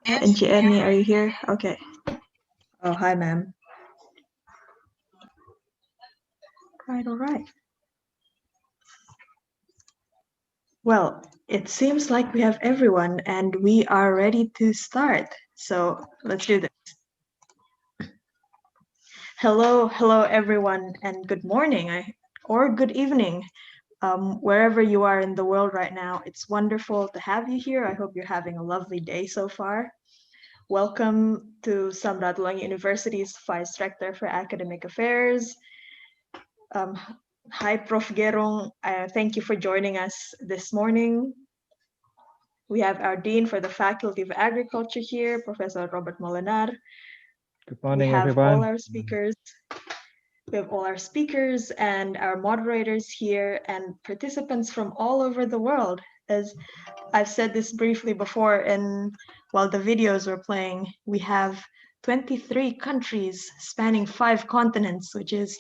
And Ernie, are you here? Okay. Oh, hi, ma'am. All right. Well, it seems like we have everyone and we are ready to start. So let's do this. Hello, everyone, and good morning or good evening. Wherever you are in the world right now, it's wonderful to have you here. I hope you're having a lovely day so far. Welcome to Sam Ratulangi University's Vice Rector for Academic Affairs. Hi, Prof. Gerong. Thank you for joining us this morning. We have our Dean for the Faculty of Agriculture here, Professor Robert Molinar. Good morning, we have everyone. all our speakers. We have all our speakers and our moderators here and participants from all over the world. As I've said this briefly before, and while the videos were playing, we have 23 countries spanning 5 continents, which is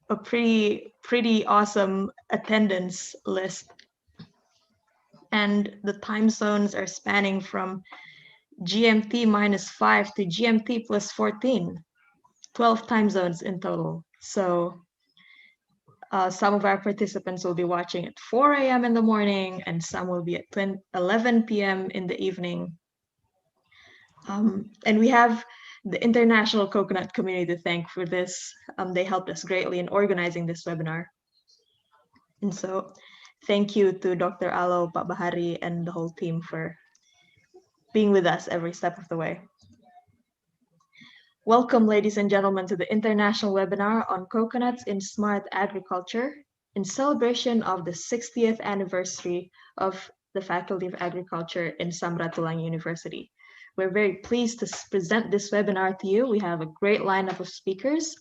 a pretty awesome attendance list. And the time zones are spanning from GMT -5 to GMT +14, 12 time zones in total. So some of our participants will be watching at 4 a.m. in the morning, and some will be at 11 p.m. in the evening. And we have the international coconut community to thank for this. They helped us greatly in organizing this webinar. And so thank you to Dr. Alo, Pak Bahari, and the whole team for being with us every step of the way. Welcome, ladies and gentlemen, to the international webinar on coconuts in smart agriculture in celebration of the 60th anniversary of the Faculty of Agriculture in Sam Ratulangi University. We're very pleased to present this webinar to you. We have a great lineup of speakers,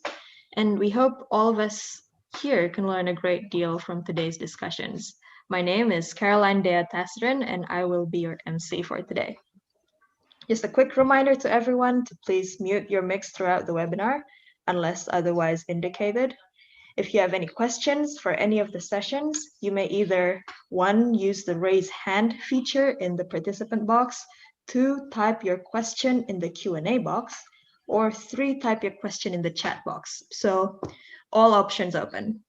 and we hope all of us here can learn a great deal from today's discussions. My name is Caroline Dea Tasrin, and I will be your MC for today. Just a quick reminder to everyone to please mute your mix throughout the webinar, unless otherwise indicated. If you have any questions for any of the sessions, you may either 1, use the raise hand feature in the participant box, 2, type your question in the Q&A box, or 3, type your question in the chat box. So all options open.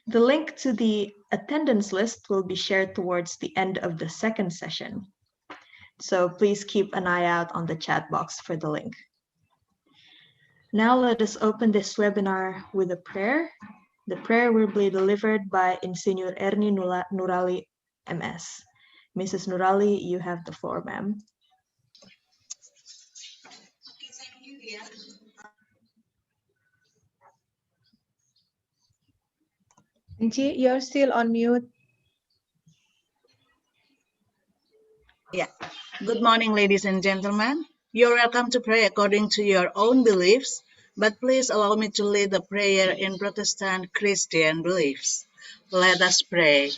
The link to the attendance list will be shared towards the end of the second session. So please keep an eye out on the chat box for the link. Now let us open this webinar with a prayer. The prayer will be delivered by Insinyur Erni Nurali, MS. Mrs. Nurali, you have the floor, ma'am. Thank you, dear. Angie, you're still on mute. Yeah. Good morning, ladies and gentlemen. You're welcome to pray according to your own beliefs, but please allow me to lead the prayer in Protestant Christian beliefs. Let us pray.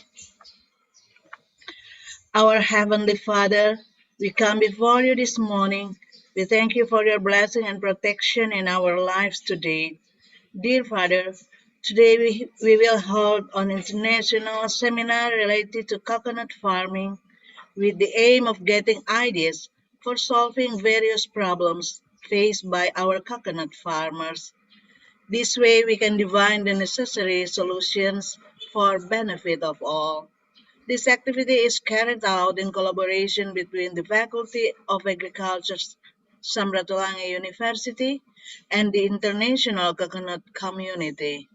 Our Heavenly Father, we come before you this morning. We thank you for your blessing and protection in our lives today. Dear Father, today we will hold an international seminar related to coconut farming with the aim of getting ideas for solving various problems faced by our coconut farmers. This way we can divine the necessary solutions for benefit of all. This activity is carried out in collaboration between the Faculty of Agriculture, Sam Ratulangi University, and the international coconut community.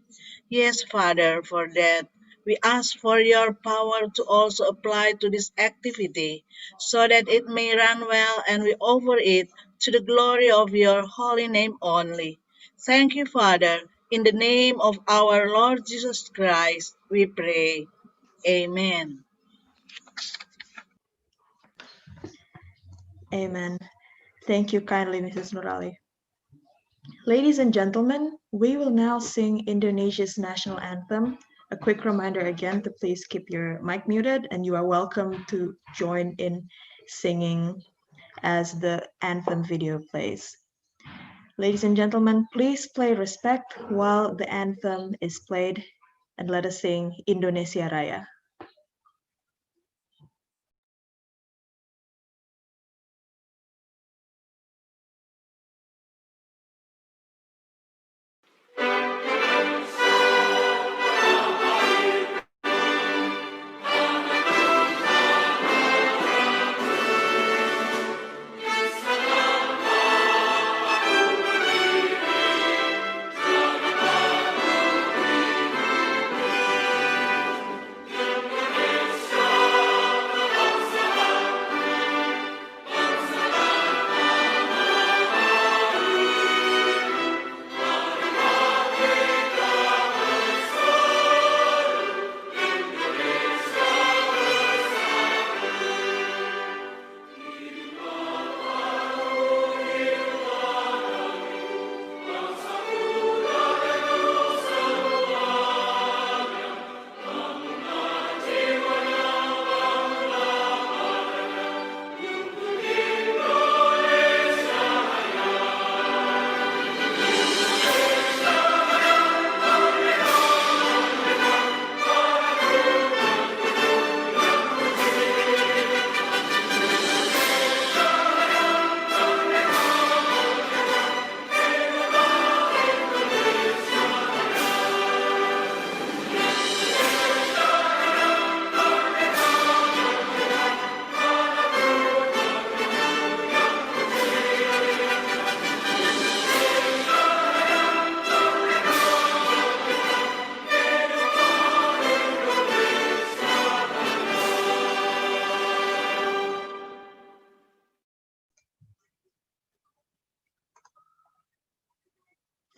Yes, Father, for that, we ask for your power to also apply to this activity so that it may run well and we offer it to the glory of your holy name only. Thank you, Father. In the name of our Lord Jesus Christ, we pray. Amen. Amen. Thank you kindly, Mrs. Nurali. Ladies and gentlemen, we will now sing Indonesia's national anthem. A quick reminder again to please keep your mic muted, and you are welcome to join in singing as the anthem video plays. Ladies and gentlemen, please play respect while the anthem is played, and let us sing Indonesia Raya.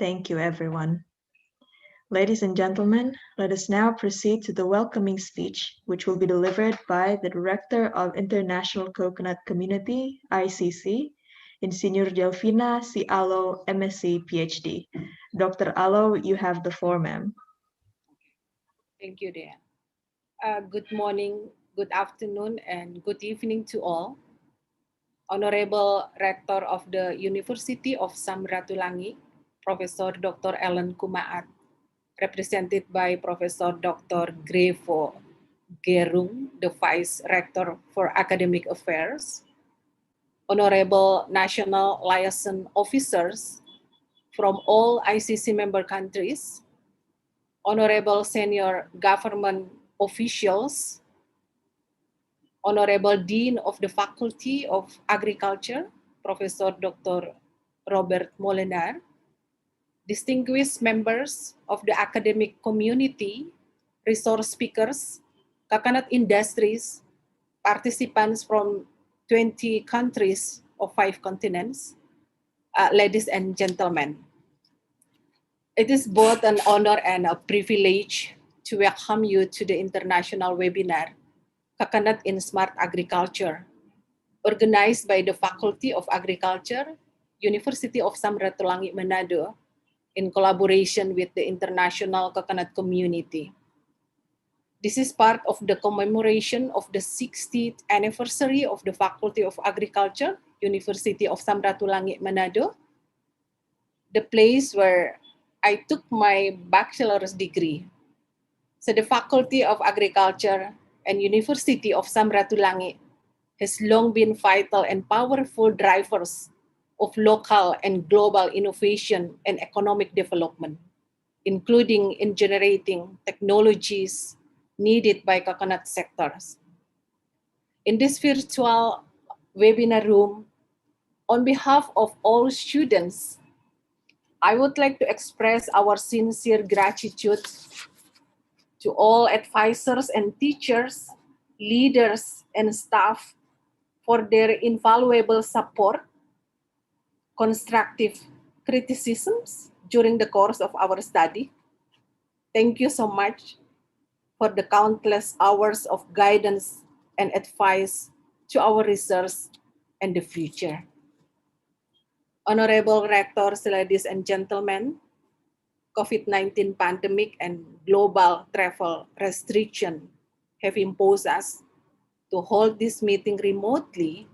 Thank you, everyone. Ladies and gentlemen, let us now proceed to the welcoming speech, which will be delivered by the Director of International Coconut Community, ICC, Insinyur Delvina C. Alo, MSc, PhD. Dr. Alo, you have the floor, ma'am. Thank you, Dea. Good morning, good afternoon, and good evening to all. Honorable Rector of the University of Sam Ratulangi, Professor Dr. Ellen Kumaat, represented by Professor Dr. Grevo Gerung, the Vice Rector for Academic Affairs, Honorable National Liaison Officers from all ICC member countries, Honorable Senior Government Officials, Honorable Dean of the Faculty of Agriculture, Professor Dr. Robert Molenar, distinguished members of the academic community, resource speakers, coconut industries, participants from 20 countries of 5 continents, ladies and gentlemen. It is both an honor and a privilege to welcome you to the international webinar, Coconut in Smart Agriculture, organized by the Faculty of Agriculture, University of Sam Ratulangi, Manado, in collaboration with the international coconut community. This is part of the commemoration of the 60th anniversary of the Faculty of Agriculture, University of Sam Ratulangi, Manado, the place where I took my bachelor's degree. So the Faculty of Agriculture and University of Sam Ratulangi has long been vital and powerful drivers of local and global innovation and economic development, including in generating technologies needed by coconut sectors. In this virtual webinar room, on behalf of all students, I would like to express our sincere gratitude to all advisors and teachers, leaders, and staff for their invaluable support, constructive criticisms during the course of our study. Thank you so much for the countless hours of guidance and advice to our research and the future. Honorable Rectors, ladies and gentlemen, COVID-19 pandemic and global travel restriction have imposed us to hold this meeting remotely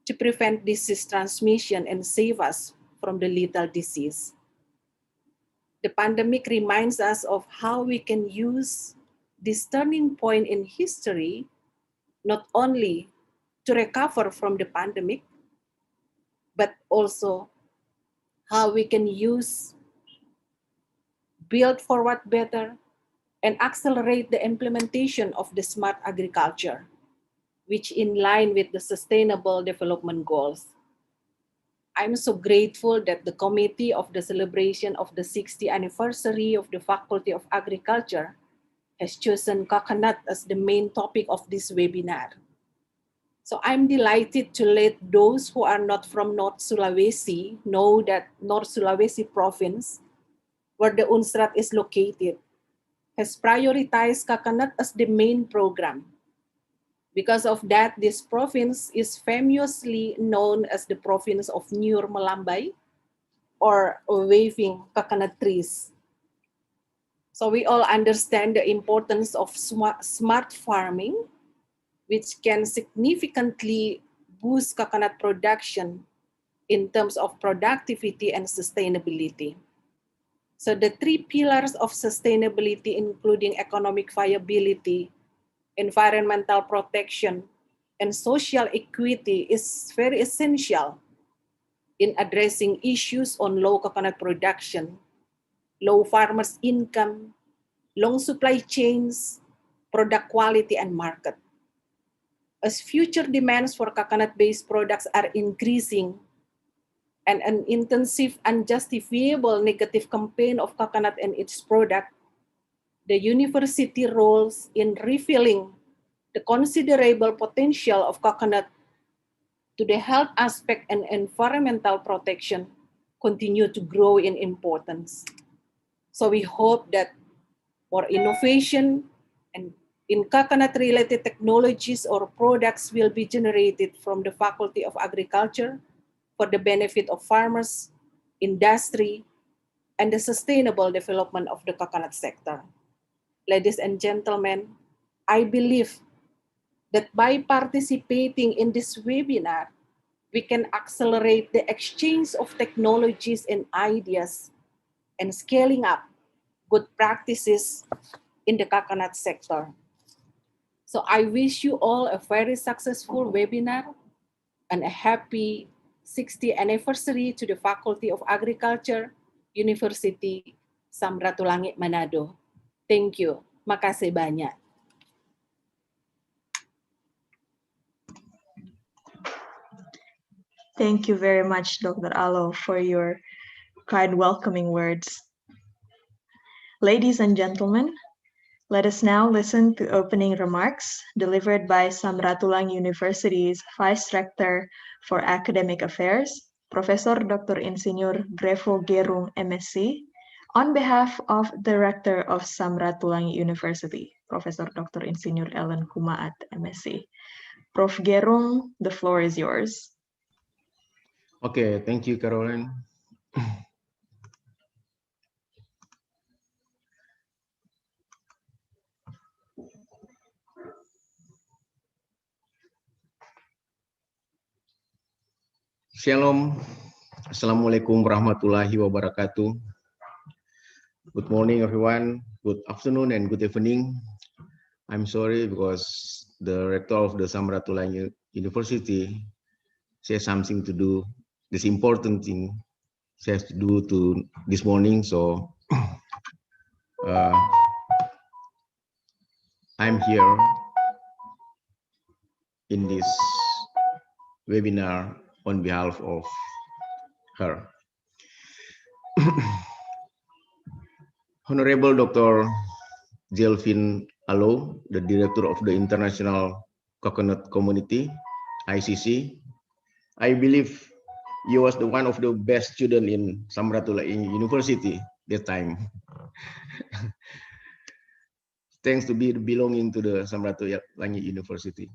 to prevent disease transmission and save us from the lethal disease. The pandemic reminds us of how we can use this turning point in history not only to recover from the pandemic, but also how we can build forward better and accelerate the implementation of the smart agriculture, which in line with the Sustainable Development Goals. I'm so grateful that the committee of the celebration of the 60th anniversary of the Faculty of Agriculture has chosen coconut as the main topic of this webinar. So I'm delighted to let those who are not from North Sulawesi know that North Sulawesi province, where the Unsrat is located, has prioritized coconut as the main program. Because of that, this province is famously known as the province of Nyur Melambay, or waving coconut trees. So we all understand the importance of smart farming, which can significantly boost coconut production in terms of productivity and sustainability. So the 3 pillars of sustainability, including economic viability, environmental protection, and social equity, is very essential in addressing issues on low coconut production, low farmers' income, long supply chains, product quality, and market. As future demands for coconut-based products are increasing, and an intensive, unjustifiable negative campaign of coconut and its product, the university roles in revealing the considerable potential of coconut to the health aspect and environmental protection continue to grow in importance. So we hope that more innovation and in coconut-related technologies or products will be generated from the Faculty of Agriculture for the benefit of farmers, industry, and the sustainable development of the coconut sector. Ladies and gentlemen, I believe that by participating in this webinar, we can accelerate the exchange of technologies and ideas and scaling up good practices in the coconut sector. So I wish you all a very successful webinar and a happy 60th anniversary to the Faculty of Agriculture, University Sam Ratulangi, Manado. Thank you. Makasih banyak. Thank you very much, Dr. Alo, for your kind welcoming words. Ladies and gentlemen, let us now listen to opening remarks delivered by Sam Ratulangi University's Vice Rector for Academic Affairs, Professor Dr. Insinyur Grefo Gerung, MSc, on behalf of the Rector of Sam Ratulangi University, Professor Dr. Insinyur Ellen Jumat, MSc. Prof. Gerung, the floor is yours. Okay, thank you, Caroline. Shalom, Assalamualaikum warahmatullahi wabarakatuh. Good morning, everyone. Good afternoon and good evening. I'm sorry because the rector of the Sam Ratulangi University says something to do, this important thing she has to do to this morning. So I'm here in this webinar on behalf of her. Honorable Dr. Jelvin Alo, the Director of the International Coconut Community, ICC. I believe you was one of the best student in Sam Ratulangi University that time. Thanks to be belonging to the Sam Ratulangi University.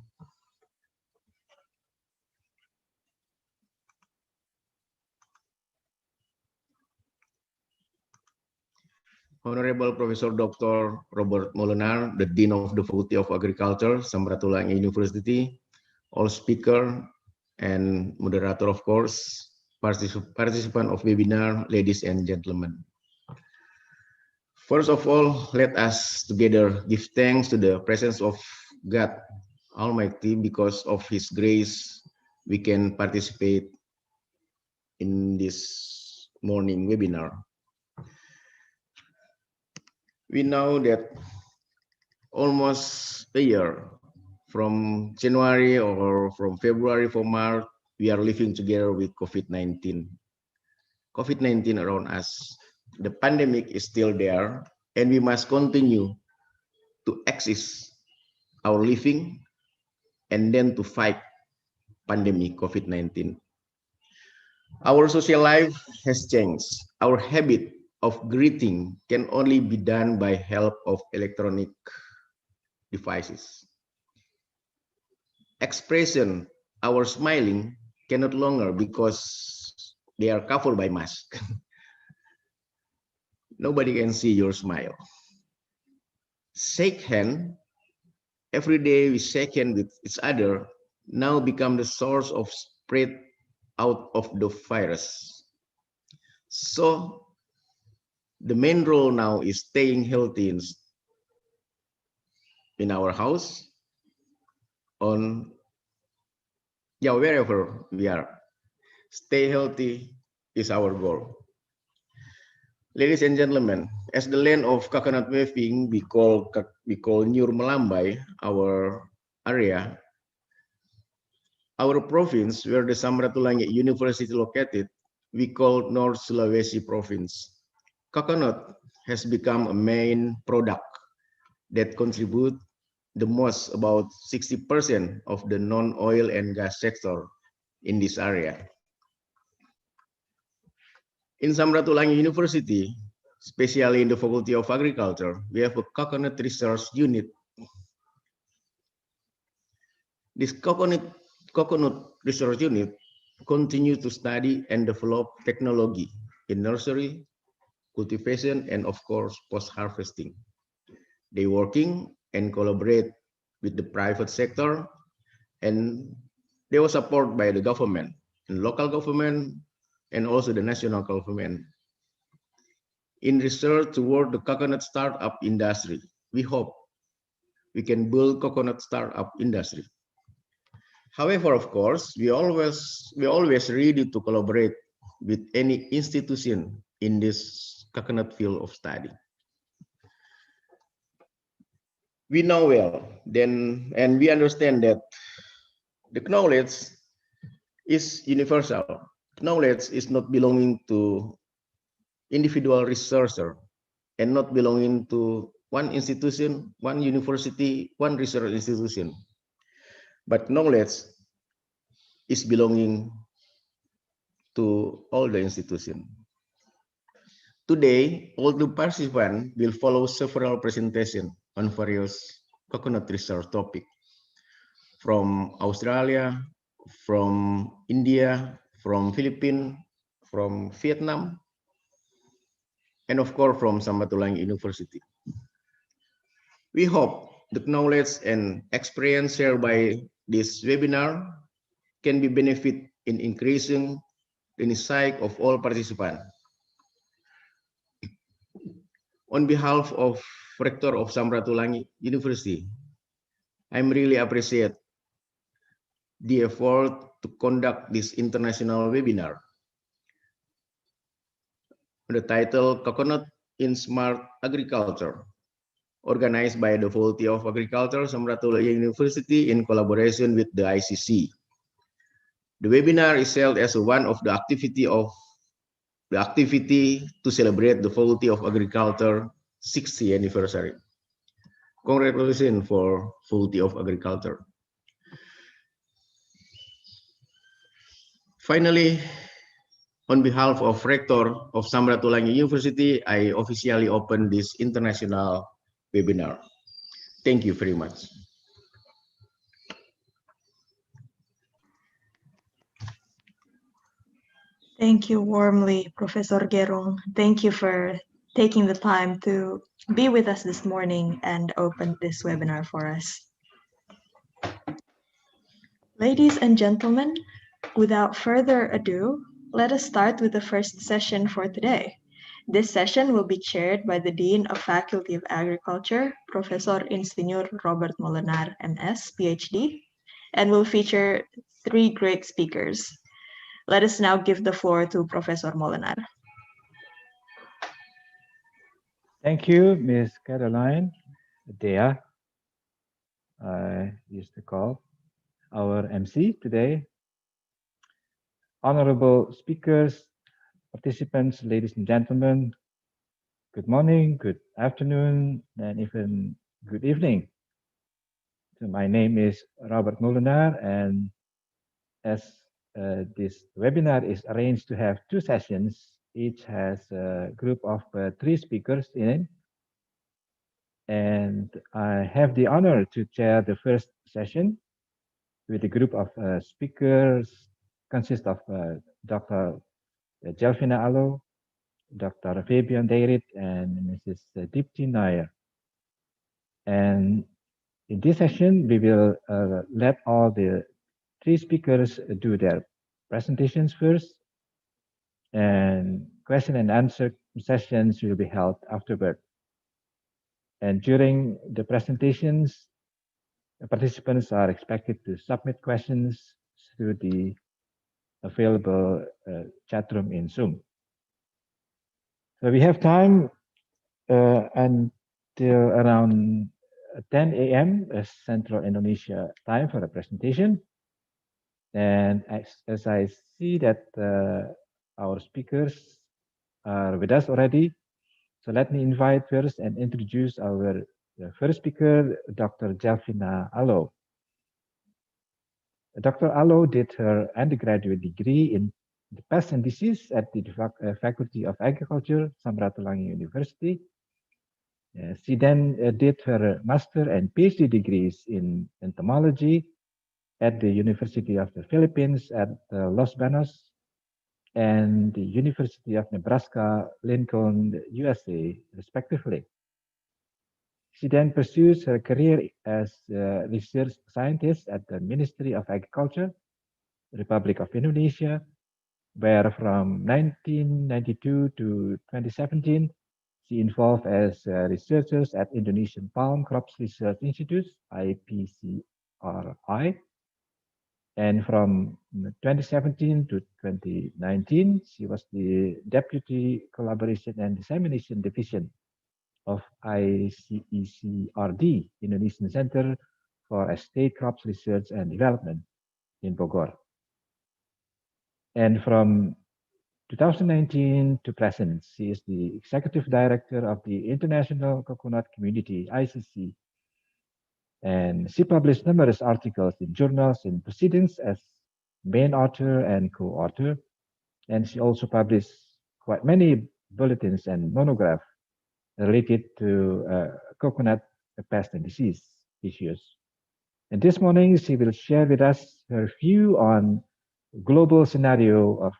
Honorable Professor Dr. Robert Molenar, the Dean of the Faculty of Agriculture, Sam Ratulangi University, all speaker and moderator, of course, participant of webinar, ladies and gentlemen. First of all, let us together give thanks to the presence of God Almighty. Because of His grace, we can participate in this morning webinar. We know that almost a year from January or from February for March, we are living together with COVID-19. COVID-19 around us. The pandemic is still there, and we must continue to exist our living and then to fight pandemic COVID-19. Our social life has changed. Our habit of greeting can only be done by help of electronic devices. Expression, our smiling, cannot longer because they are covered by mask. Nobody can see your smile. Shake hand, every day we shake hand with each other, now become the source of spread out of the virus. So the main role now is staying healthy in our house, wherever we are. Stay healthy is our goal. Ladies and gentlemen, as the land of coconut waving, we call Nyur Melambai, our area, our province where the Sam Ratulangi University located, we call North Sulawesi province. Coconut has become a main product that contribute the most, about 60% of the non-oil and gas sector in this area. In Sam Ratulangi University, especially in the Faculty of Agriculture, we have a coconut research unit. This coconut research unit continues to study and develop technology in nursery, cultivation, and of course, post-harvesting. They working and collaborate with the private sector, and they were supported by the government, and local government, and also the national government. In research toward the coconut startup industry, we hope we can build coconut startup industry. However, of course, we always ready to collaborate with any institution in this coconut field of study. We know well then, and we understand that the knowledge is universal. Knowledge is not belonging to individual researcher and not belonging to one institution, one university, one research institution. But knowledge is belonging to all the institutions. Today, all the participants will follow several presentations on various coconut research topics from Australia, from India, from Philippines, from Vietnam, and of course from Sam Ratulangi University. We hope the knowledge and experience shared by this webinar can be benefit in increasing the insight of all participants. On behalf of Rector of Sam Ratulangi University, I'm really appreciate the effort to conduct this international webinar. The title Coconut in Smart Agriculture, organized by the Faculty of Agriculture, Sam Ratulangi University in collaboration with the ICC. The webinar is held as one of the activity to celebrate the Faculty of Agriculture 60th anniversary. Congratulations for Faculty of Agriculture. Finally, on behalf of Rector of Sam Ratulangi University, I officially open this international webinar. Thank you very much. Thank you warmly, Professor Gerung. Thank you for taking the time to be with us this morning and open this webinar for us. Ladies and gentlemen, without further ado, let us start with the first session for today. This session will be chaired by the Dean of Faculty of Agriculture, Professor Insinyur Robert Molenar, MS, PhD, and will feature 3 great speakers. Let us now give the floor to Professor Molenar. Thank you, Ms. Caroline. Dea, I used to call our MC today. Honorable speakers, participants, ladies and gentlemen, good morning, good afternoon, and even good evening. So my name is Robert Molenar, and as this webinar is arranged to have 2 sessions, each has a group of 3 speakers in it. And I have the honor to chair the first session with a group of speakers consist of Dr. Jelfina Alo, Dr. Fabian Deirit, and Mrs. Dipti Nair. And in this session, we will let all the 3 speakers do their presentations first, and question and answer sessions will be held afterward. And during the presentations, the participants are expected to submit questions through the available chat room in Zoom. So we have time until around 10 a.m. Central Indonesia time for the presentation. And as I see that our speakers are with us already, so let me invite first and introduce our first speaker, Dr. Jelfina Alo. Dr. Alo did her undergraduate degree in the Pest and Disease at the Faculty of Agriculture, Sam Ratulangi University. She then did her master and PhD degrees in entomology at the University of the Philippines at Los Banos and the University of Nebraska, Lincoln, USA, respectively. She then pursues her career as a research scientist at the Ministry of Agriculture, Republic of Indonesia, where from 1992 to 2017, she involved as researchers at Indonesian Palm Crops Research Institute, IPCRI. And from 2017 to 2019, she was the Deputy Collaboration and Dissemination Division of ICECRD, Indonesian Center for Estate Crops Research and Development in Bogor. And from 2019 to present, she is the Executive Director of the International Coconut Community, ICC. And she published numerous articles in journals and proceedings as main author and co-author. And she also published quite many bulletins and monographs related to coconut pest and disease issues. And this morning, she will share with us her view on global scenario of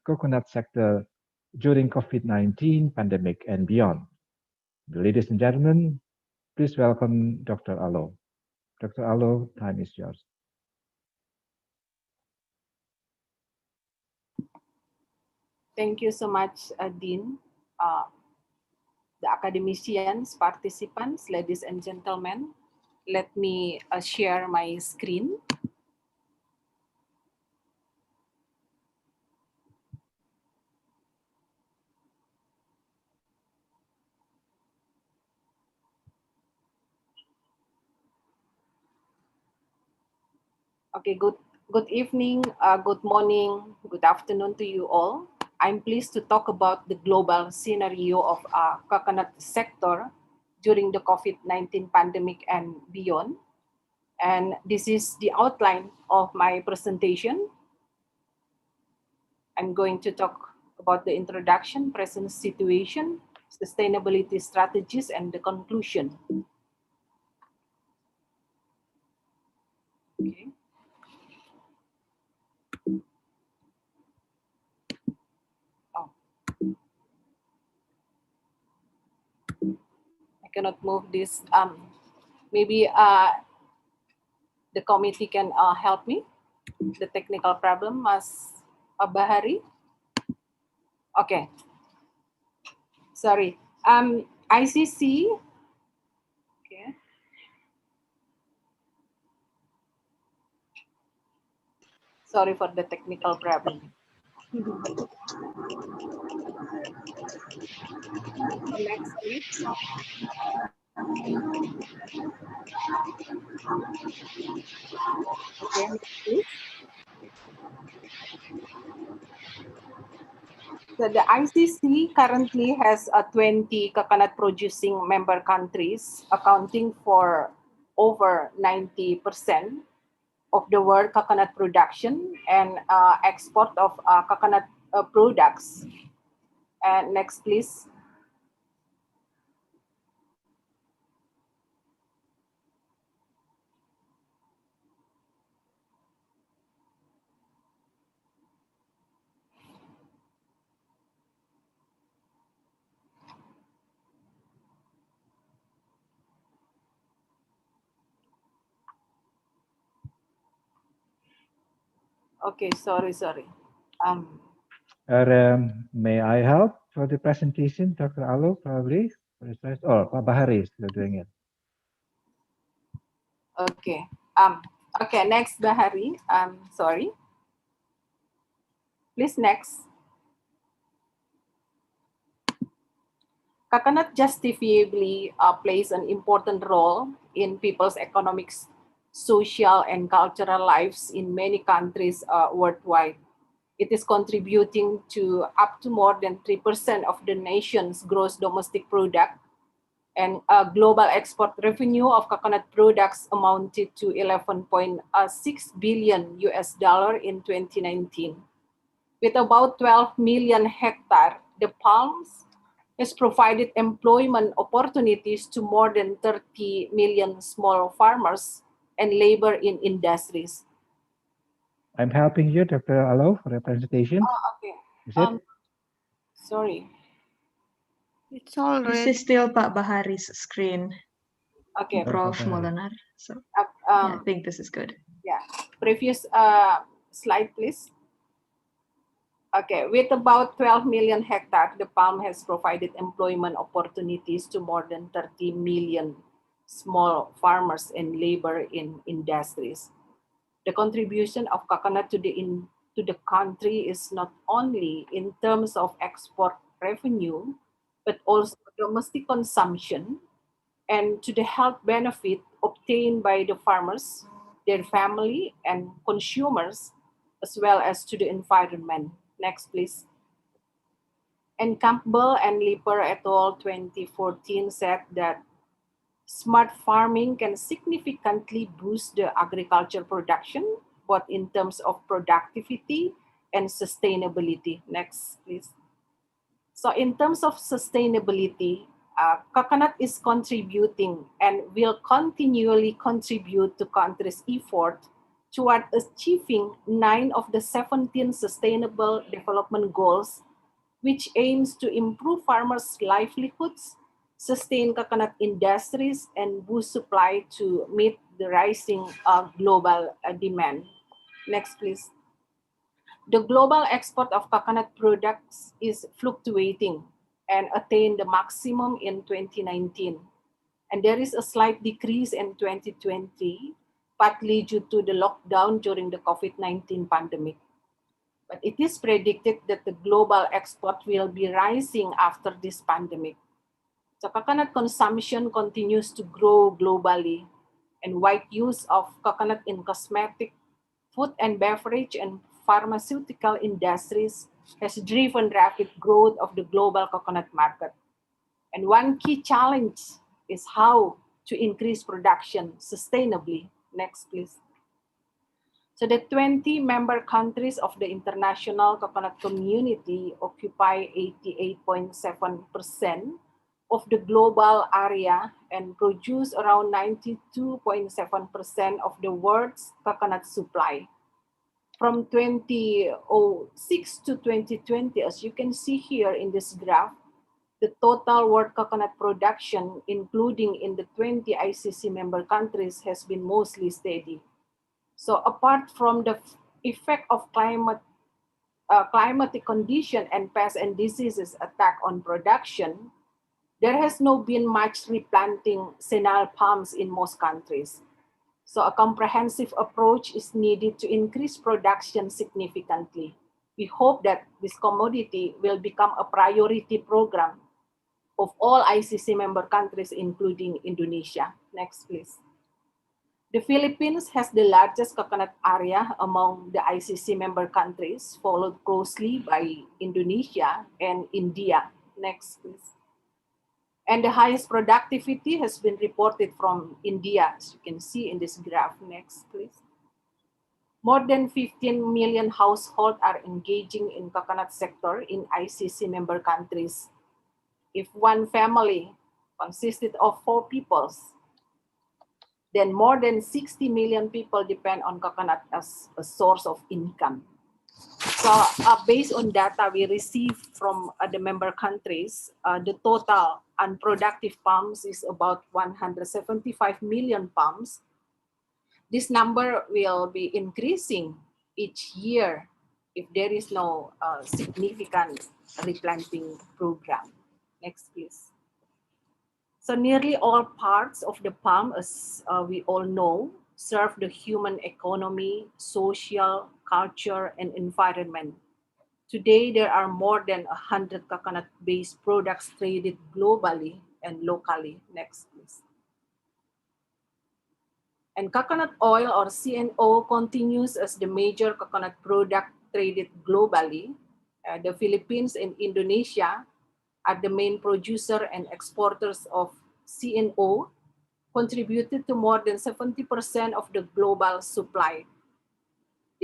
coconut sector during COVID-19 pandemic and beyond. Ladies and gentlemen, please welcome Dr. Alo. Dr. Alo, time is yours. Thank you so much, Dean. The academicians, participants, ladies and gentlemen, let me share my screen. Okay, good evening, good morning, good afternoon to you all. I'm pleased to talk about the global scenario of coconut sector during the COVID-19 pandemic and beyond. And this is the outline of my presentation. I'm going to talk about the introduction, present situation, sustainability strategies, and the conclusion. Okay. Oh. I cannot move this. Maybe the committee can help me. The technical problem, Mas Bahari. Okay. Sorry. ICC. Okay. Sorry for the technical problem. Next, please. Okay, next, please. So the ICC currently has 20 coconut producing member countries, accounting for over 90% of the world coconut production and export of coconut products. And next, please. Okay, sorry. May I help for the presentation, Dr. Alo, probably? Or Pak Bahari is still doing it. Okay. Okay, next, Bahari. Sorry. Please, next. Coconut justifiably plays an important role in people's economic, social, and cultural lives in many countries worldwide. It is contributing to up to more than 3% of the nation's gross domestic product, and global export revenue of coconut products amounted to $11.6 billion in 2019, With about 12 million hectares, the palms has provided employment opportunities to more than 30 million small farmers and labor in industries. I'm helping you, Dr. Alo, for the presentation. Oh, okay. Is it? Sorry. It's already. This is still Pak Bahari's screen, Okay. Prof. Bahari. Molinar. So yeah, I think this is good. Yeah. Previous slide, please. Okay. With about 12 million hectares, the palm has provided employment opportunities to more than 30 million small farmers and labor in industries. The contribution of coconut to the country is not only in terms of export revenue, but also domestic consumption and to the health benefit obtained by the farmers, their family, and consumers, as well as to the environment. Next, please. And Campbell and Lipper et al. 2014 said that smart farming can significantly boost the agriculture production, both in terms of productivity and sustainability. Next, please. So in terms of sustainability, coconut is contributing and will continually contribute to countries' effort toward achieving 9 of the 17 Sustainable Development Goals, which aims to improve farmers' livelihoods, sustain coconut industries, and boost supply to meet the rising global demand. Next, please. The global export of coconut products is fluctuating and attained the maximum in 2019. And there is a slight decrease in 2020, partly due to the lockdown during the COVID-19 pandemic. But it is predicted that the global export will be rising after this pandemic. So coconut consumption continues to grow globally, and wide use of coconut in cosmetic, food and beverage, and pharmaceutical industries has driven rapid growth of the global coconut market. And one key challenge is how to increase production sustainably. Next, please. So the 20 member countries of the international coconut community occupy 88.7% of the global area and produce around 92.7% of the world's coconut supply. From 2006 to 2020, as you can see here in this graph, the total world coconut production, including in the 20 ICC member countries, has been mostly steady. So apart from the effect of climatic condition and pests and diseases attack on production, there has not been much replanting senile palms in most countries. So a comprehensive approach is needed to increase production significantly. We hope that this commodity will become a priority program of all ICC member countries, including Indonesia. Next, please. The Philippines has the largest coconut area among the ICC member countries, followed closely by Indonesia and India. Next, please. And the highest productivity has been reported from India, as you can see in this graph. Next, please. More than 15 million households are engaging in coconut sector in ICC member countries. If one family consisted of 4 people, then more than 60 million people depend on coconut as a source of income. So based on data we receive from the member countries, the total unproductive palms is about 175 million palms. This number will be increasing each year if there is no significant replanting program. Next, please. So nearly all parts of the palm, as we all know, serve the human economy, social, culture, and environment. Today, there are more than 100 coconut-based products traded globally and locally. Next, please. And coconut oil, or CNO, continues as the major coconut product traded globally. The Philippines and Indonesia are the main producer and exporters of CNO, contributed to more than 70% of the global supply.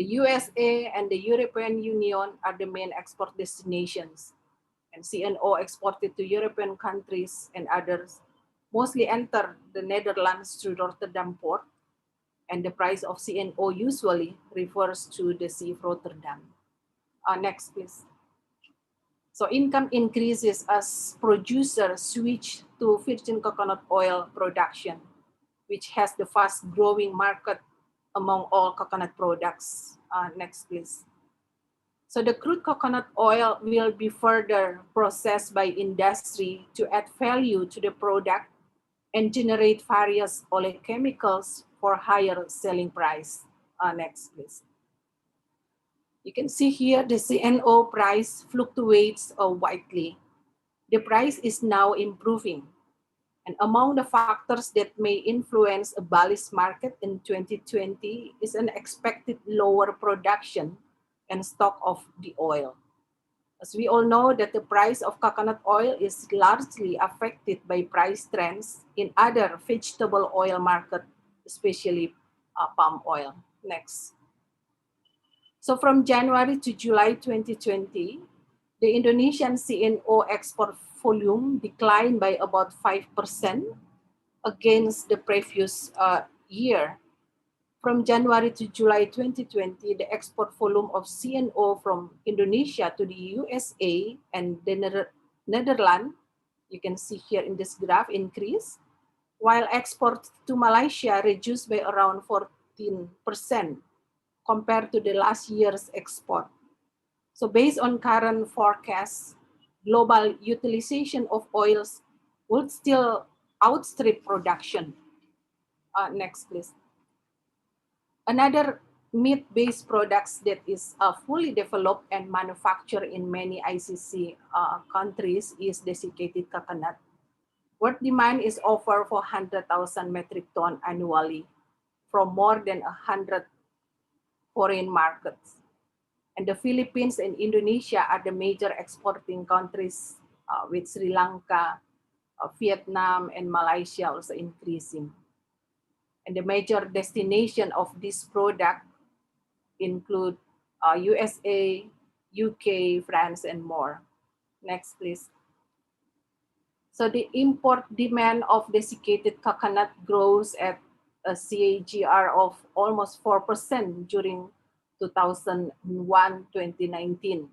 The USA and the European Union are the main export destinations, and CNO exported to European countries and others mostly enter the Netherlands through Rotterdam port, and the price of CNO usually refers to the Sea of Rotterdam. Next, please. So income increases as producers switch to virgin coconut oil production, which has the fast growing market among all coconut products. Next, please. So the crude coconut oil will be further processed by industry to add value to the product and generate various oleochemicals for higher selling price. Next, please. You can see here the CNO price fluctuates widely. The price is now improving. And among the factors that may influence a bullish market in 2020 is an expected lower production and stock of the oil. As we all know that the price of coconut oil is largely affected by price trends in other vegetable oil market, especially palm oil. Next. So from January to July 2020, the Indonesian CNO export volume declined by about 5% against the previous year. From January to July 2020, the export volume of CNO from Indonesia to the USA and the Netherlands, you can see here in this graph, increased, while export to Malaysia reduced by around 14% compared to the last year's export. So based on current forecasts, global utilization of oils would still outstrip production. Next, please. Another meat-based products that is fully developed and manufactured in many ICC countries is desiccated coconut. World demand is over 400,000 metric tons annually from more than 100 foreign markets. And the Philippines and Indonesia are the major exporting countries, with Sri Lanka, Vietnam, and Malaysia also increasing. And the major destination of this product include USA, UK, France, and more. Next, please. So the import demand of desiccated coconut grows at a CAGR of almost 4% during 2001-2019.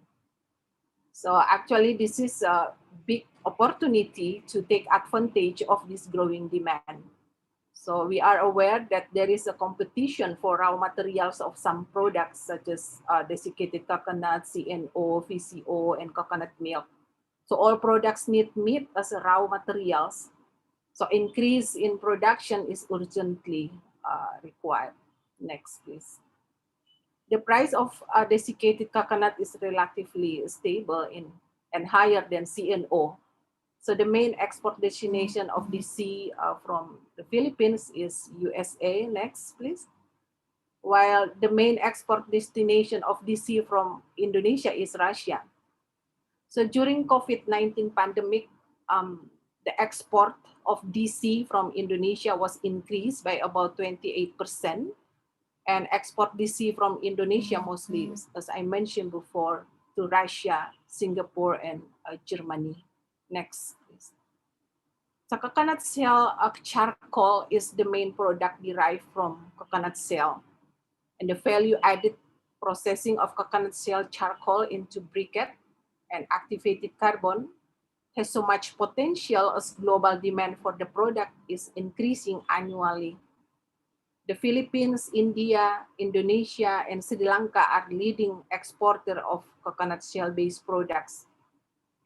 So actually this is a big opportunity to take advantage of this growing demand. So we are aware that there is a competition for raw materials of some products such as desiccated coconut, CNO, VCO, and coconut milk. So all products need meat as raw materials. So increase in production is urgently required. Next, please. The price of desiccated coconut is relatively stable and higher than CNO. So the main export destination of DC from the Philippines is USA. Next, please. While the main export destination of DC from Indonesia is Russia. So during COVID-19 pandemic, the export of DC from Indonesia was increased by about 28%. And export DC from Indonesia mostly, as I mentioned before, to Russia, Singapore, and Germany. Next, please. So coconut shell charcoal is the main product derived from coconut shell. And the value-added processing of coconut shell charcoal into briquette and activated carbon has so much potential as global demand for the product is increasing annually. The Philippines, India, Indonesia, and Sri Lanka are leading exporter of coconut shell-based products.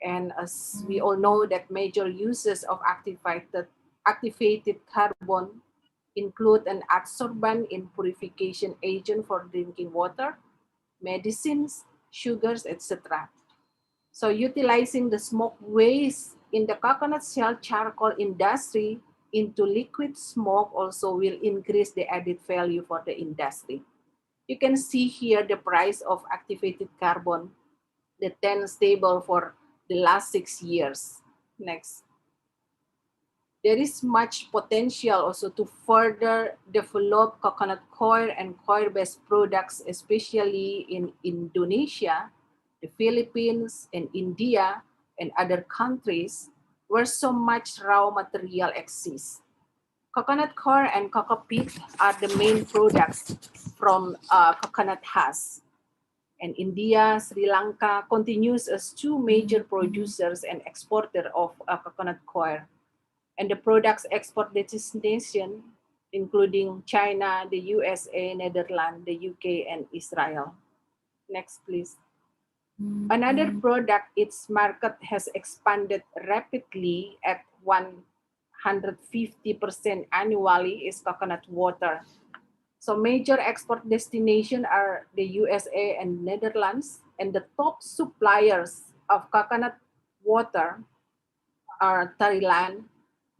And as we all know that major uses of activated carbon include an adsorbent in purification agent for drinking water, medicines, sugars, etc. So utilizing the smoke waste in the coconut shell charcoal industry into liquid smoke also will increase the added value for the industry. You can see here the price of activated carbon, the 10 stable for the last 6 years. Next. There is much potential also to further develop coconut coir and coir-based products, especially in Indonesia, the Philippines, and India, and other countries where so much raw material exists. Coconut coir and cocoa peat are the main products from coconut husk. And India, Sri Lanka continues as two major producers and exporter of coconut coir. And the products export destination, including China, the USA, Netherlands, the UK, and Israel. Next, please. Another product, its market has expanded rapidly at 150% annually is coconut water. So major export destinations are the USA and Netherlands, and the top suppliers of coconut water are Thailand,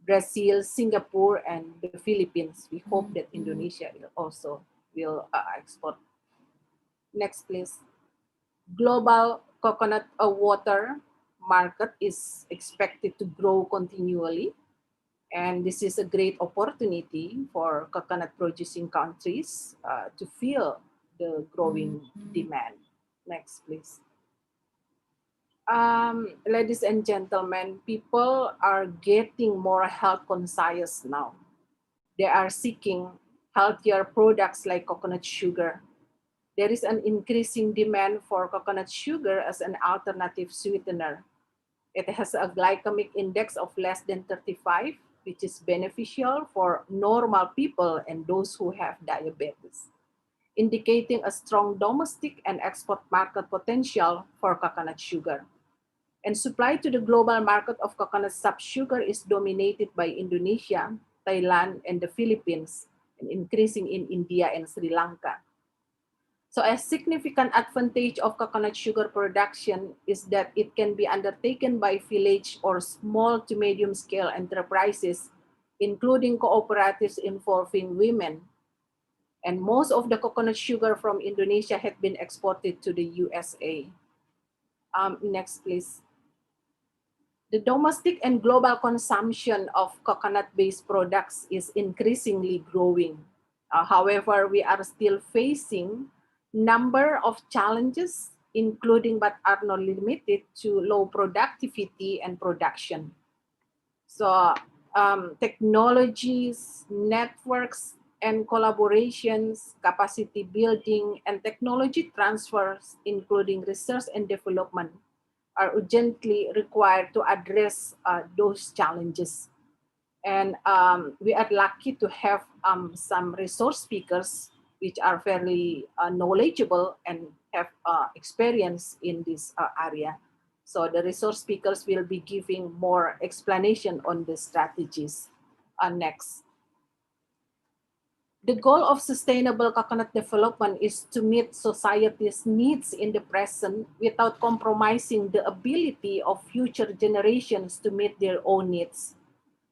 Brazil, Singapore, and the Philippines. We hope that Indonesia also will export. Next, please. Global coconut water market is expected to grow continually. And this is a great opportunity for coconut producing countries to fill the growing demand. Next, please. Ladies and gentlemen, people are getting more health conscious now. They are seeking healthier products like coconut sugar. There is an increasing demand for coconut sugar as an alternative sweetener. It has a glycemic index of less than 35, which is beneficial for normal people and those who have diabetes, indicating a strong domestic and export market potential for coconut sugar. And supply to the global market of coconut sub-sugar is dominated by Indonesia, Thailand, and the Philippines, and increasing in India and Sri Lanka. So a significant advantage of coconut sugar production is that it can be undertaken by village or small to medium scale enterprises, including cooperatives involving women. And most of the coconut sugar from Indonesia had been exported to the USA. Next, please. The domestic and global consumption of coconut-based products is increasingly growing. However, we are still facing number of challenges, including but are not limited to low productivity and production. So technologies, networks, and collaborations, capacity building, and technology transfers, including research and development, are urgently required to address those challenges. And we are lucky to have some resource speakers which are fairly knowledgeable and have experience in this area. So the resource speakers will be giving more explanation on the strategies. Next. The goal of sustainable coconut development is to meet society's needs in the present without compromising the ability of future generations to meet their own needs.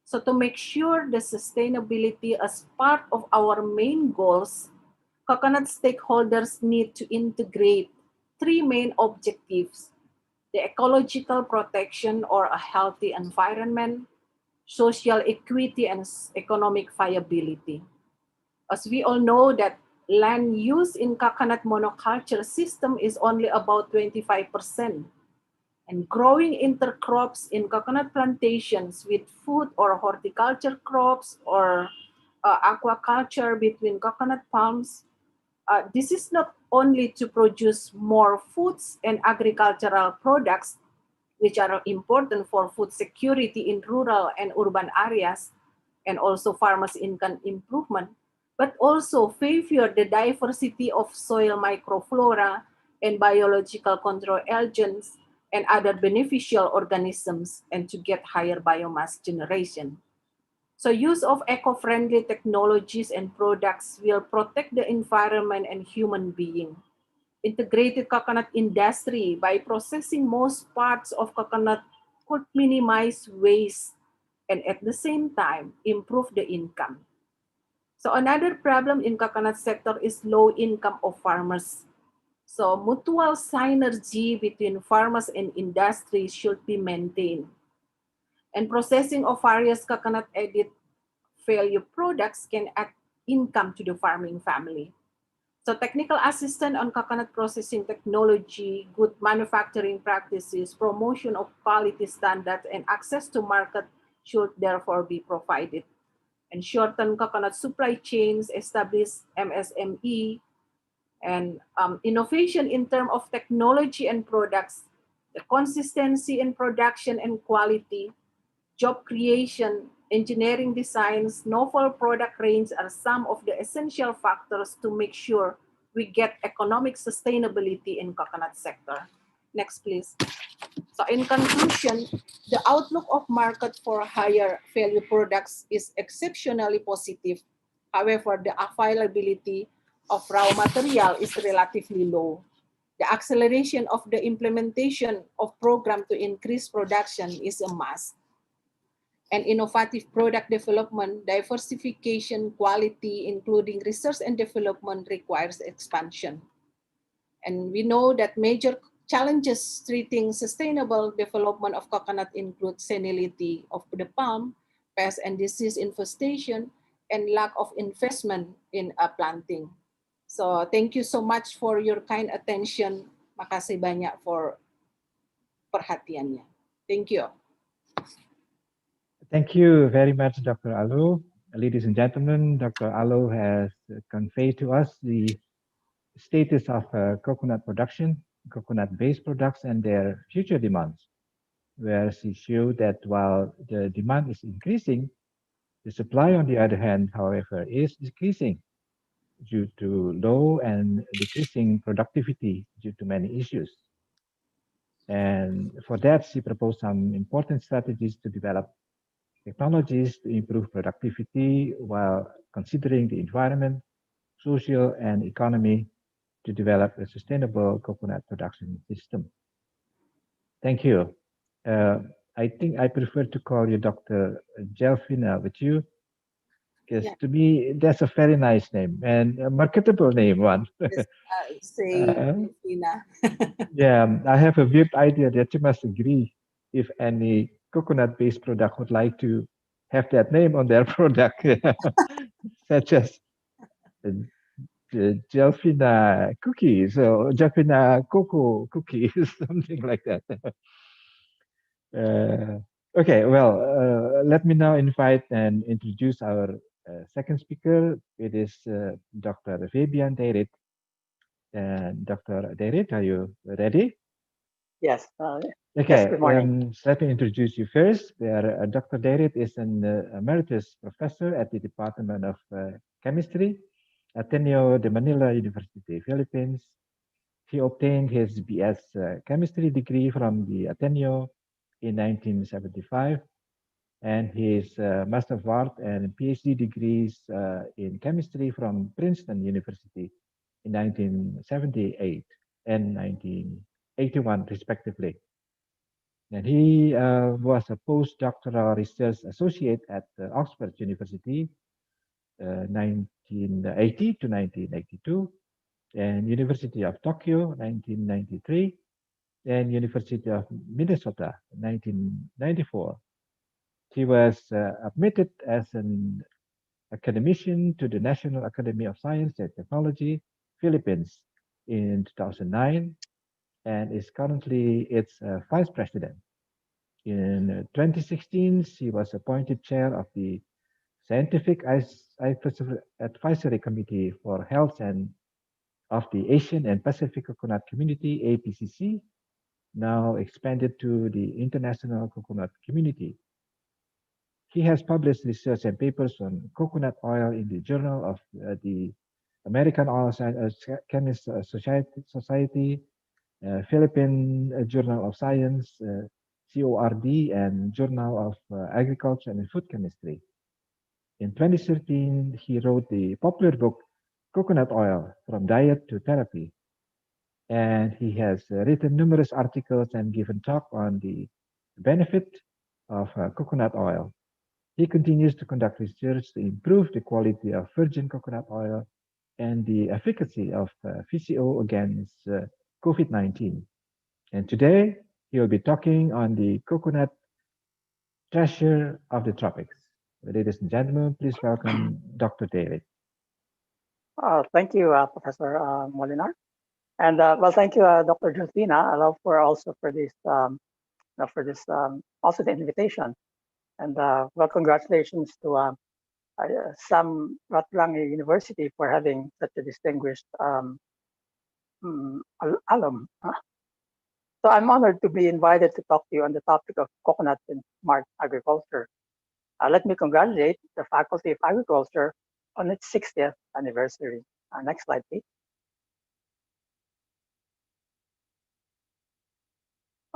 So to make sure the sustainability as part of our main goals, coconut stakeholders need to integrate three main objectives: the ecological protection or a healthy environment, social equity, and economic viability. As we all know that land use in coconut monoculture system is only about 25%. And growing intercrops in coconut plantations with food or horticulture crops or aquaculture between coconut palms, this is not only to produce more foods and agricultural products, which are important for food security in rural and urban areas, and also farmers' income improvement, but also favor the diversity of soil microflora and biological control agents and other beneficial organisms, and to get higher biomass generation. So use of eco-friendly technologies and products will protect the environment and human being. Integrated coconut industry, by processing most parts of coconut, could minimize waste and at the same time improve the income. So another problem in coconut sector is low income of farmers. So mutual synergy between farmers and industry should be maintained. And processing of various coconut edit value products can add income to the farming family. So technical assistance on coconut processing technology, good manufacturing practices, promotion of quality standards, and access to market should therefore be provided. And shorten coconut supply chains, establish MSME, and innovation in terms of technology and products, the consistency in production and quality, job creation, engineering designs, novel product range are some of the essential factors to make sure we get economic sustainability in coconut sector. Next, please. So in conclusion, the outlook of market for higher value products is exceptionally positive. However, the availability of raw material is relatively low. The acceleration of the implementation of program to increase production is a must. And innovative product development, diversification, quality, including research and development requires expansion. And we know that major challenges treating sustainable development of coconut include senility of the palm, pest and disease infestation, and lack of investment in planting. So thank you so much for your kind attention. Makasih banyak for perhatiannya. Thank you. Thank you very much, Dr. Alo. Ladies and gentlemen, Dr. Alo has conveyed to us the status of coconut production, coconut-based products, and their future demands, where she showed that while the demand is increasing, the supply, on the other hand, however, is decreasing due to low and decreasing productivity due to many issues. And for that, she proposed some important strategies to develop technologies to improve productivity while considering the environment, social, and economy to develop a sustainable coconut production system. Thank you. I think I prefer to call you Dr. Jelfina with you, because to me, that's a very nice name and a marketable name one. Say Jelfina. Yeah, I have a weird idea that you must agree if any coconut-based product would like to have that name on their product, such as Jelfina cookies or Jelfina cocoa cookies, something like that. Okay, well, let me now invite and introduce our second speaker. It is Dr. Fabian Deirit. And Dr. Deirit, are you ready? Yes. Okay, yes, good morning. Let me introduce you first. Dr. Deirit is an emeritus professor at the Department of Chemistry, Ateneo de Manila University, Philippines. He obtained his BS chemistry degree from the Ateneo in 1975, and his Master of Art and PhD degrees in chemistry from Princeton University in 1978 and 1981, respectively. And he was a postdoctoral research associate at Oxford University, 1980 to 1982, and University of Tokyo, 1993, and University of Minnesota, 1994. He was admitted as an academician to the National Academy of Science and Technology, Philippines, in 2009, and is currently its vice president. In 2016, she was appointed chair of the Scientific Advisory Committee for Health and of the Asian and Pacific Coconut Community, APCC, now expanded to the International Coconut Community. He has published research and papers on coconut oil in the Journal of the American Oil Chemists Society, Philippine Journal of Science, CORD, and Journal of Agriculture and Food Chemistry. In 2013, he wrote the popular book, Coconut Oil, From Diet to Therapy. And he has written numerous articles and given talk on the benefit of coconut oil. He continues to conduct research to improve the quality of virgin coconut oil and the efficacy of VCO against COVID-19. And today, he will be talking on the coconut treasure of the tropics. Ladies and gentlemen, please welcome Dr. David. Thank you, Professor Molinar. And well, thank you, Dr. Justina, for also for this, also the invitation. And well, congratulations to Sam Ratulangi University for having such a distinguished alum. So I'm honored to be invited to talk to you on the topic of coconuts in smart agriculture. Let me congratulate the Faculty of Agriculture on its 60th anniversary. Next slide, please.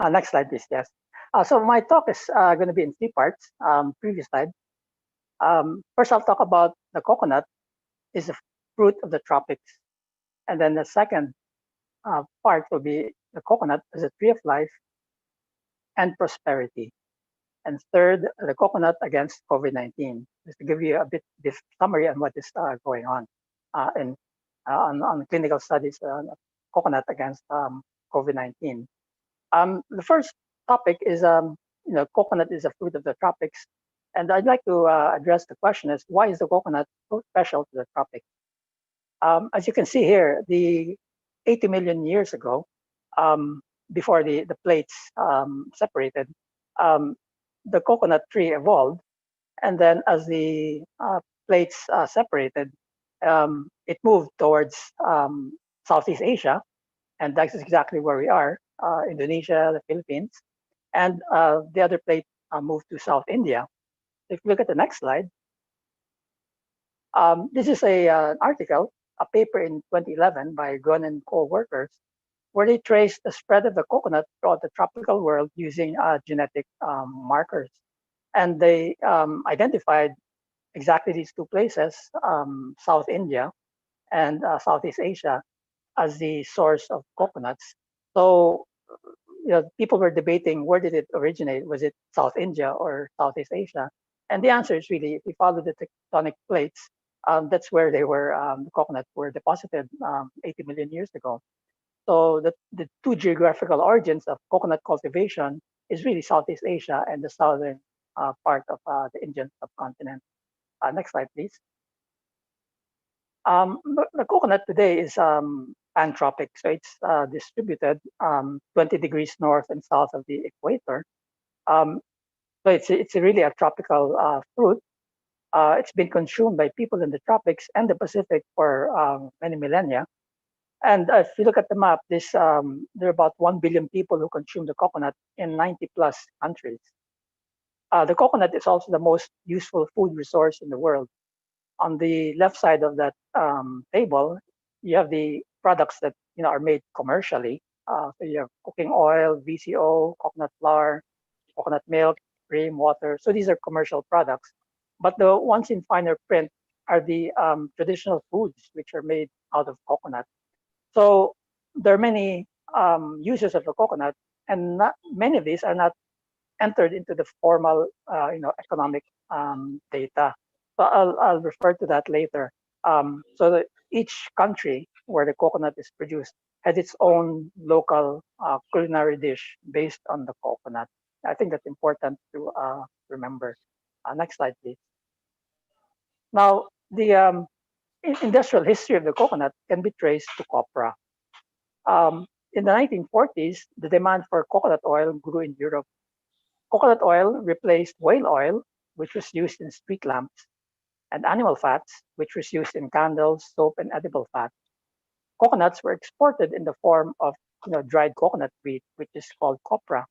Next slide, please. Yes. So my talk is going to be in three parts. Previous slide. First, I'll talk about the coconut is a fruit of the tropics. And then the second part will be the coconut as a tree of life and prosperity. And third, the coconut against COVID-19. Just to give you a bit this summary on what is going on on clinical studies on coconut against COVID-19. The first topic is, coconut is a fruit of the tropics. And I'd like to address the question is, why is the coconut so special to the tropics? As you can see here, the 80 million years ago, before the plates separated, the coconut tree evolved. And then as the plates separated, it moved towards Southeast Asia. And that's exactly where we are, Indonesia, the Philippines. And the other plate moved to South India. If you look at the next slide, this is an article, a paper in 2011 by Gunn and co-workers, where they traced the spread of the coconut throughout the tropical world using genetic markers. And they identified exactly these two places, South India and Southeast Asia, as the source of coconuts. So, people were debating, where did it originate? Was it South India or Southeast Asia? And the answer is really, if you follow the tectonic plates, that's where they were, the coconuts were deposited 80 million years ago. So the two geographical origins of coconut cultivation is really Southeast Asia and the southern part of the Indian subcontinent. Next slide, please. The coconut today is pantropic, so it's distributed 20 degrees north and south of the equator. So it's really a tropical fruit. It's been consumed by people in the tropics and the Pacific for many millennia. And if you look at the map, there are about 1 billion people who consume the coconut in 90 plus countries. The coconut is also the most useful food resource in the world. On the left side of that table, you have the products that are made commercially. So you have cooking oil, VCO, coconut flour, coconut milk, cream, water. So these are commercial products. But the ones in finer print are the traditional foods which are made out of coconut. So there are many uses of the coconut, and many of these are not entered into the formal, economic data. So I'll refer to that later. So that each country where the coconut is produced has its own local culinary dish based on the coconut. I think that's important to remember. Next slide, please. Now, the industrial history of the coconut can be traced to copra. In the 1940s, the demand for coconut oil grew in Europe. Coconut oil replaced whale oil, which was used in street lamps, and animal fats, which was used in candles, soap, and edible fat. Coconuts were exported in the form of dried coconut wheat, which is called copra.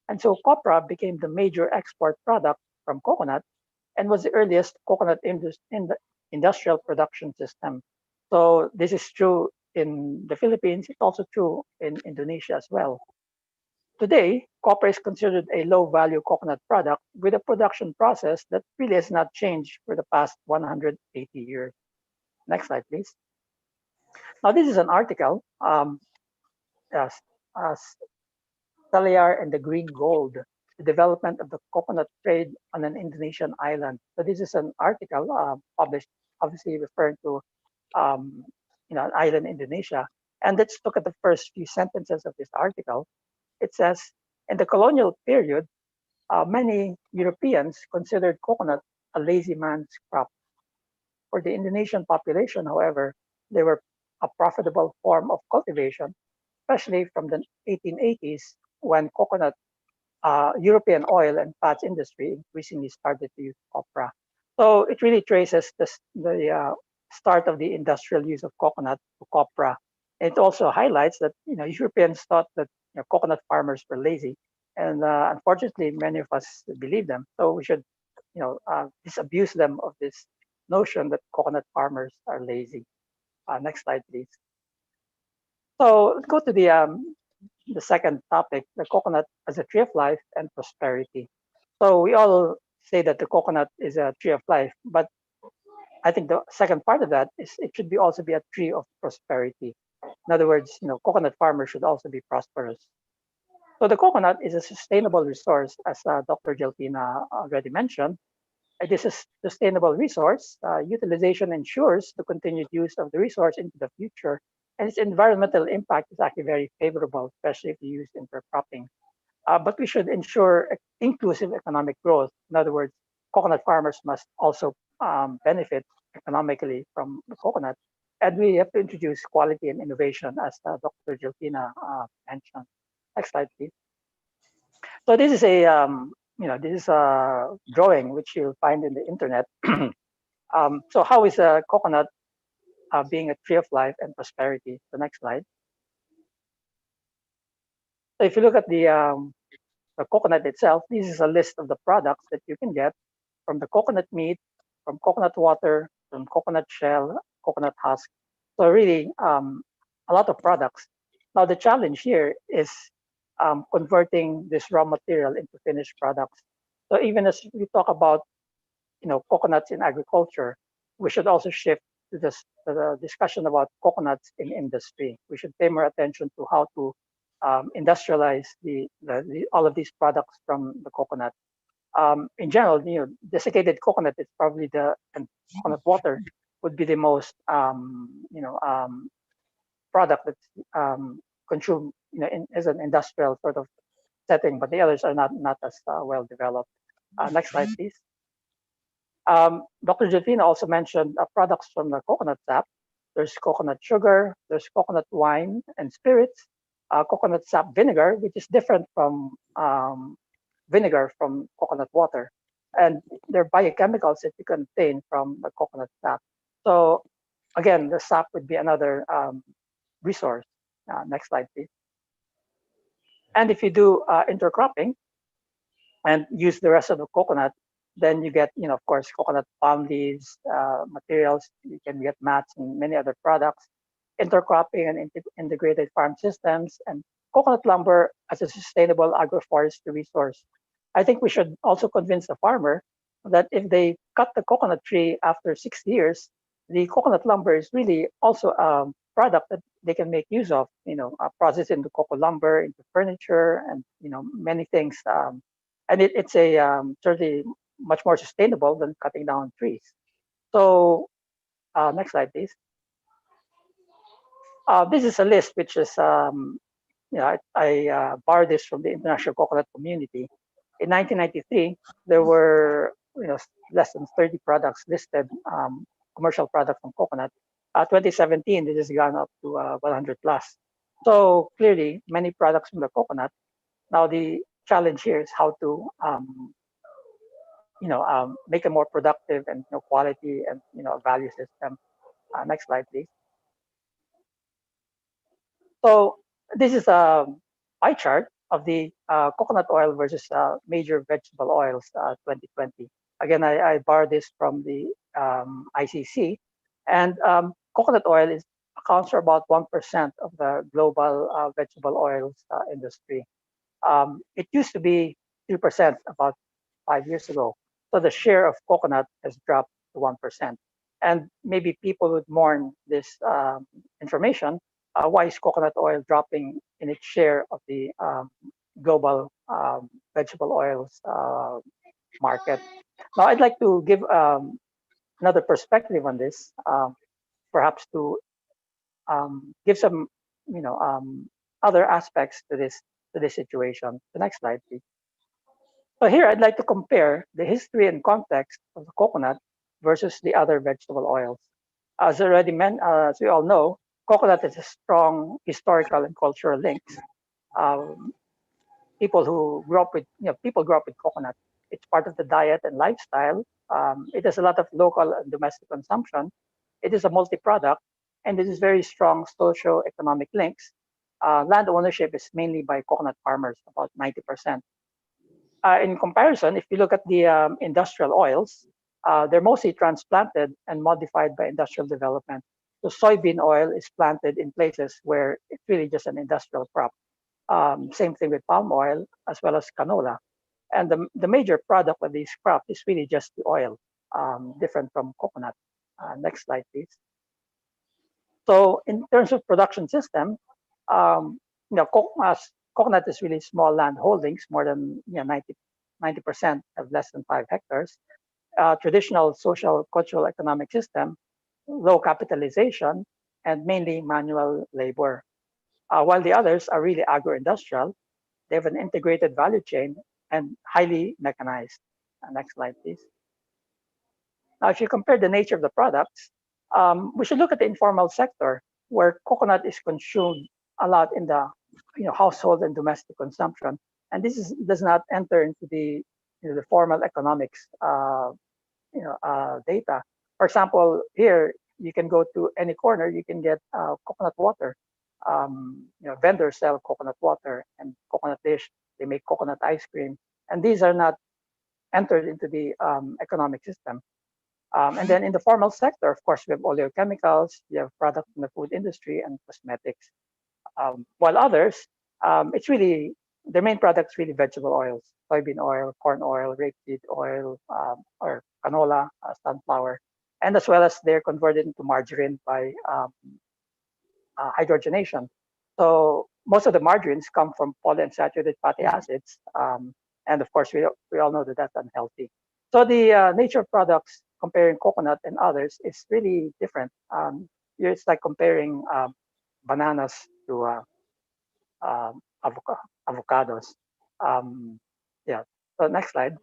And so copra became the major export product from coconut and was the earliest coconut in the industrial production system. So this is true in the Philippines. It's also true in Indonesia as well. Today, copra is considered a low-value coconut product with a production process that really has not changed for the past 180 years. Next slide, please. Now, this is an article, Taliyar and the Green Gold, the development of the coconut trade on an Indonesian island. So this is an article published, obviously referring to an island in Indonesia. And let's look at the first few sentences of this article. It says, in the colonial period, many Europeans considered coconut a lazy man's crop. For the Indonesian population, however, they were a profitable form of cultivation, especially from the 1880s when coconut European oil and fats industry increasingly started to use copra. So it really traces the start of the industrial use of coconut to copra. It also highlights that Europeans thought that coconut farmers were lazy, and unfortunately, many of us believe them. So we should disabuse them of this notion that coconut farmers are lazy. Next slide, please. So let's go to the second topic, the coconut as a tree of life and prosperity. So we all say that the coconut is a tree of life, but I think the second part of that is it should be also be a tree of prosperity. In other words, coconut farmers should also be prosperous. So the coconut is a sustainable resource, as Dr. Gelfina already mentioned. It is a sustainable resource. Utilization ensures the continued use of the resource into the future, and its environmental impact is actually very favorable, especially if you use intercropping. But we should ensure inclusive economic growth. In other words, coconut farmers must also benefit economically from the coconut. And we have to introduce quality and innovation, as Dr. Gelfina mentioned. Next slide, please. So this is a drawing which you'll find in the internet. So how is a coconut being a tree of life and prosperity? The next slide. So if you look at the coconut itself, this is a list of the products that you can get from the coconut meat, from coconut water, from coconut shell, coconut husk. So really a lot of products. Now the challenge here is converting this raw material into finished products. So even as we talk about coconuts in agriculture, we should also shift to the discussion about coconuts in industry. We should pay more attention to how to industrialize all of these products from the coconut. In general, desiccated coconut is probably and coconut water would be the most product that's consumed as an industrial sort of setting, but the others are not as well developed. Next slide, please. Dr. Gelfina also mentioned products from the coconut sap. There's coconut sugar, there's coconut wine and spirits, coconut sap vinegar, which is different from vinegar from coconut water. And there are biochemicals that you can obtain from the coconut sap. So again, the sap would be another resource. Next slide, please. And if you do intercropping and use the rest of the coconut, then you get, of course, coconut palm leaves, materials. You can get mats and many other products, intercropping and integrated farm systems, and coconut lumber as a sustainable agroforestry resource. I think we should also convince the farmer that if they cut the coconut tree after 6 years, the coconut lumber is really also a product that they can make use of, process into cocoa lumber, into furniture, and many things. And it's certainly much more sustainable than cutting down trees. So next slide, please. This is a list which is, I borrowed this from the international coconut community. In 1993, there were less than 30 products listed, commercial products from coconut. 2017, this has gone up to 100 plus. So clearly, many products from the coconut. Now the challenge here is how to make it more productive and quality and value system. Next slide, please. So this is a pie chart of the coconut oil versus major vegetable oils 2020. Again, I borrowed this from the ICC, and coconut oil accounts for about 1% of the global vegetable oils industry. It used to be 3% about 5 years ago. So the share of coconut has dropped to 1%. And maybe people would mourn this information. Why is coconut oil dropping in its share of the global vegetable oils market? Now, I'd like to give another perspective on this, perhaps to give some, other aspects to this situation. The next slide, please. So here I'd like to compare the history and context of the coconut versus the other vegetable oils. As as we all know, coconut has a strong historical and cultural links. People who grew up with, people grew up with coconut. It's part of the diet and lifestyle. It has a lot of local and domestic consumption. It is a multi-product, and it is very strong socio-economic links. Land ownership is mainly by coconut farmers, about 90%. In comparison, if you look at the industrial oils, they're mostly transplanted and modified by industrial development. So soybean oil is planted in places where it's really just an industrial crop. Same thing with palm oil as well as canola. And the major product of these crops is really just the oil, different from coconut. Next slide, please. So in terms of production system, coconut is really small land holdings, more than 90% have less than 5 hectares. Traditional social, cultural, economic system, low capitalization, and mainly manual labor. While the others are really agro-industrial, they have an integrated value chain and highly mechanized. Next slide, please. Now, if you compare the nature of the products, we should look at the informal sector, where coconut is consumed a lot in the household and domestic consumption, and does not enter into the the formal economics data. For example, here you can go to any corner, you can get coconut water. Vendors sell coconut water and coconut dish. They make coconut ice cream, and these are not entered into the economic system. And then in the formal sector, of course, we have oleochemicals, we have products in the food industry and cosmetics. While others, it's really, their main products really vegetable oils, soybean oil, corn oil, rapeseed oil, or canola, sunflower, and as well as they're converted into margarine by hydrogenation. So most of the margarines come from polyunsaturated fatty acids, and of course we all know that that's unhealthy. So the nature of products comparing coconut and others is really different. It's like comparing bananas to avocados. Yeah. So next slide.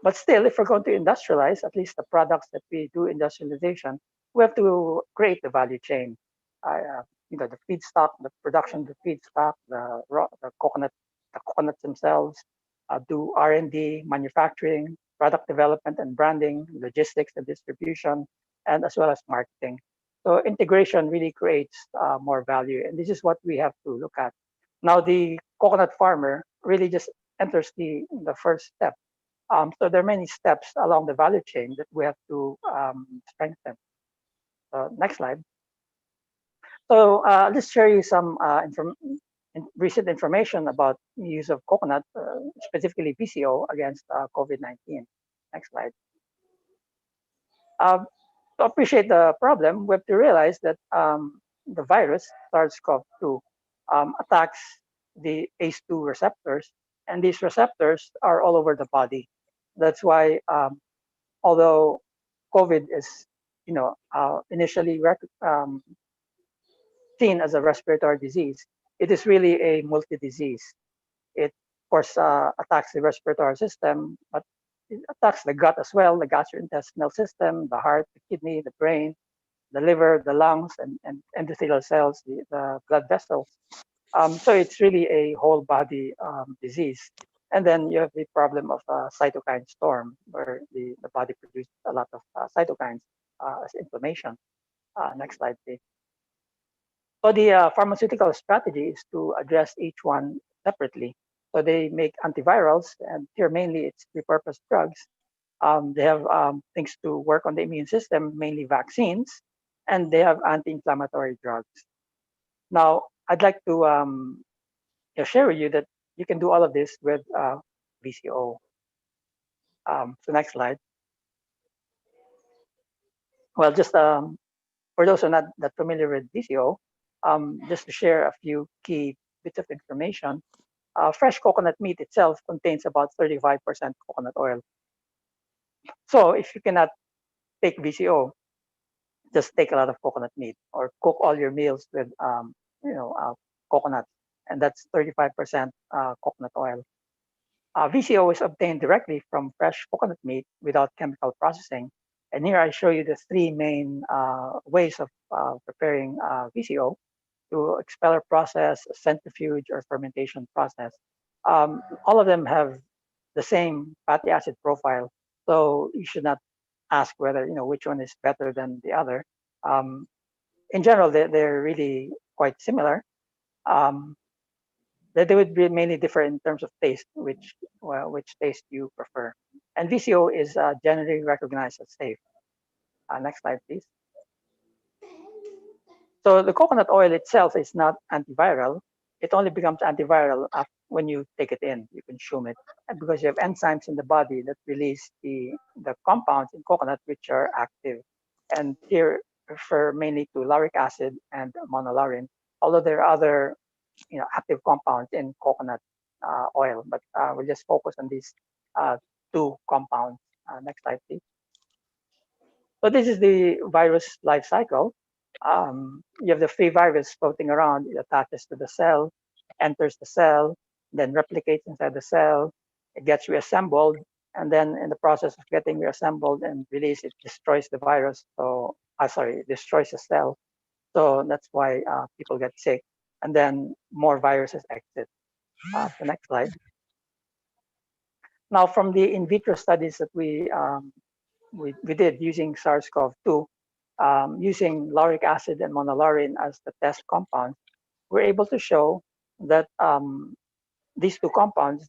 But still, if we're going to industrialize, at least the products that we do industrialization, we have to create the value chain. The feedstock, the production of the feedstock, the coconuts themselves, do R&D, manufacturing, product development and branding, logistics and distribution, and as well as marketing. So integration really creates more value, and this is what we have to look at. Now, the coconut farmer really just enters the first step. So there are many steps along the value chain that we have to strengthen. Next slide. So let's share you some recent information about the use of coconut, specifically VCO, against COVID-19. Next slide. To appreciate the problem, we have to realize that the virus, SARS-CoV-2, attacks the ACE2 receptors, and these receptors are all over the body. That's why, although COVID is, initially seen as a respiratory disease, it is really a multi-disease. It, of course, attacks the respiratory system, but it attacks the gut as well, the gastrointestinal system, the heart, the kidney, the brain, the liver, the lungs, and endothelial cells, the blood vessels. So it's really a whole body disease. And then you have the problem of cytokine storm, where the body produces a lot of cytokines as inflammation. Next slide, please. So the pharmaceutical strategy is to address each one separately. So they make antivirals, and here mainly it's repurposed drugs. They have things to work on the immune system, mainly vaccines, and they have anti-inflammatory drugs. Now, I'd like to share with you that you can do all of this with VCO. So next slide. Well, just for those who are not that familiar with VCO, just to share a few key bits of information. Fresh coconut meat itself contains about 35% coconut oil. So if you cannot take VCO, just take a lot of coconut meat or cook all your meals with coconut, and that's 35% coconut oil. VCO is obtained directly from fresh coconut meat without chemical processing. And here I show you the three main ways of preparing VCO: through expeller process, centrifuge, or fermentation process. All of them have the same fatty acid profile, so you should not ask whether which one is better than the other. In general, they're really quite similar. They would be mainly differ in terms of taste, which taste you prefer. And VCO is generally recognized as safe. Next slide, please. So the coconut oil itself is not antiviral. It only becomes antiviral when you take it in, you consume it, and because you have enzymes in the body that release the compounds in coconut which are active. And here refer mainly to lauric acid and monolaurin, although there are other active compounds in coconut oil, but we'll just focus on these two compounds. Next slide, please. So this is the virus life cycle. You have the free virus floating around. It attaches to the cell, enters the cell, then replicates inside the cell. It gets reassembled, and then in the process of getting reassembled and released, it destroys the virus. So, it destroys the cell. So that's why people get sick, and then more viruses exit. The next slide. Now, from the in vitro studies that we did using SARS-CoV-2, using lauric acid and monolaurin as the test compounds, we're able to show that these two compounds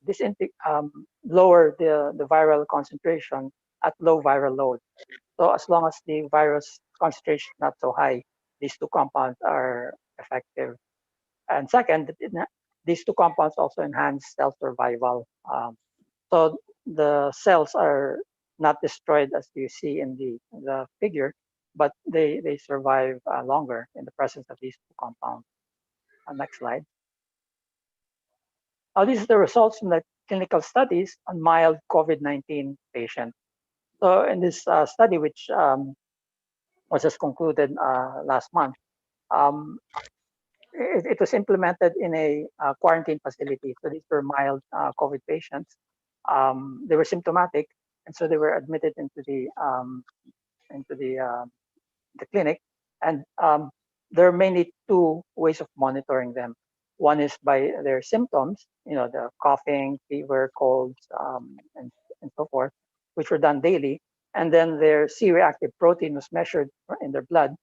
lower the viral concentration at low viral load. So as long as the virus concentration is not so high, these two compounds are effective. And second, these two compounds also enhance cell survival. So the cells are not destroyed as you see in the figure, but they survive longer in the presence of these two compounds. Next slide. Now, these are the results from the clinical studies on mild COVID-19 patients. So in this study, which was just concluded last month, it was implemented in a quarantine facility. So these were mild COVID patients. They were symptomatic, and so they were admitted into the clinic. And there are mainly two ways of monitoring them. One is by their symptoms, the coughing, fever, colds, and so forth, which were done daily. And then their C-reactive protein was measured in their blood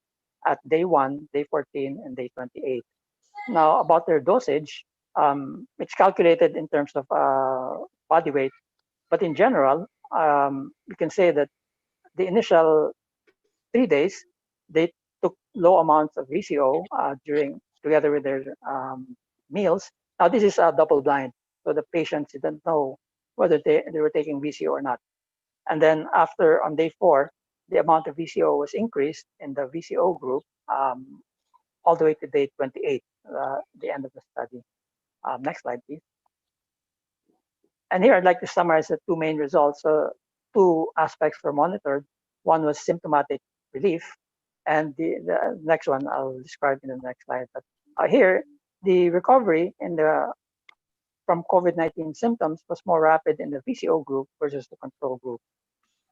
at day 1, day 14, and day 28. Now, about their dosage, it's calculated in terms of body weight, but in general, you can say that the initial 3 days, they took low amounts of VCO together with their meals. Now, this is double blind, so the patients didn't know whether they were taking VCO or not. And then on day 4, the amount of VCO was increased in the VCO group all the way to day 28, the end of the study. Next slide, please. And here I'd like to summarize the two main results. Two aspects were monitored. One was symptomatic relief, and the next one I'll describe in the next slide. But here, the recovery from COVID-19 symptoms was more rapid in the VCO group versus the control group.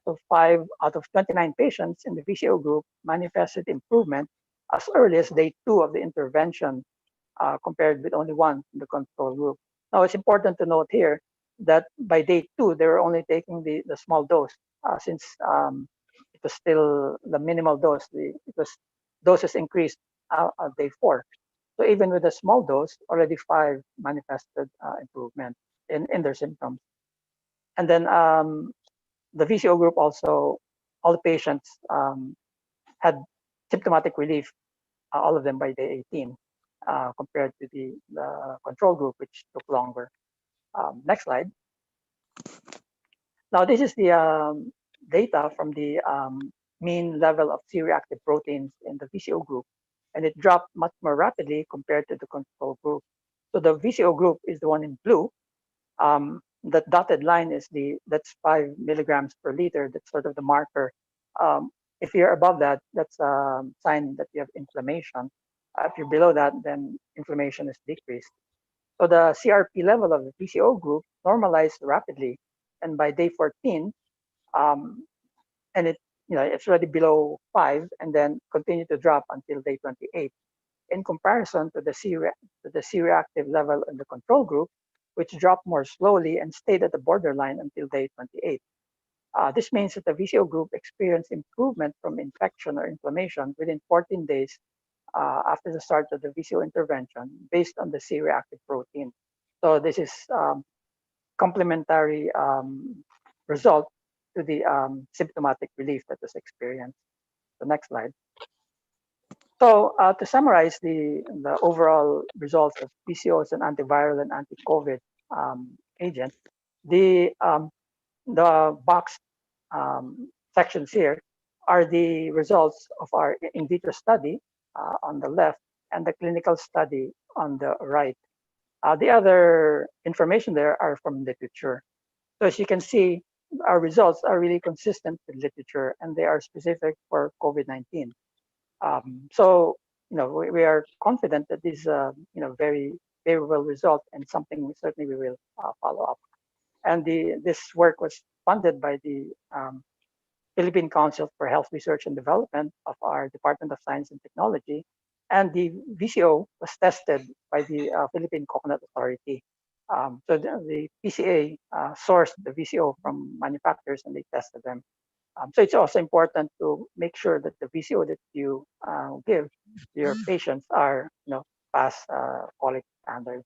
So 5 out of 29 patients in the VCO group manifested improvement as early as day 2 of the intervention, compared with only 1 in the control group. Now, it's important to note here that by day 2, they were only taking the small dose, since it was still the minimal dose. Doses increased at day 4. So even with a small dose, already 5 manifested improvement in their symptoms. And then the VCO group also, all the patients had symptomatic relief, all of them by day 18, compared to the control group, which took longer. Next slide. Now, this is the data from the mean level of C-reactive proteins in the VCO group, and it dropped much more rapidly compared to the control group. So the VCO group is the one in blue. The dotted line that's 5 milligrams per liter. That's sort of the marker. If you're above that, that's a sign that you have inflammation. If you're below that, then inflammation is decreased. So the CRP level of the VCO group normalized rapidly, and by day 14, and it's already below 5, and then continued to drop until day 28. In comparison to the C-reactive level in the control group, which dropped more slowly and stayed at the borderline until day 28. This means that the VCO group experienced improvement from infection or inflammation within 14 days after the start of the VCO intervention based on the C-reactive protein. So this is complementary result to the symptomatic relief that was experienced. The next slide. So to summarize the overall results of VCO as an antiviral and anti-COVID agent, the box sections here are the results of our in vitro study on the left and the clinical study on the right. The other information there are from literature. So as you can see, our results are really consistent with literature, and they are specific for COVID-19. So we are confident that this is a very favorable result, and something we will follow up. And this work was funded by the Philippine Council for Health Research and Development of our Department of Science and Technology, and the VCO was tested by the Philippine Coconut Authority. So the PCA sourced the VCO from manufacturers, and they tested them. So it's also important to make sure that the VCO that you give to your patients are past quality standards.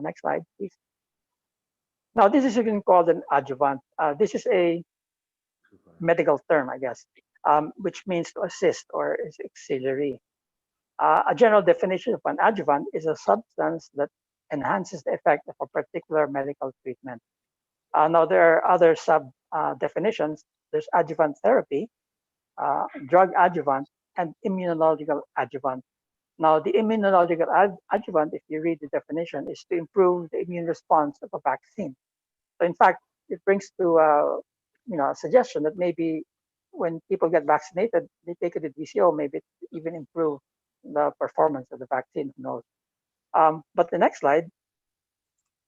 Next slide, please. Now, this is again called an adjuvant. This is a medical term, I guess, which means to assist or is auxiliary. A general definition of an adjuvant is a substance that enhances the effect of a particular medical treatment. Now, there are other sub definitions. There's adjuvant therapy, drug adjuvant, and immunological adjuvant. Now, the immunological adjuvant, if you read the definition, is to improve the immune response of a vaccine. So, in fact, it brings to a suggestion that maybe when people get vaccinated, they take it with VCO, maybe it even improve the performance of the vaccine. Who knows? But the next slide,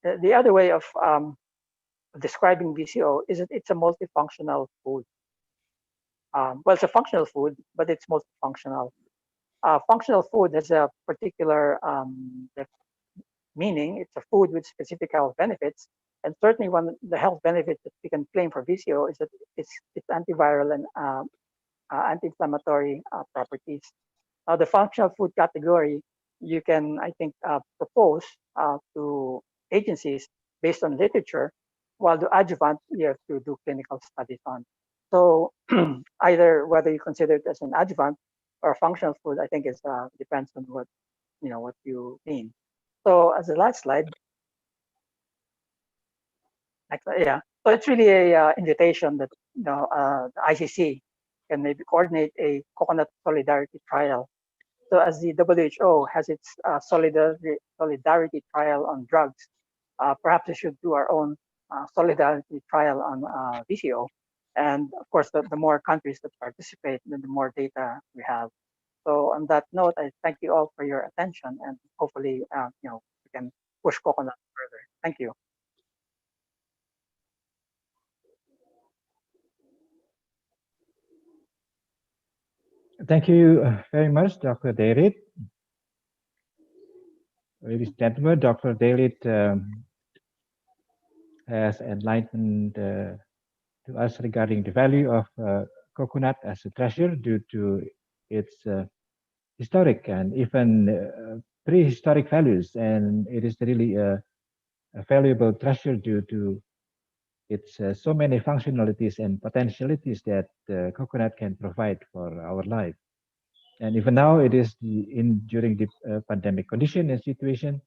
the other way of describing VCO is that it's a multifunctional food. Well, it's a functional food, but it's multifunctional. Functional food has a particular meaning. It's a food with specific health benefits, and certainly one of the health benefits that we can claim for VCO is that it's antiviral and anti-inflammatory properties. Now, the functional food category you can, I think, propose to agencies based on literature, while the adjuvant you have to do clinical studies on. So either whether you consider it as an adjuvant or a functional food, I think is depends on what you mean. So as the last slide, yeah. So it's really a invitation that the ICC can maybe coordinate a coconut solidarity trial. So as the WHO has its solidarity trial on drugs, perhaps we should do our own solidarity trial on VCO. And of course, the more countries that participate, then the more data we have. So on that note, I thank you all for your attention, and hopefully, we can push coconut further. Thank you. Thank you very much, Dr. David. Ladies and gentlemen, Dr. David has enlightened to us regarding the value of coconut as a treasure due to its historic and even prehistoric values, and it is really a valuable treasure due to its so many functionalities and potentialities that coconut can provide for our life. And even now, it is during the pandemic condition and situation,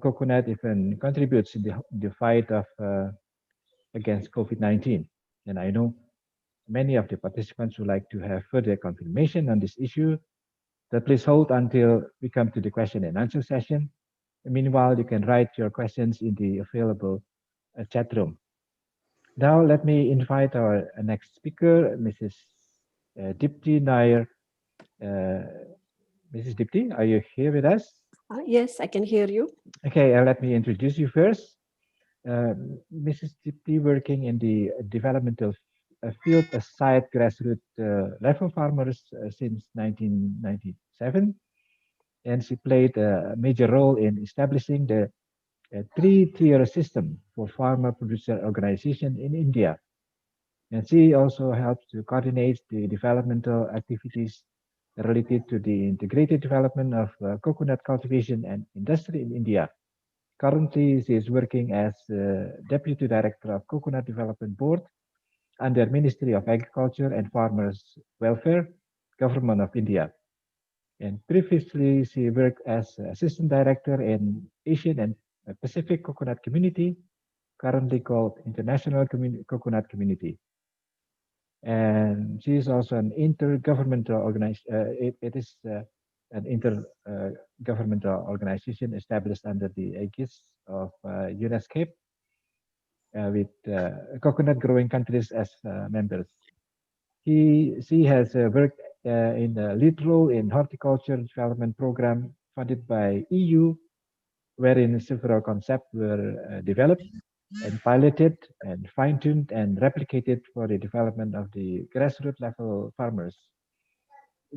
coconut even contributes in the fight of against COVID-19. And I know many of the participants would like to have further confirmation on this issue. So please hold until we come to the question and answer session. Meanwhile, you can write your questions in the available chat room. Now, let me invite our next speaker, Mrs. Dipti Nair. Mrs. Dipti, are you here with us? Yes, I can hear you. Okay, let me introduce you first. Mrs. Tipti working in the developmental field aside grassroots level farmers since 1997, and she played a major role in establishing the three-tier system for farmer producer organization in India. And she also helps to coordinate the developmental activities related to the integrated development of coconut cultivation and industry in India. Currently, she is working as Deputy Director of Coconut Development Board under Ministry of Agriculture and Farmers Welfare, Government of India. And previously, she worked as Assistant Director in Asian and Pacific Coconut Community, currently called International Coconut Community. And she is also an intergovernmental organization. It is an intergovernmental organization established under the aegis of UNESCO with coconut growing countries as members. She has worked in a lead role in horticulture development program funded by EU, wherein several concepts were developed and piloted and fine-tuned and replicated for the development of the grassroots level farmers.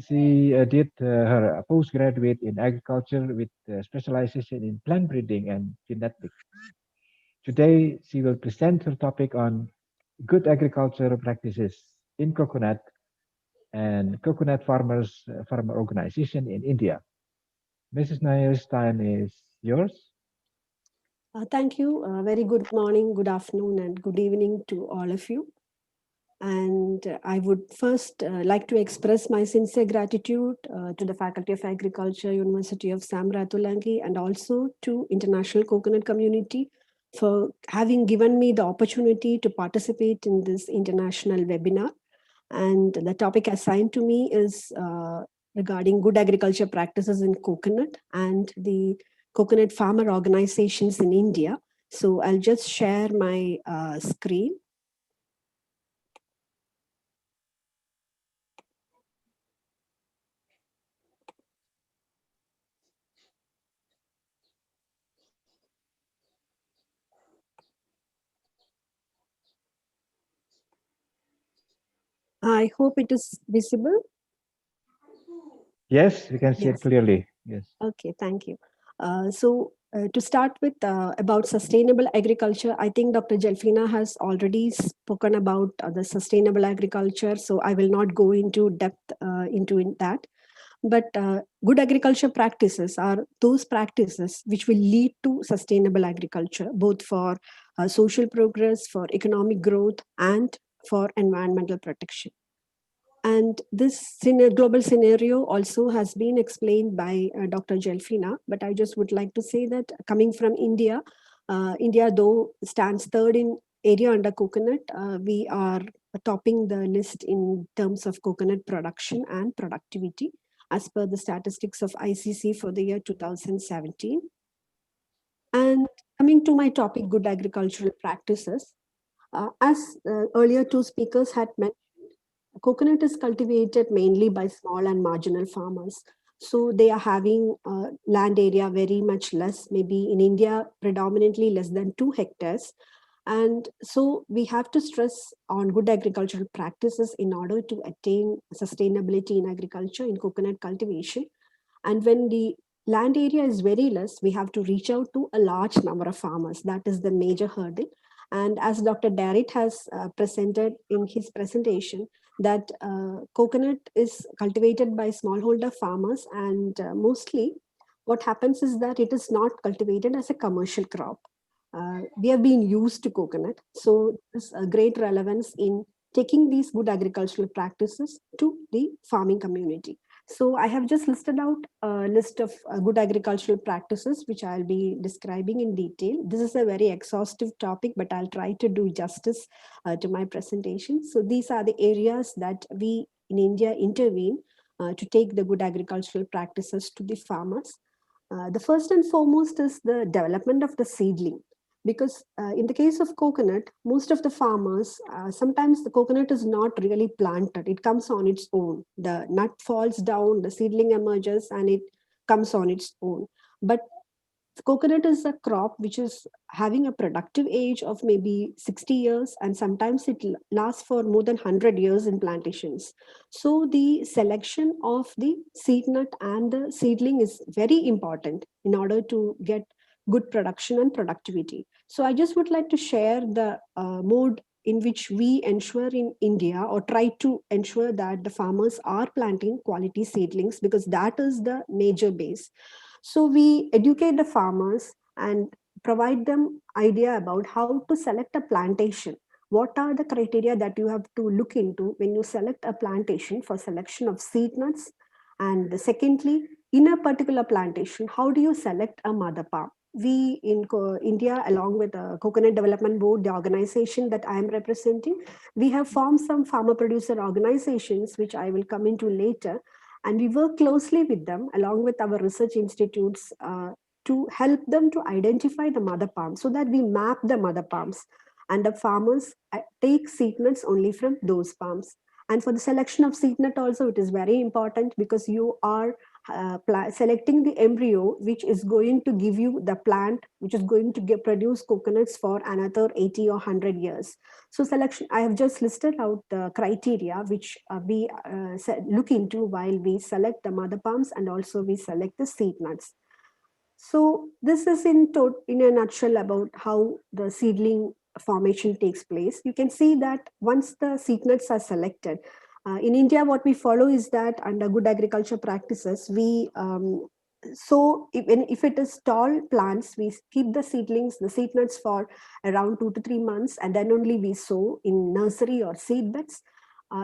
She did her postgraduate in agriculture with specialization in plant breeding and genetics. Today, she will present her topic on good agricultural practices in coconut and coconut farmers farmer organization in India. Mrs. Nayer's time is yours. Thank you. Very good morning, good afternoon, and good evening to all of you. And I would first like to express my sincere gratitude to the Faculty of Agriculture, University of Sam Ratulangi, and also to International Coconut Community for having given me the opportunity to participate in this international webinar. And the topic assigned to me is regarding good agriculture practices in coconut and the coconut farmer organizations in India. So I'll just share my screen. I hope it is visible. Yes, you can see it clearly. Yes. Okay, thank you. To start with about sustainable agriculture, I think Dr. Jelfina has already spoken about the sustainable agriculture, so I will not go into depth into that. But good agriculture practices are those practices which will lead to sustainable agriculture, both for social progress, for economic growth, and for environmental protection. And this global scenario also has been explained by Dr. Jelfina, but I just would like to say that coming from India, India though stands third in area under coconut, we are topping the list in terms of coconut production and productivity as per the statistics of ICC for the year 2017. And coming to my topic, good agricultural practices, as earlier two speakers had mentioned, coconut is cultivated mainly by small and marginal farmers. So they are having land area very much less, maybe in India, predominantly less than 2 hectares. And so we have to stress on good agricultural practices in order to attain sustainability in agriculture, in coconut cultivation. And when the land area is very less, we have to reach out to a large number of farmers. That is the major hurdle. And as Dr. Darrit has presented in his presentation, that coconut is cultivated by smallholder farmers, and mostly what happens is that it is not cultivated as a commercial crop. We have been used to coconut, so there's a great relevance in taking these good agricultural practices to the farming community. So I have just listed out a list of good agricultural practices, which I'll be describing in detail. This is a very exhaustive topic, but I'll try to do justice to my presentation. So these are the areas that we in India intervene to take the good agricultural practices to the farmers. The first and foremost is the development of the seedling. Because in the case of coconut, most of the farmers, sometimes the coconut is not really planted. It comes on its own. The nut falls down, the seedling emerges, and it comes on its own. But coconut is a crop which is having a productive age of maybe 60 years, and sometimes it lasts for more than 100 years in plantations. So the selection of the seed nut and the seedling is very important in order to get good production and productivity. So I just would like to share the mode in which we ensure in India, or try to ensure that the farmers are planting quality seedlings, because that is the major base. So we educate the farmers and provide them idea about how to select a plantation. What are the criteria that you have to look into when you select a plantation for selection of seed nuts? And secondly, in a particular plantation, how do you select a mother palm? We in India, along with the Coconut Development Board, the organization that I am representing, we have formed some farmer producer organizations, which I will come into later. And we work closely with them along with our research institutes to help them to identify the mother palms, so that we map the mother palms and the farmers take seed nuts only from those palms. And for the selection of seed nut also, it is very important, because you are selecting the embryo which is going to give you the plant which is going to produce coconuts for another 80 or 100 years. So selection, I have just listed out the criteria which we look into while we select the mother palms, and also we select the seed nuts. So this is in a nutshell about how the seedling formation takes place. You can see that once the seed nuts are selected, in India, what we follow is that under good agriculture practices, we sow, even if it is tall plants, we keep the seedlings, the seed nuts for around 2 to 3 months, and then only we sow in nursery or seed beds.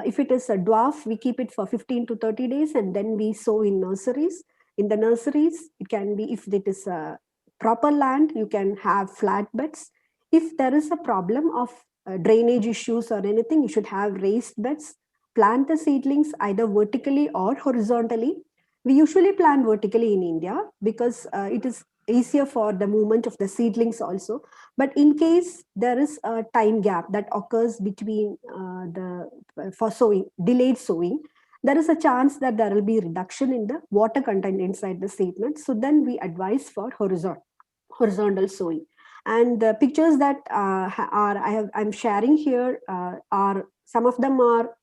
If it is a dwarf, we keep it for 15 to 30 days, and then we sow in nurseries. In the nurseries, it can be, if it is a proper land, you can have flat beds. If there is a problem of drainage issues or anything, you should have raised beds. Plant the seedlings either vertically or horizontally. We usually plant vertically in India because it is easier for the movement of the seedlings also. But in case there is a time gap that occurs between for sowing, delayed sowing, there is a chance that there will be reduction in the water content inside the seed nut. So then we advise for horizontal sowing. And the pictures that I'm sharing here are, some of them are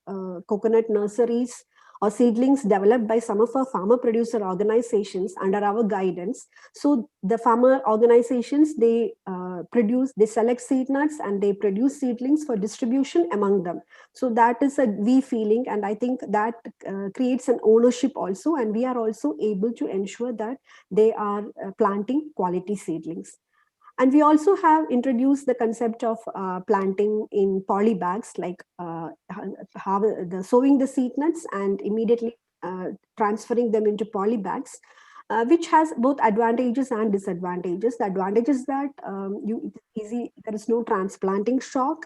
coconut nurseries or seedlings developed by some of our farmer producer organizations under our guidance. So the farmer organizations, they select seed nuts and they produce seedlings for distribution among them. So that is a we feeling, and I think that creates an ownership also, and we are also able to ensure that they are planting quality seedlings. And we also have introduced the concept of planting in poly bags, like sowing the seed nuts and immediately transferring them into poly bags, which has both advantages and disadvantages. The advantage is that it's easy, there is no transplanting shock.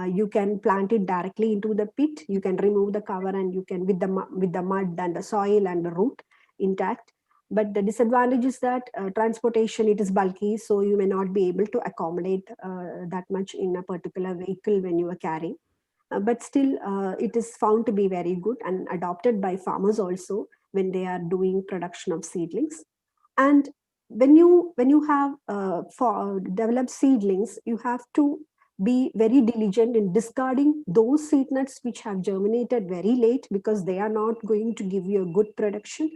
You can plant it directly into the pit. You can remove the cover, and you can, with the mud and the soil and the root intact. But the disadvantage is that transportation, it is bulky, so you may not be able to accommodate that much in a particular vehicle when you are carrying. But still, it is found to be very good and adopted by farmers also when they are doing production of seedlings. And when you have developed seedlings, you have to be very diligent in discarding those seed nuts which have germinated very late, because they are not going to give you a good production.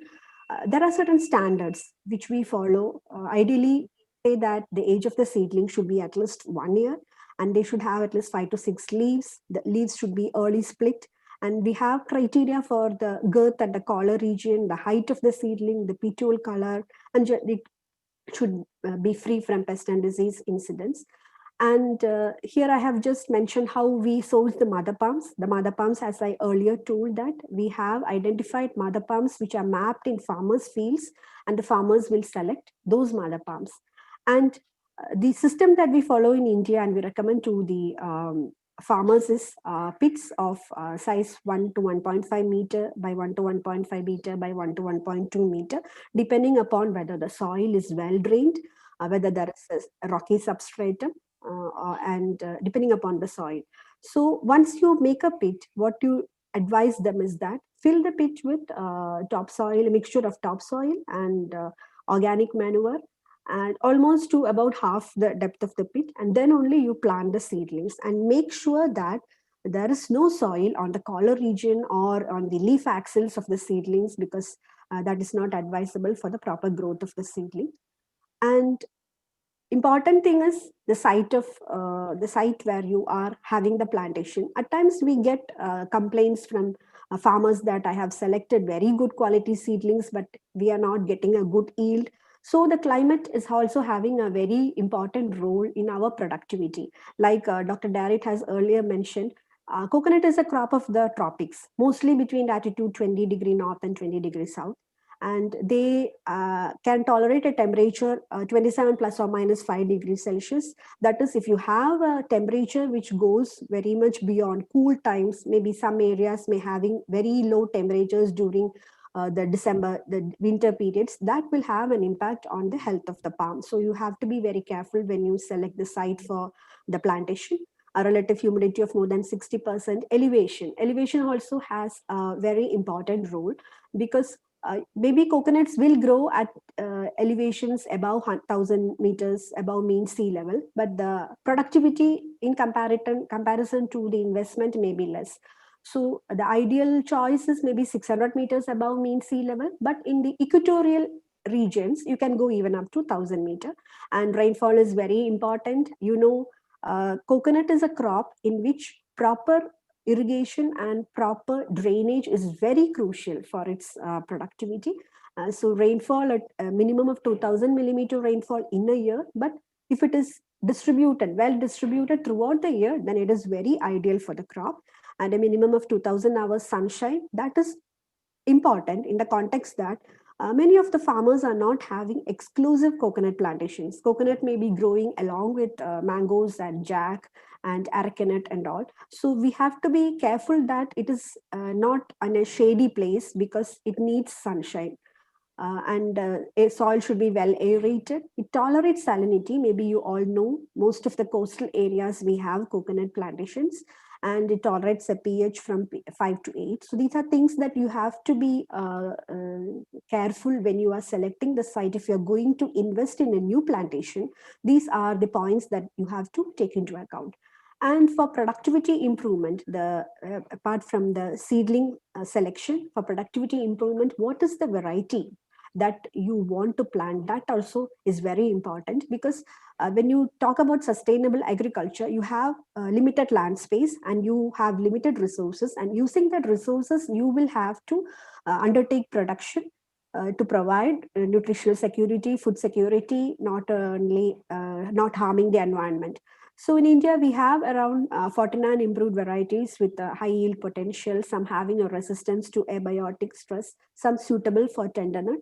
There are certain standards which we follow. Ideally, say that the age of the seedling should be at least 1 year, and they should have at least 5 to 6 leaves. The leaves should be early split. And we have criteria for the girth at the collar region, the height of the seedling, the petiole color, and it should be free from pest and disease incidents. And here I have just mentioned how we source the mother palms. The mother palms, as I earlier told, that we have identified mother palms which are mapped in farmers' fields, and the farmers will select those mother palms. And the system that we follow in India and we recommend to the farmers is pits of size 1 to 1.5 meter by 1 to 1.5 meter by 1 to 1.2 meter, depending upon whether the soil is well drained, whether there is a rocky substratum, and depending upon the soil. So once you make a pit, what you advise them is that fill the pit with topsoil, a mixture of topsoil and organic manure, and almost to about half the depth of the pit, and then only you plant the seedlings, and make sure that there is no soil on the collar region or on the leaf axils of the seedlings, because that is not advisable for the proper growth of the seedling. And important thing is the site where you are having the plantation. At times we get complaints from farmers that I have selected very good quality seedlings, but we are not getting a good yield. So the climate is also having a very important role in our productivity. Like Dr. Darrett has earlier mentioned, coconut is a crop of the tropics, mostly between latitude 20 degree north and 20 degrees south. And they can tolerate a temperature 27 plus or minus 5 degrees Celsius. That is, if you have a temperature which goes very much beyond cool times, maybe some areas may having very low temperatures during the December, the winter periods, that will have an impact on the health of the palm. So you have to be very careful when you select the site for the plantation. A relative humidity of more than 60%. Elevation. Elevation also has a very important role, because maybe coconuts will grow at elevations above 1,000 meters above mean sea level, but the productivity in comparison to the investment may be less. So the ideal choice is maybe 600 meters above mean sea level, but in the equatorial regions, you can go even up to 1,000 meters. And rainfall is very important. Coconut is a crop in which proper irrigation and proper drainage is very crucial for its productivity. So rainfall at a minimum of 2,000 millimeter rainfall in a year, but if it is well distributed throughout the year, then it is very ideal for the crop. And a minimum of 2,000 hours sunshine, that is important in the context that many of the farmers are not having exclusive coconut plantations. Coconut may be growing along with mangoes and jack and arecanut and all. So we have to be careful that it is not in a shady place, because it needs sunshine. A soil should be well aerated. It tolerates salinity. Maybe you all know most of the coastal areas we have coconut plantations, and it tolerates a pH from 5 to 8. So these are things that you have to be careful when you are selecting the site. If you're going to invest in a new plantation, these are the points that you have to take into account. And for productivity improvement, apart from the seedling selection, for productivity improvement, what is the variety that you want to plant? That also is very important, because when you talk about sustainable agriculture, you have limited land space and you have limited resources, and using that resources, you will have to undertake production to provide nutritional security, food security, not harming the environment. So in India, we have around 49 improved varieties with high yield potential, some having a resistance to abiotic stress, some suitable for tendernut.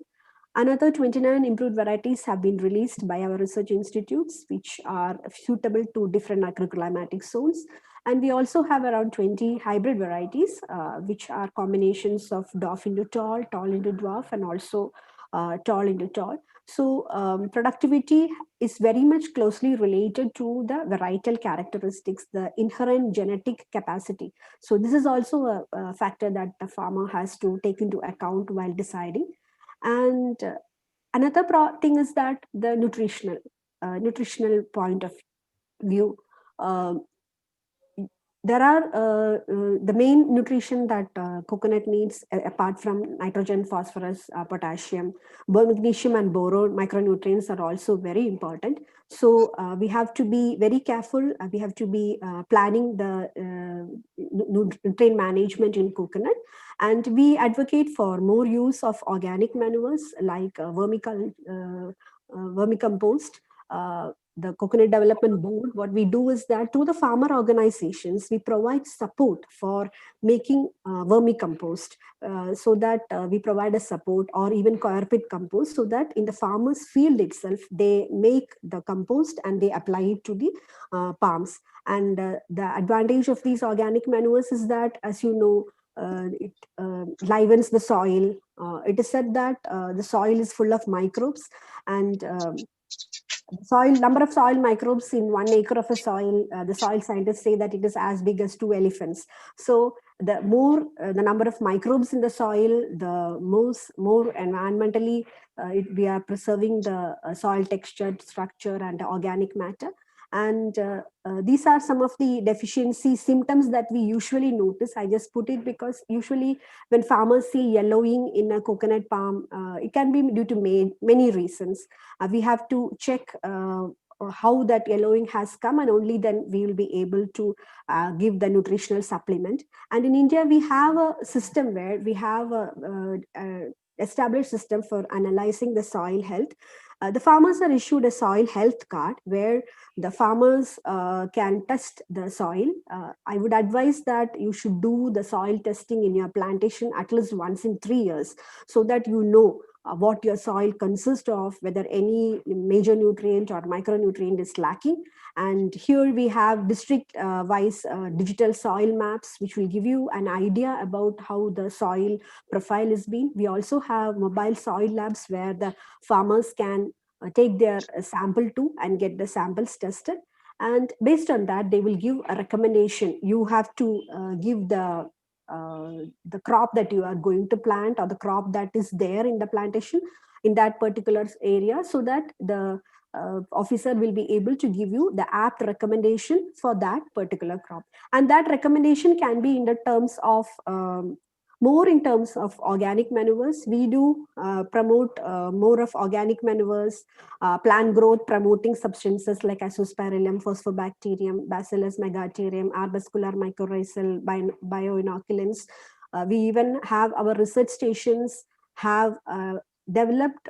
Another 29 improved varieties have been released by our research institutes, which are suitable to different agroclimatic zones. And we also have around 20 hybrid varieties, which are combinations of dwarf into tall, tall into dwarf, and also tall into tall. So productivity is very much closely related to the varietal characteristics, the inherent genetic capacity. So this is also a factor that the farmer has to take into account while deciding. And another thing is that the nutritional point of view. There are the main nutrition that coconut needs, apart from nitrogen, phosphorus, potassium, magnesium and boron micronutrients are also very important. So we have to be very careful. We have to be planning the nutrient management in coconut. And we advocate for more use of organic manures like vermicompost. The Coconut Development Board, what we do is that through the farmer organizations, we provide support for making vermicompost, so that we provide a support, or even coir pit compost, so that in the farmer's field itself, they make the compost and they apply it to the palms. And the advantage of these organic manures is that, as you know, it livens the soil. It is said that the soil is full of microbes, and number of soil microbes in 1 acre of a soil, the soil scientists say that it is as big as 2 elephants. So the more the number of microbes in the soil, the more environmentally we are preserving the soil texture, structure, and organic matter. And these are some of the deficiency symptoms that we usually notice. I just put it because usually when farmers see yellowing in a coconut palm, it can be due to many reasons. We have to check how that yellowing has come, and only then we will be able to give the nutritional supplement. And in India, we have a system where we have a established system for analyzing the soil health. The farmers are issued a soil health card where the farmers can test the soil. I would advise that you should do the soil testing in your plantation at least once in 3 years, so that you know what your soil consists of, whether any major nutrient or micronutrient is lacking. And here we have district-wise digital soil maps, which will give you an idea about how the soil profile is being. We also have mobile soil labs where the farmers can take their sample to and get the samples tested. And based on that, they will give a recommendation. You have to give the crop that you are going to plant, or the crop that is there in the plantation in that particular area, so that the officer will be able to give you the apt recommendation for that particular crop. And that recommendation can be in the terms of more in terms of organic manures. We do promote more of organic manures, plant growth promoting substances like Azospirillum, Phosphobacterium, Bacillus megaterium, arbuscular mycorrhizal, bioinoculants. We even have our research stations have developed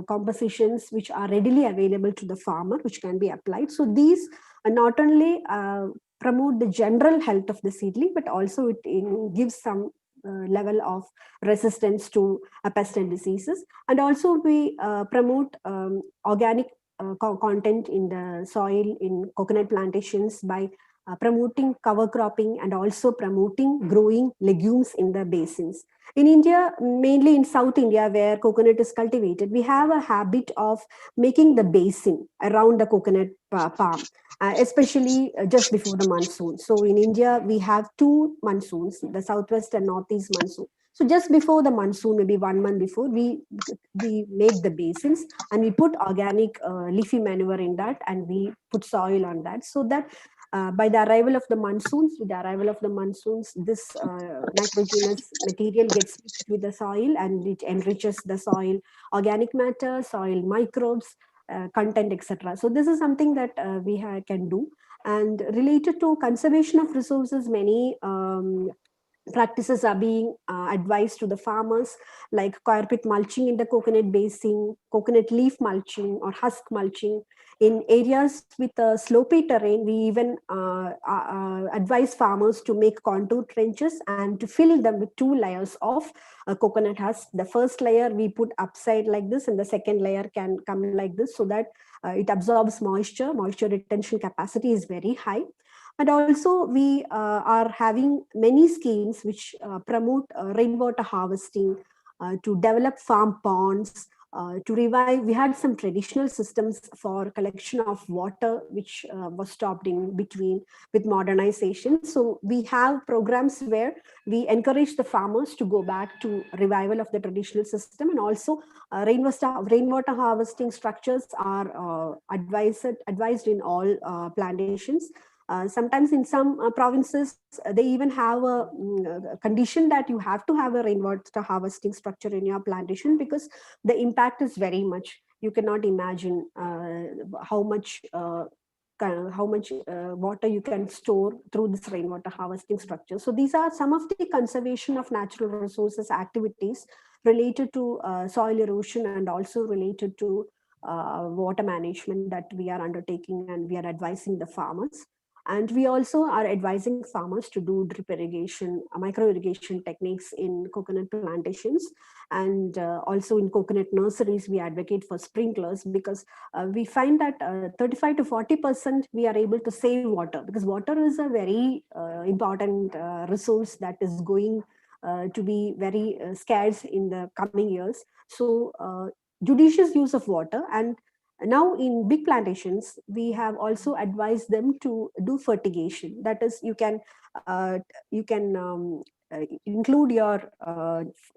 compositions which are readily available to the farmer, which can be applied. So these not only promote the general health of the seedling, but also it gives some level of resistance to pest and diseases. And also we promote organic content in the soil in coconut plantations by promoting cover cropping and also promoting growing legumes in the basins. In India, mainly in South India, where coconut is cultivated, we have a habit of making the basin around the coconut palm, especially just before the monsoon. So in India, we have two monsoons, the southwest and northeast monsoon. So just before the monsoon, maybe 1 month before, we make the basins and we put organic leafy manure in that, and we put soil on that, so that by the arrival of the monsoons, this nitrogenous material gets mixed with the soil, and it enriches the soil organic matter, soil microbes, content, etc. So this is something that we can do. And related to conservation of resources, many practices are being advised to the farmers, like coir pit mulching in the coconut basin, coconut leaf mulching or husk mulching. In areas with a slopy terrain, we even advise farmers to make contour trenches and to fill them with 2 layers of coconut husk. The first layer we put upside like this, and the second layer can come like this, so that it absorbs moisture. Moisture retention capacity is very high. And also we are having many schemes which promote rainwater harvesting, to develop farm ponds, to revive. We had some traditional systems for collection of water, which was stopped in between with modernization. So we have programs where we encourage the farmers to go back to revival of the traditional system. And also rainwater harvesting structures are advised in all plantations. Sometimes in some provinces, they even have a condition that you have to have a rainwater harvesting structure in your plantation, because the impact is very much. You cannot imagine how much water you can store through this rainwater harvesting structure. So these are some of the conservation of natural resources activities related to soil erosion, and also related to water management that we are undertaking, and we are advising the farmers. And we also are advising farmers to do drip irrigation, micro irrigation techniques in coconut plantations. And also in coconut nurseries, we advocate for sprinklers, because we find that 35 to 40% we are able to save water, because water is a very important resource that is going to be very scarce in the coming years. So judicious use of water. And now in big plantations, we have also advised them to do fertigation. That is, you can include your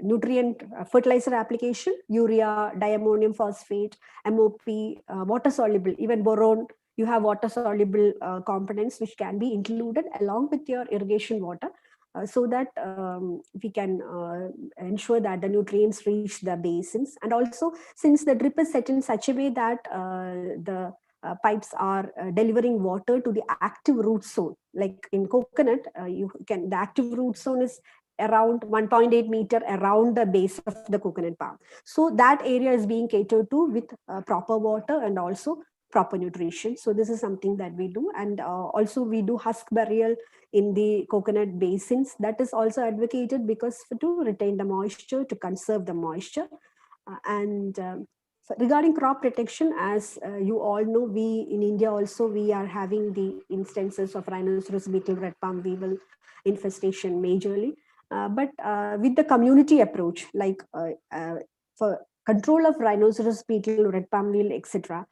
nutrient fertilizer application, urea, diammonium phosphate, MOP, water soluble, even boron. You have water soluble components which can be included along with your irrigation water, so that we can ensure that the nutrients reach the basins. And also, since the drip is set in such a way that the pipes are delivering water to the active root zone, like in coconut, the active root zone is around 1.8 meter around the base of the coconut palm. So that area is being catered to with proper water and also proper nutrition. So this is something that we do. And also we do husk burial in the coconut basins. That is also advocated because to retain the moisture, to conserve the moisture. Regarding crop protection, as you all know, we in India also, we are having the instances of rhinoceros beetle red palm weevil infestation majorly. But with the community approach, like for control of rhinoceros beetle, red palm weevil, etc.,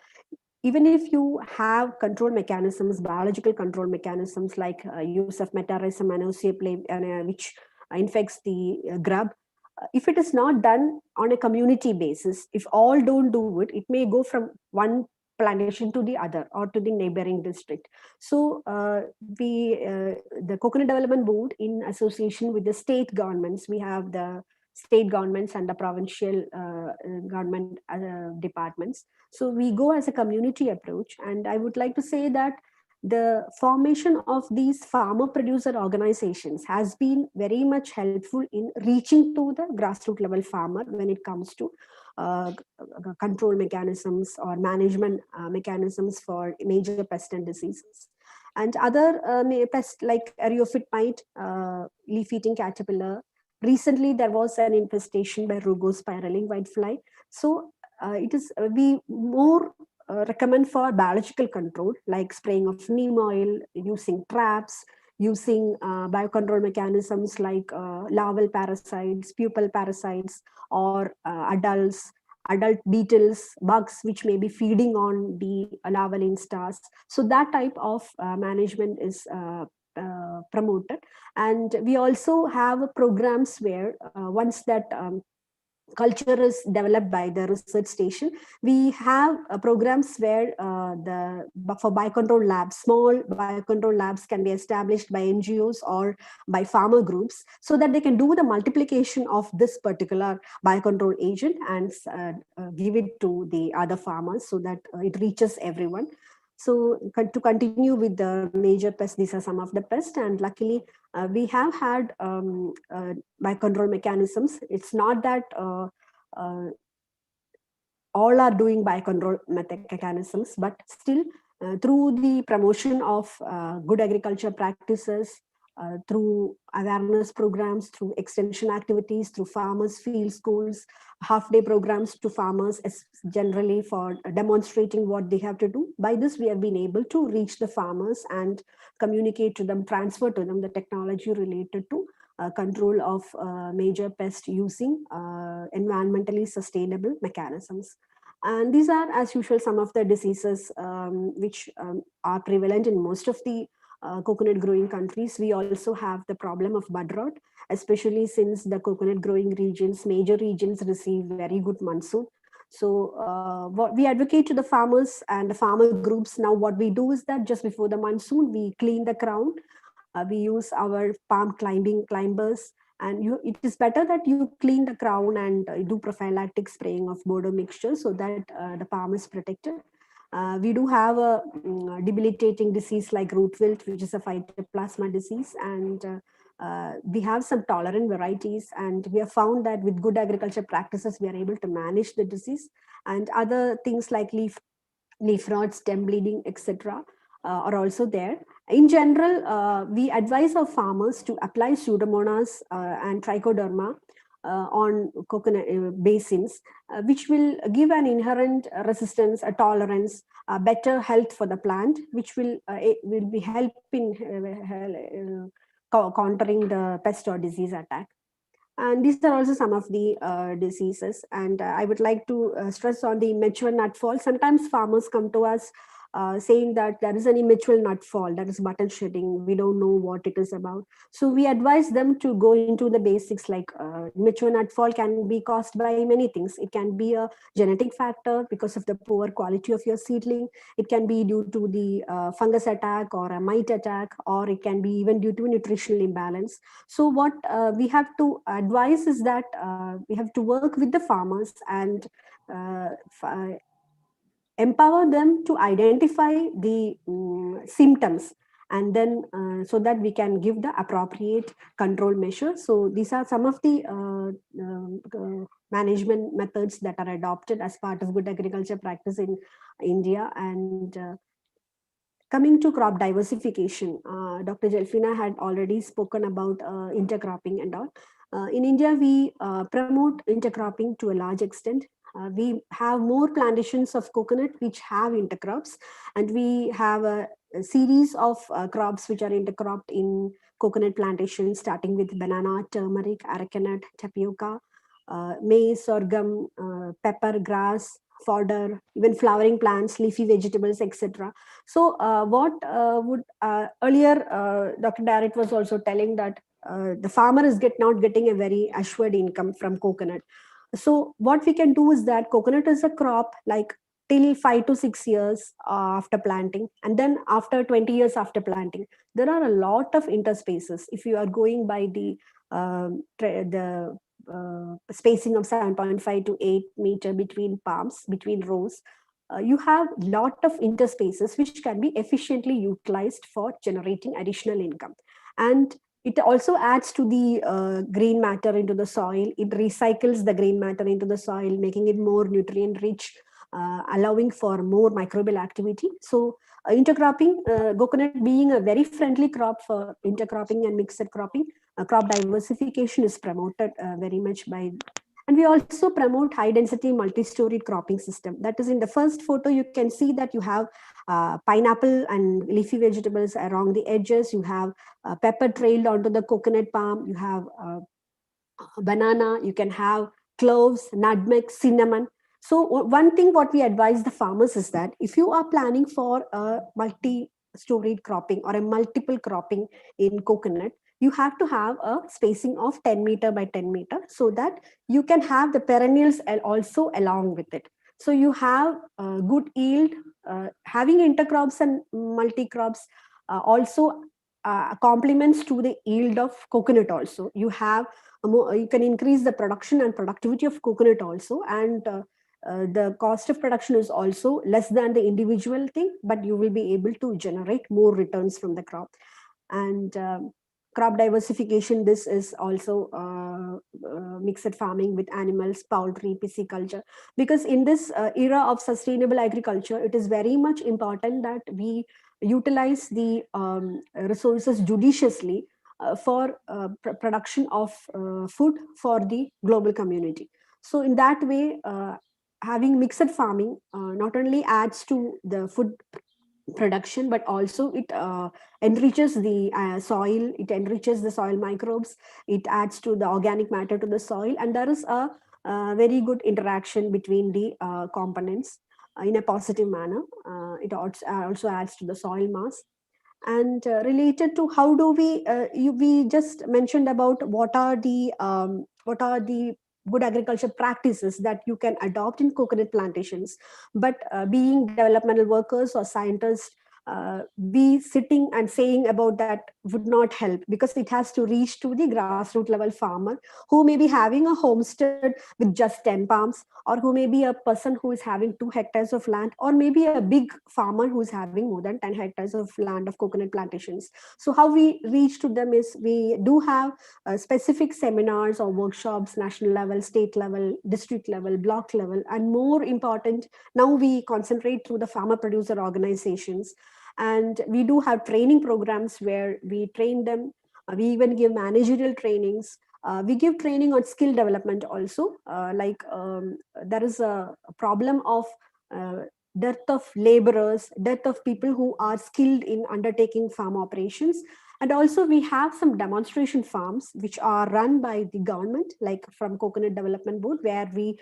even if you have control mechanisms, biological control mechanisms like use of metarrhizum manoseae, which infects the grub, if it is not done on a community basis, if all don't do it, it may go from one plantation to the other or to the neighboring district. So the Coconut Development Board, in association with the state governments, we have the state governments and the provincial government departments. So we go as a community approach. And I would like to say that the formation of these farmer producer organizations has been very much helpful in reaching to the grassroots level farmer when it comes to control mechanisms or management mechanisms for major pest and diseases. And other pests like Areophit mite, leaf-eating caterpillar. Recently, there was an infestation by rugospiraling whitefly. So we more recommend for biological control, like spraying of neem oil, using traps, using biocontrol mechanisms like larval parasites, pupal parasites, or adult beetles, bugs, which may be feeding on the larval instars. So that type of management is promoted. And we also have programs where once that culture is developed by the research station, we have programs where for biocontrol labs, small biocontrol labs can be established by NGOs or by farmer groups, so that they can do the multiplication of this particular biocontrol agent and give it to the other farmers so that it reaches everyone. So to continue with the major pests, these are some of the pests, and luckily we have had biocontrol mechanisms. It's not that all are doing biocontrol mechanisms, but still through the promotion of good agriculture practices, through awareness programs, through extension activities, through farmers' field schools, half-day programs to farmers, generally for demonstrating what they have to do. By this, we have been able to reach the farmers and communicate to them, transfer to them the technology related to control of major pests using environmentally sustainable mechanisms. And these are, as usual, some of the diseases which are prevalent in most of the coconut growing countries. We also have the problem of bud rot, especially since the coconut growing regions, major regions, receive very good monsoon. So what we advocate to the farmers and the farmer groups now, what we do is that just before the monsoon, we clean the crown. We use our palm climbers, and it is better that you clean the crown and do prophylactic spraying of Bordeaux mixture so that the palm is protected. We do have a debilitating disease like root wilt, which is a phytoplasma disease, and we have some tolerant varieties, and we have found that with good agriculture practices, we are able to manage the disease. And other things like leaf rot, stem bleeding, etc. Are also there. In general, we advise our farmers to apply Pseudomonas and Trichoderma on coconut basins, which will give an inherent resistance, a tolerance, a better health for the plant, which will be helping countering the pest or disease attack. And these are also some of the diseases. And I would like to stress on the immature nut fall. Sometimes farmers come to us saying that there is an immature nut fall, that is button shedding. We don't know what it is about. So we advise them to go into the basics, like immature nut fall can be caused by many things. It can be a genetic factor because of the poor quality of your seedling. It can be due to the fungus attack or a mite attack, or it can be even due to nutritional imbalance. So what we have to advise is that we have to work with the farmers and empower them to identify the symptoms, and then so that we can give the appropriate control measures. So these are some of the management methods that are adopted as part of good agriculture practice in India. And coming to crop diversification, Dr. Jelfina had already spoken about intercropping and all. In India, we promote intercropping to a large extent. We have more plantations of coconut which have intercrops, and we have a series of crops which are intercropped in coconut plantations, starting with banana, turmeric, arecanut, tapioca, maize, sorghum, pepper, grass, fodder, even flowering plants, leafy vegetables, etc. So what would earlier Dr. Darrett was also telling that the farmer is not getting a very assured income from coconut. So what we can do is that coconut is a crop like till 5 to 6 years after planting, and then after 20 years after planting, there are a lot of interspaces. If you are going by the spacing of 7.5 to 8 meter between palms, between rows, you have lot of interspaces which can be efficiently utilized for generating additional income. And it also adds to the green matter into the soil. It recycles the green matter into the soil, making it more nutrient rich, allowing for more microbial activity. So intercropping, coconut being a very friendly crop for intercropping and mixed cropping, crop diversification is promoted very much by. And we also promote high density multi-storied cropping system. That is, in the first photo, you can see that you have pineapple and leafy vegetables along the edges. You have pepper trailed onto the coconut palm. You have banana. You can have cloves, nutmeg, cinnamon. So one thing what we advise the farmers is that if you are planning for a multi-storied cropping or a multiple cropping in coconut, you have to have a spacing of 10 meter by 10 meter, so that you can have the perennials also along with it. So you have good yield. Having intercrops and multi-crops also complements to the yield of coconut also. You have you can increase the production and productivity of coconut also, and the cost of production is also less than the individual thing, but you will be able to generate more returns from the crop. And crop diversification, this is also mixed farming with animals, poultry, pisciculture, because in this era of sustainable agriculture, it is very much important that we utilize the resources judiciously for production of food for the global community. So in that way, having mixed farming not only adds to the food production, but also it enriches the soil, it enriches the soil microbes, it adds to the organic matter to the soil, and there is a very good interaction between the components in a positive manner. It also adds to the soil mass. And related to how do we just mentioned about what are the good agriculture practices that you can adopt in coconut plantations, but being developmental workers or scientists, we sitting and saying about that would not help, because it has to reach to the grassroots level farmer who may be having a homestead with just 10 palms, or who may be a person who is having 2 hectares of land, or maybe a big farmer who is having more than 10 hectares of land of coconut plantations. So how we reach to them is we do have specific seminars or workshops, national level, state level, district level, block level, and more important, now we concentrate through the farmer producer organizations. And we do have training programs where we train them. We even give managerial trainings. We give training on skill development also. There is a problem of dearth of laborers, dearth of people who are skilled in undertaking farm operations. And also we have some demonstration farms which are run by the government, like from Coconut Development Board, where we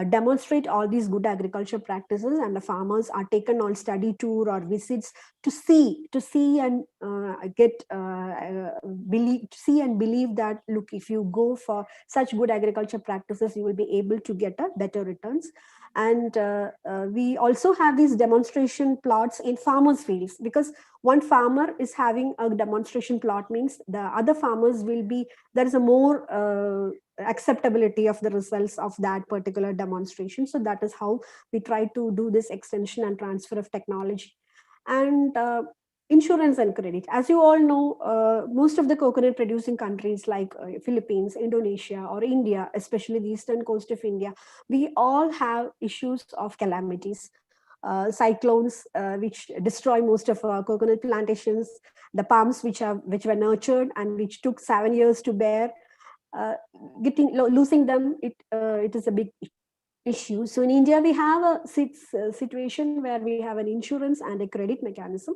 demonstrate all these good agriculture practices, and the farmers are taken on study tour or visits to see and believe that, look, if you go for such good agriculture practices, you will be able to get a better returns. And we also have these demonstration plots in farmers' fields, because one farmer is having a demonstration plot means the other farmers will be, there is a more acceptability of the results of that particular demonstration. So that is how we try to do this extension and transfer of technology. And insurance and credit. As you all know, most of the coconut producing countries like Philippines, Indonesia, or India, especially the eastern coast of India, we all have issues of calamities. Cyclones which destroy most of our coconut plantations, the palms which were nurtured and which took 7 years to bear, losing them, it is a big issue. So in India, we have a situation where we have an insurance and a credit mechanism.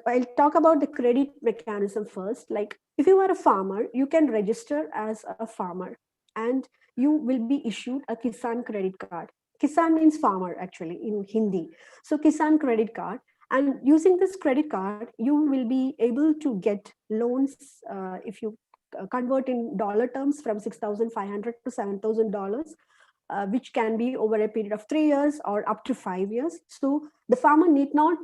I'll talk about the credit mechanism first. Like, if you are a farmer, you can register as a farmer and you will be issued a Kisan credit card. Kisan means farmer actually in Hindi. So Kisan credit card. And using this credit card, you will be able to get loans if you convert in dollar terms from $6,500 to $7,000. Which can be over a period of 3 years or up to 5 years. So the farmer need not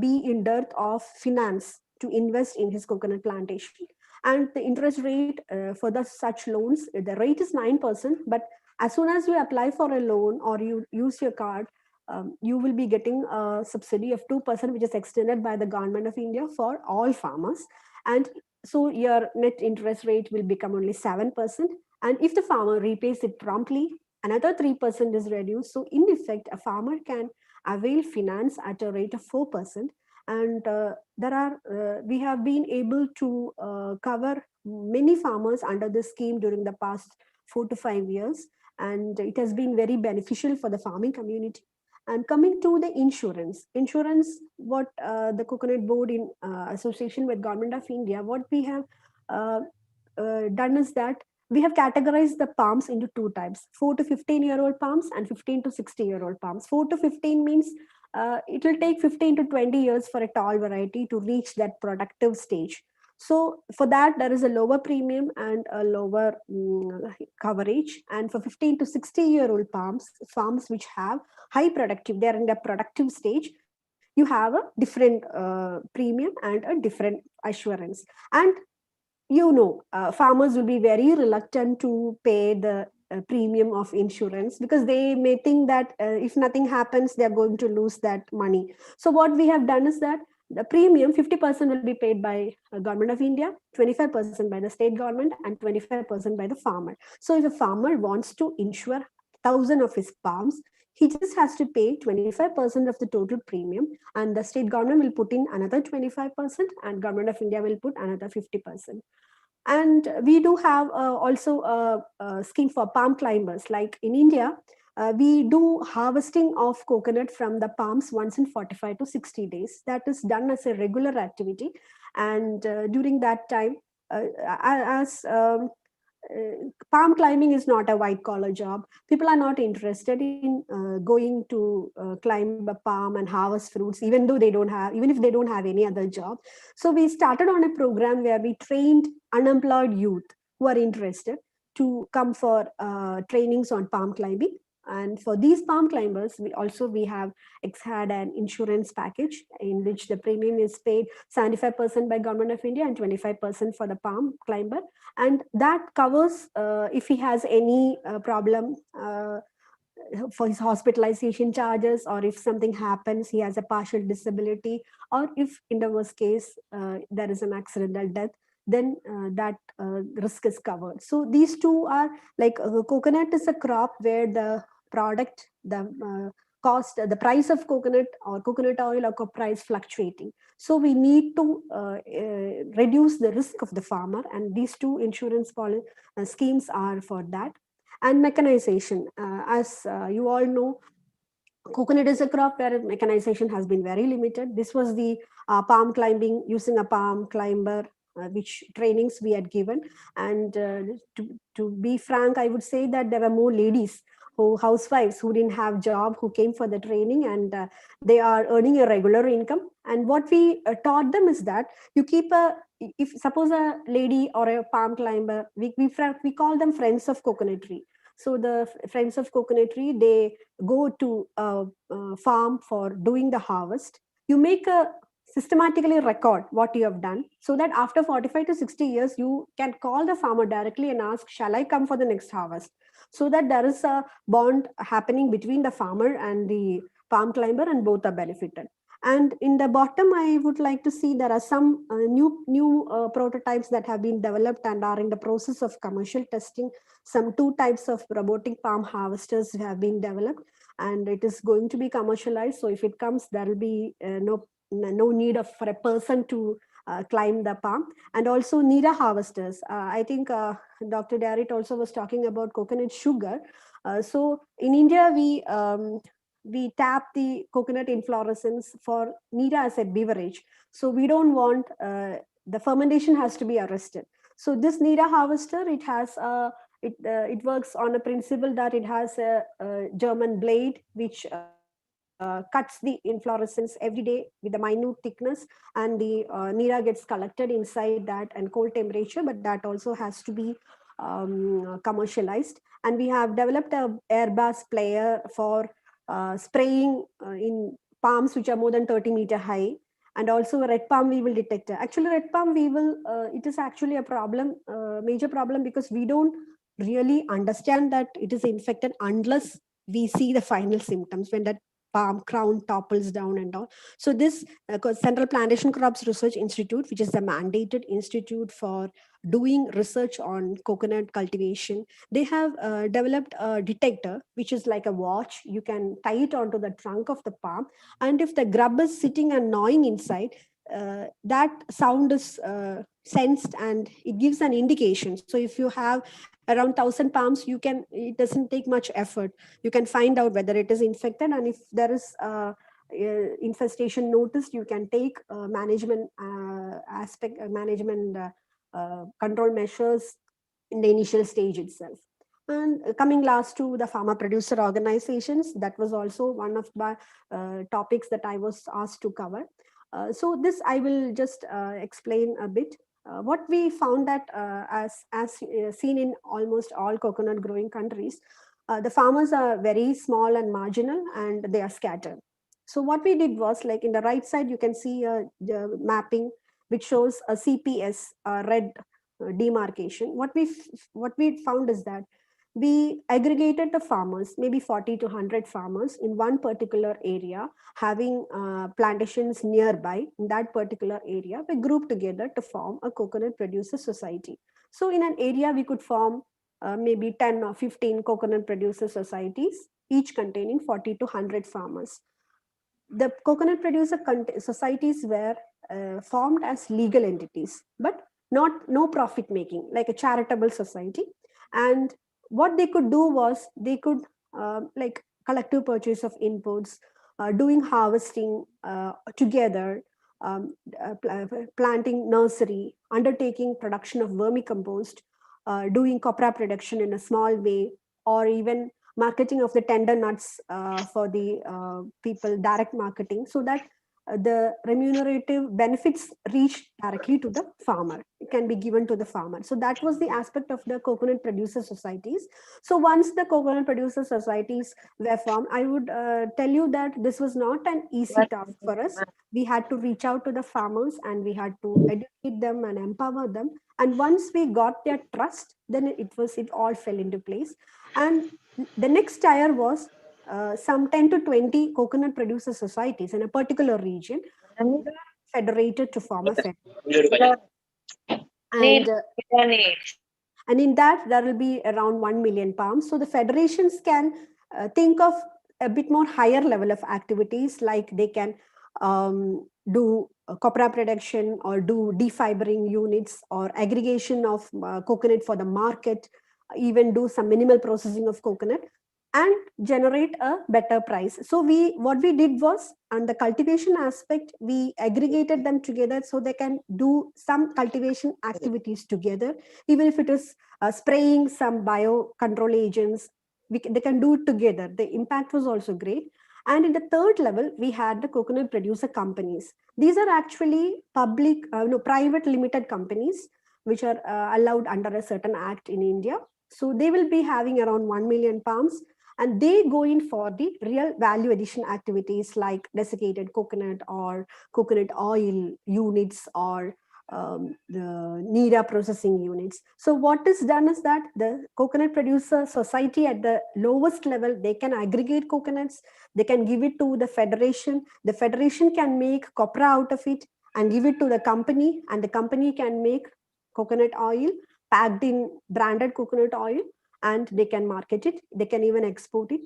be in dearth of finance to invest in his coconut plantation. And the interest rate for such loans, the rate is 9%, but as soon as you apply for a loan or you use your card, you will be getting a subsidy of 2%, which is extended by the government of India for all farmers. And so your net interest rate will become only 7%. And if the farmer repays it promptly, another 3% is reduced. So in effect, a farmer can avail finance at a rate of 4%. And we have been able to cover many farmers under this scheme during the past 4 to 5 years. And it has been very beneficial for the farming community. And coming to the insurance, what the Coconut Board in association with Government of India, what we have done is that we have categorized the palms into two types, 4 to 15-year-old palms and 15 to 60-year-old palms. 4 to 15 means it will take 15 to 20 years for a tall variety to reach that productive stage. So for that, there is a lower premium and a lower coverage. And for 15 to 60-year-old palms which have high productive, they're in the productive stage, you have a different premium and a different assurance. And farmers will be very reluctant to pay the premium of insurance because they may think that if nothing happens, they're going to lose that money. So what we have done is that the premium, 50% will be paid by Government of India, 25% by the state government, and 25% by the farmer. So if a farmer wants to insure 1,000 of his palms, he just has to pay 25% of the total premium, and the state government will put in another 25%, and Government of India will put another 50%. And we do have also a scheme for palm climbers. Like in India, we do harvesting of coconut from the palms once in 45 to 60 days. That is done as a regular activity. And during that time, palm climbing is not a white collar job. People are not interested in going to climb a palm and harvest fruits, even if they don't have any other job. So we started on a program where we trained unemployed youth who are interested to come for trainings on palm climbing. And for these palm climbers, we have had an insurance package in which the premium is paid 75% by Government of India and 25% for the palm climber. And that covers if he has any problem for his hospitalization charges, or if something happens, he has a partial disability, or if in the worst case, there is an accidental death, then that risk is covered. So these two are like coconut is a crop where the product, the cost, the price of coconut or coconut oil or price fluctuating. So we need to reduce the risk of the farmer, and these two insurance schemes are for that. And mechanization, as you all know, coconut is a crop where mechanization has been very limited. This was the palm climbing using a palm climber which trainings we had given. And to be frank, I would say that there were more ladies, housewives who didn't have job, who came for the training, and they are earning a regular income. And what we taught them is that you keep if suppose a lady or a palm climber, we call them friends of coconut tree. So the friends of coconut tree, they go to a farm for doing the harvest. You make a systematically record what you have done, so that after 45 to 60 years, you can call the farmer directly and ask, shall I come for the next harvest? So that there is a bond happening between the farmer and the palm climber, and both are benefited. And in the bottom, I would like to see there are some new prototypes that have been developed and are in the process of commercial testing. Some 2 types of robotic palm harvesters have been developed, and it is going to be commercialized. So if it comes, there will be no need for a person to climb the palm. And also Nira harvesters. I think Dr. Darrit also was talking about coconut sugar. So in India, we tap the coconut inflorescence for Nira as a beverage. So we don't want, the fermentation has to be arrested. So this Nira harvester, it has it works on a principle that it has a German blade which cuts the inflorescence every day with a minute thickness, and the Nira gets collected inside that and cold temperature, but that also has to be commercialized. And we have developed a airbus player for spraying in palms which are more than 30-meter high, and also a red palm weevil detector. Actually, red palm weevil, it is actually a problem, major problem, because we don't really understand that it is infected unless we see the final symptoms, when that palm crown topples down and all. So this Central Plantation Crops Research Institute, which is the mandated institute for doing research on coconut cultivation, they have developed a detector, which is like a watch. You can tie it onto the trunk of the palm, and if the grub is sitting and gnawing inside, that sound is sensed and it gives an indication. So if you have around 1,000 palms, it doesn't take much effort. You can find out whether it is infected, and if there is infestation noticed, you can take management control measures in the initial stage itself. And coming last to the farmer producer organizations, that was also one of the topics that I was asked to cover. So this I will just explain a bit. What we found that as seen in almost all coconut growing countries, the farmers are very small and marginal, and they are scattered. So what we did was, like in the right side, you can see the mapping which shows a CPS, red demarcation. What we found is that we aggregated the farmers, maybe 40 to 100 farmers in one particular area, having plantations nearby in that particular area. We grouped together to form a coconut producer society. So in an area, we could form maybe 10 or 15 coconut producer societies, each containing 40 to 100 farmers. The coconut producer societies were formed as legal entities, but no profit making, like a charitable society. And what they could do was, they could like collective purchase of inputs, doing harvesting together, planting nursery, undertaking production of vermicompost, doing copra production in a small way, or even marketing of the tender nuts for the people, direct marketing, so that the remunerative benefits reach directly to the farmer. It can be given to the farmer. So that was the aspect of the coconut producer societies. So once the coconut producer societies were formed, I would tell you that this was not an easy task for us. We had to reach out to the farmers, and we had to educate them and empower them. And once we got their trust, then it all fell into place. And the next tier was some 10 to 20 coconut producer societies in a particular region federated to form a federation. And in that, there will be around 1 million palms. So the federations can think of a bit more higher level of activities, like they can do copra production, or do defibering units, or aggregation of coconut for the market, even do some minimal processing of coconut. and generate a better price. So what we did was, on the cultivation aspect, we aggregated them together so they can do some cultivation activities together, even if it is spraying some biocontrol agents, they can do it together. The impact was also great. And in the third level, we had the coconut producer companies. These are actually private limited companies, which are allowed under a certain act in India. So they will be having around 1 million palms, and they go in for the real value addition activities like desiccated coconut or coconut oil units or the NIRA processing units. So what is done is that the coconut producer society at the lowest level, they can aggregate coconuts, they can give it to the federation can make copra out of it and give it to the company, and the company can make coconut oil packed in branded coconut oil, and they can market it, they can even export it.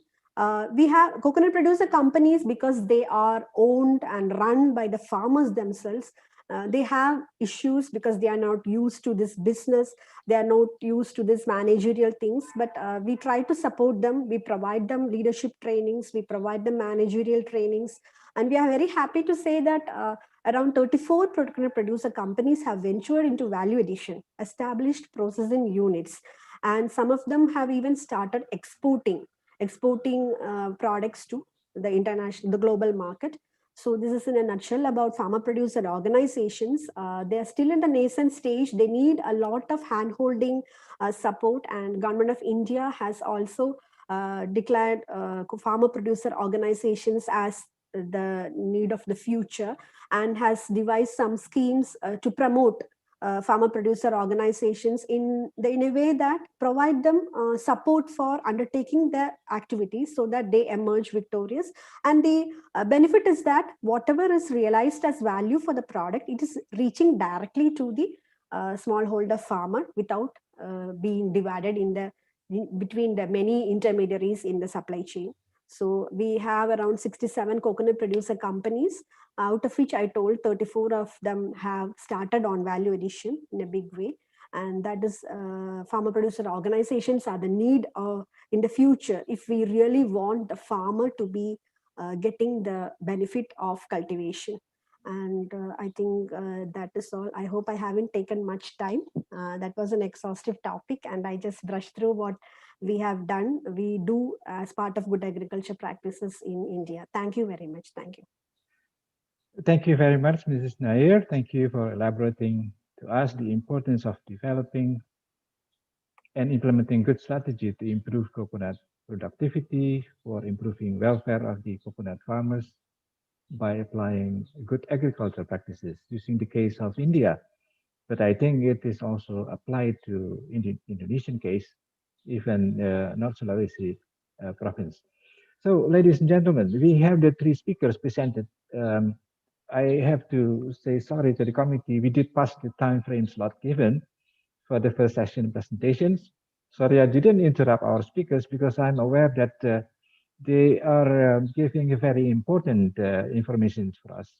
We have coconut producer companies because they are owned and run by the farmers themselves. They have issues because they are not used to this business, they are not used to this managerial things, but we try to support them. We provide them leadership trainings, we provide them managerial trainings, and we are very happy to say that around 34 coconut producer companies have ventured into value addition, established processing units, and some of them have even started exporting products to the global market. So this is in a nutshell about farmer producer organizations. They are still in the nascent stage. They need a lot of hand-holding support, and Government of India has also declared farmer producer organizations as the need of the future, and has devised some schemes to promote farmer producer organizations in a way that provide them support for undertaking their activities so that they emerge victorious. And the benefit is that whatever is realized as value for the product, it is reaching directly to the smallholder farmer without being divided between the many intermediaries in the supply chain. So we have around 67 coconut producer companies, out of which I told 34 of them have started on value addition in a big way. And that is farmer producer organizations are the need in the future if we really want the farmer to be getting the benefit of cultivation. And I think that is all. I hope I haven't taken much time. That was an exhaustive topic, and I just brushed through what we have done, we do as part of good agriculture practices in India. Thank you very much. Thank you. Thank you very much, Mrs. Nair. Thank you for elaborating to us the importance of developing and implementing good strategy to improve coconut productivity, for improving welfare of the coconut farmers by applying good agriculture practices, using the case of India. But I think it is also applied to the Indonesian case, even North Sulawesi province. So, ladies and gentlemen, we have the three speakers presented. I have to say sorry to the committee. We did pass the time frame slot given for the first session presentations. Sorry, I didn't interrupt our speakers because I'm aware that they are giving very important information for us.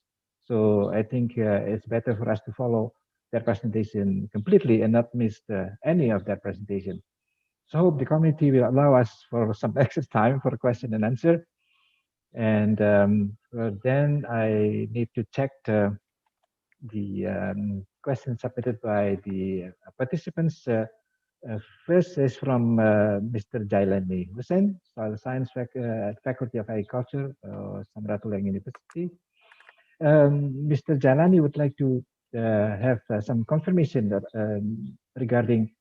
So I think it's better for us to follow their presentation completely and not miss any of their presentation. So I hope the committee will allow us for some extra time for question and answer. And then I need to check the questions submitted by the participants. First is from Mr. Jailani Hussain, Soil Science Faculty of Agriculture, Sam Ratulangi University. Mr. Jailani would like to have some confirmation that, regarding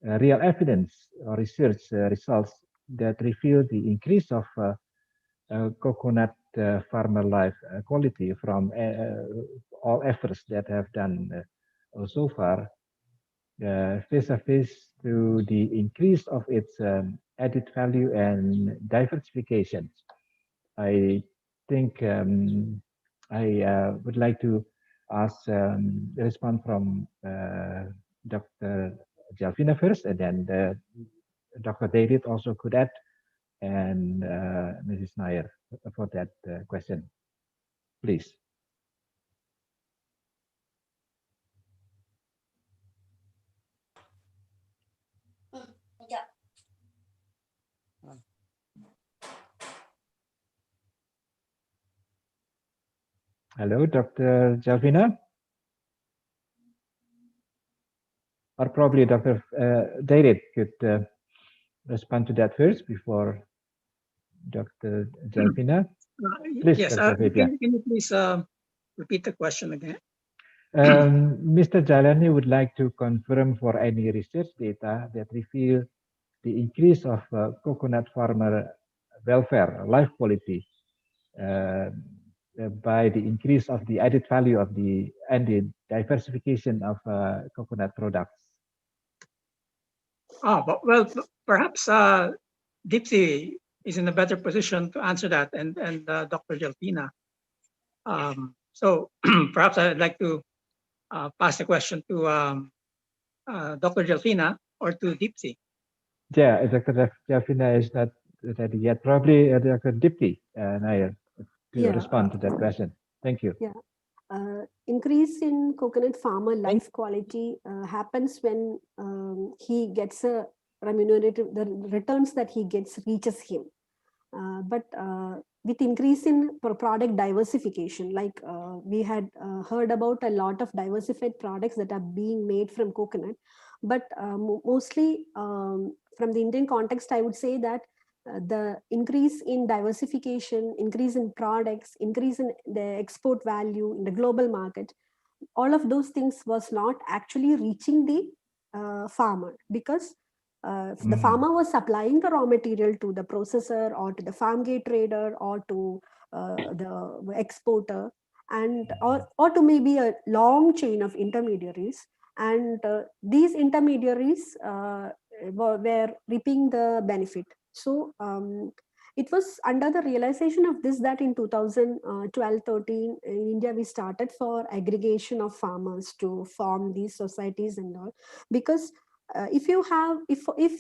real evidence or research results that reveal the increase of coconut farmer life quality from all efforts that have done so far, vis-a-vis to the increase of its added value and diversification. I think I would like to ask the response from Dr. Jalfina first, and then Dr. David also could add, and Mrs. Nair for that question, please. Hello, Dr. Jalvina? Or probably Dr. David could respond to that first before Dr. Jalvina. Please, Yes, Dr. Vidya. can you please repeat the question again? Mr. Jalani would like to confirm for any research data that reveal the increase of coconut farmer welfare, life quality, by the increase of the added value of the diversification of coconut products. Well, perhaps Dipsy is in a better position to answer that, and Dr. Jalfina. So perhaps I'd like to pass the question to Dr. Jalfina or to Dipsy. Yeah, Dr. Jalfina is not ready yet. Probably Dr. Dipti Nair to respond to that question. Thank you. Yeah. Increase in coconut farmer life quality happens when he gets a remunerative, the returns that he gets reaches him. But with increase in product diversification, like we had heard about a lot of diversified products that are being made from coconut, but mostly from the Indian context, I would say that the increase in diversification, increase in products, increase in the export value in the global market, all of those things was not actually reaching the farmer, because the farmer was supplying the raw material to the processor or to the farm gate trader or to the exporter, and or to maybe a long chain of intermediaries, and these intermediaries were reaping the benefit. So it was under the realization of this that in 2012-13 in India we started for aggregation of farmers to form these societies and all, because if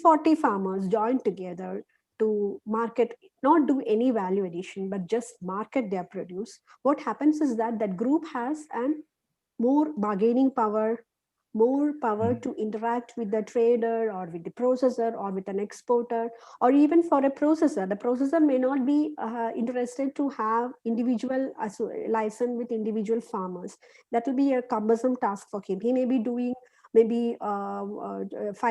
40 farmers join together to market, not do any value addition but just market their produce, what happens is that that group has an more bargaining power, more power to interact with the trader or with the processor or with an exporter, or even for a processor. The processor may not be interested to have individual license with individual farmers. That will be a cumbersome task for him. He may be doing maybe 5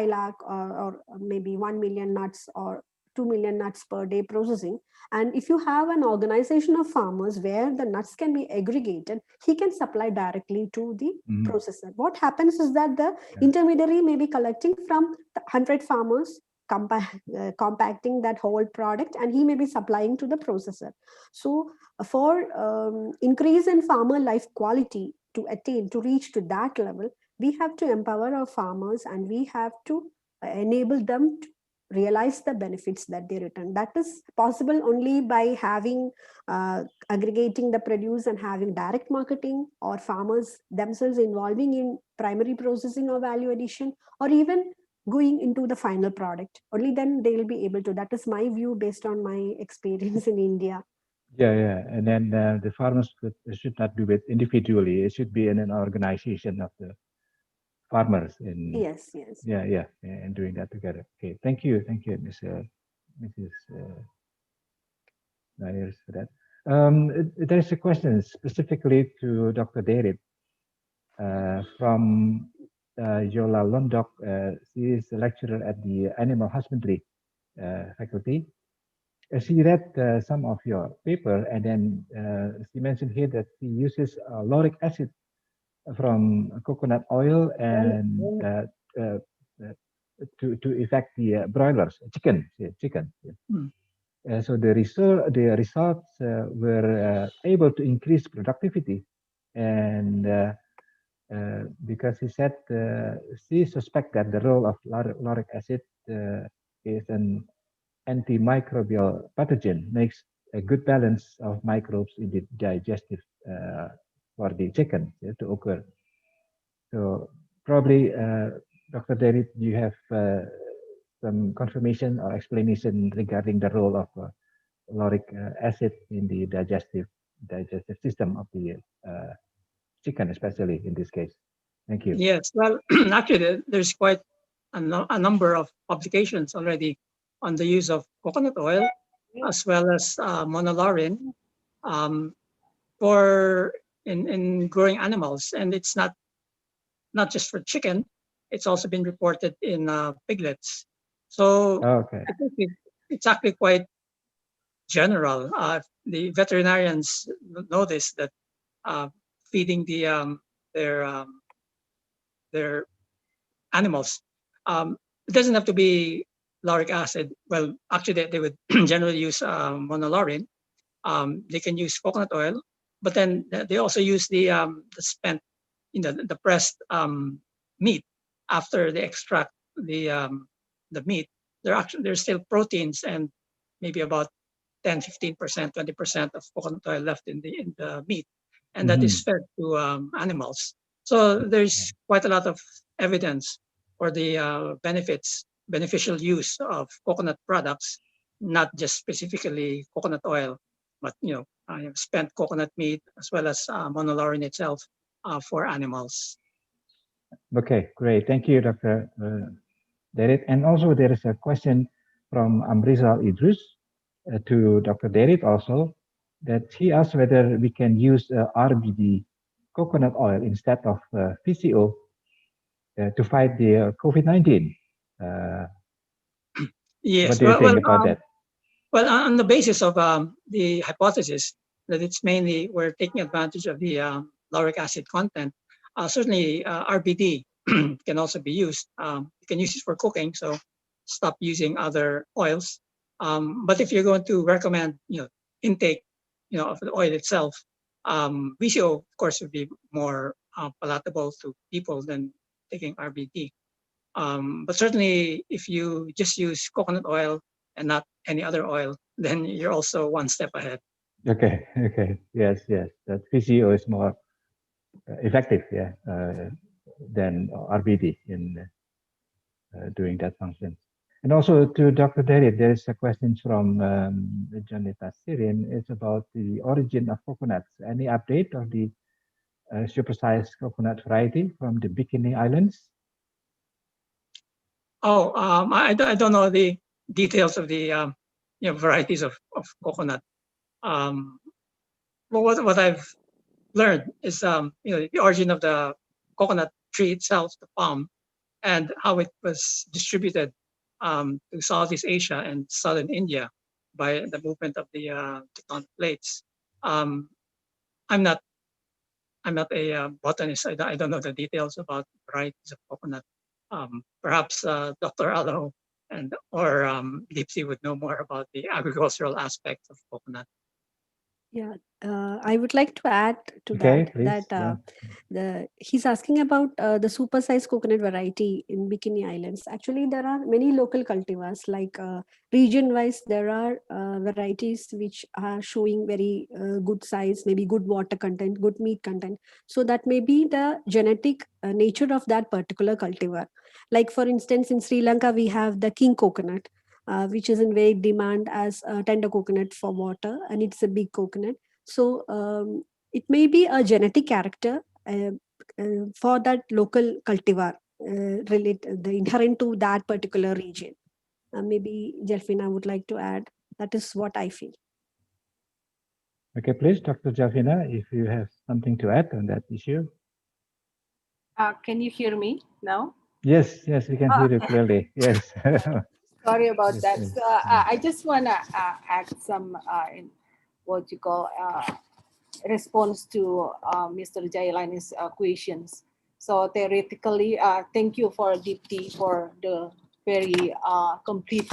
lakh or maybe 1 million nuts or 2 million nuts per day processing. And if you have an organization of farmers where the nuts can be aggregated, he can supply directly to the processor. What happens is that the intermediary may be collecting from 100 farmers, compacting that whole product, and he may be supplying to the processor. So for increase in farmer life quality to attain, to reach to that level, we have to empower our farmers and we have to enable them to realize the benefits that they return. That is possible only by having aggregating the produce and having direct marketing, or farmers themselves involving in primary processing or value addition, or even going into the final product. Only then they will be able to. That is my view based on my experience in India. Yeah. And then the farmers should not do it individually. It should be in an organization of the farmers. Yes. Yeah, and doing that together. Okay, thank you, Mrs. Myers, for that. There's a question specifically to Dr. David from Yola Londok. She is a lecturer at the Animal Husbandry faculty. She read some of your paper, and then she mentioned here that she uses lauric acid from coconut oil and to effect the broilers, chicken. So the results were able to increase productivity, and because he said she suspect that the role of lauric acid is an antimicrobial pathogen, makes a good balance of microbes in the digestive for the chicken to occur. So probably, Dr. David, you have some confirmation or explanation regarding the role of lauric acid in the digestive system of the chicken, especially in this case. Thank you. Yes, well, actually, there's quite a number of publications already on the use of coconut oil, as well as monolaurin, for in growing animals, and it's not just for chicken. It's also been reported in piglets. So Okay. I think it's actually quite general. The veterinarians notice that feeding their animals. It doesn't have to be lauric acid. Well, actually, they would generally use monolaurin. They can use coconut oil, but then they also use the spent, the pressed meat after they extract the meat. There's still proteins and maybe about 10, 15%, 20% of coconut oil left in the meat, and that is fed to animals. So there's quite a lot of evidence for the beneficial use of coconut products, not just specifically coconut oil, but spent coconut meat as well as monolaurin itself for animals. Okay, great. Thank you, Dr. Derit. And also there is a question from Amrizal Idrus to Dr. Derit also, that he asked whether we can use RBD coconut oil instead of PCO to fight the COVID-19. Yes. What do you think about that? Well, on the basis of the hypothesis that it's mainly we're taking advantage of the lauric acid content, certainly RBD can also be used. You can use it for cooking, so stop using other oils. But if you're going to recommend, intake, of the oil itself, VCO, of course, would be more palatable to people than taking RBD. But certainly, if you just use coconut oil and not any other oil, then you're also one step ahead. Okay. Yes. That PCO is more effective, than RBD in doing that function. And also to Dr. Derit, there is a question from Janita Sirin. It's about the origin of coconuts. Any update of the supersized coconut variety from the Bikini Islands? Oh, I don't know the details of the varieties of coconut. Well, what I've learned is the origin of the coconut tree itself, the palm, and how it was distributed to Southeast Asia and southern India by the movement of the tectonic plates. I'm not a botanist. I don't know the details about varieties of coconut. Perhaps Dr. Alo or Deepthi would know more about the agricultural aspects of coconut. Yeah, I would like to add to Okay, that please, he's asking about the supersized coconut variety in Bikini Islands. Actually, there are many local cultivars, like region-wise, there are varieties which are showing very good size, maybe good water content, good meat content. So that may be the genetic nature of that particular cultivar. Like for instance, in Sri Lanka, we have the king coconut, which is in very demand as a tender coconut for water, and it's a big coconut. So it may be a genetic character for that local cultivar, the inherent to that particular region. Maybe Jelfina would like to add. That is what I feel. Okay, please, Dr. Jelfina, if you have something to add on that issue. Can you hear me now? Yes, we can hear you clearly. Yes. Sorry about Yes, that. yes. So I just want to add some what you call response to Mr. Jailani's questions. So theoretically, thank you for Deepthi for the very complete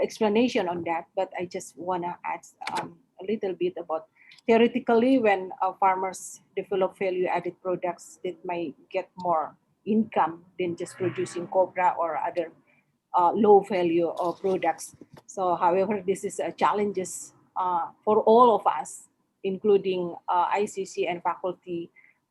explanation on that. But I just want to add a little bit about theoretically when farmers develop value-added products that might get more income than just producing copra or other low value products. So however, this is a challenges for all of us, including ICC and Faculty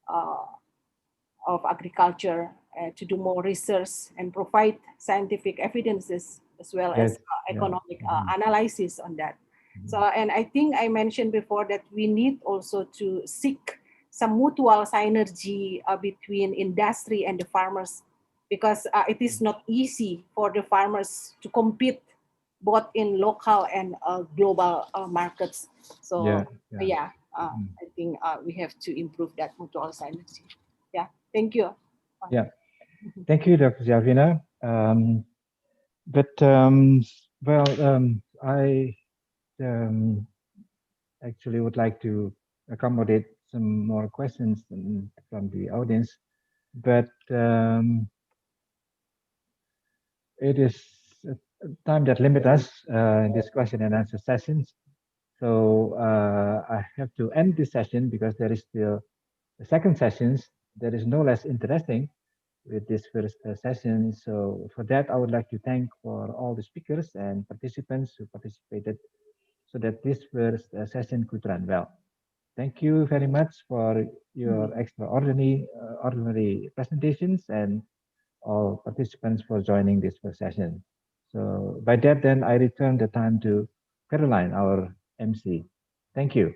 of Agriculture to do more research and provide scientific evidences as well as economic analysis on that. So, and I think I mentioned before that we need also to seek some mutual synergy between industry and the farmers, because it is not easy for the farmers to compete both in local and global markets. So I think we have to improve that mutual silence. Yeah, thank you. Yeah, thank you, Dr. Jalvina. I actually would like to accommodate some more questions from the audience, but it is a time that limits us in this question and answer sessions. So I have to end this session because there is still the second sessions that is no less interesting with this first session. So for that, I would like to thank for all the speakers and participants who participated so that this first session could run well. Thank you very much for your extraordinary ordinary presentations and all participants for joining this first session. So by that, then I return the time to Caroline, our MC. Thank you.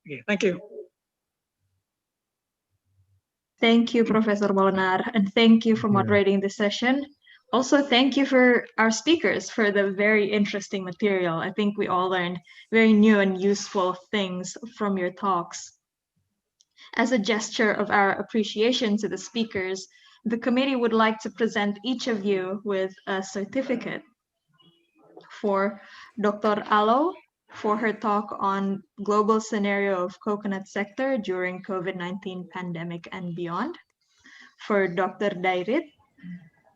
Okay, thank you. Thank you, Professor Molinar, and thank you for moderating this session. Also, thank you for our speakers for the very interesting material. I think we all learned very new and useful things from your talks. As a gesture of our appreciation to the speakers, the committee would like to present each of you with a certificate. For Dr. Alo, for her talk on global scenario of coconut sector during COVID-19 pandemic and beyond. For Dr. Dairit,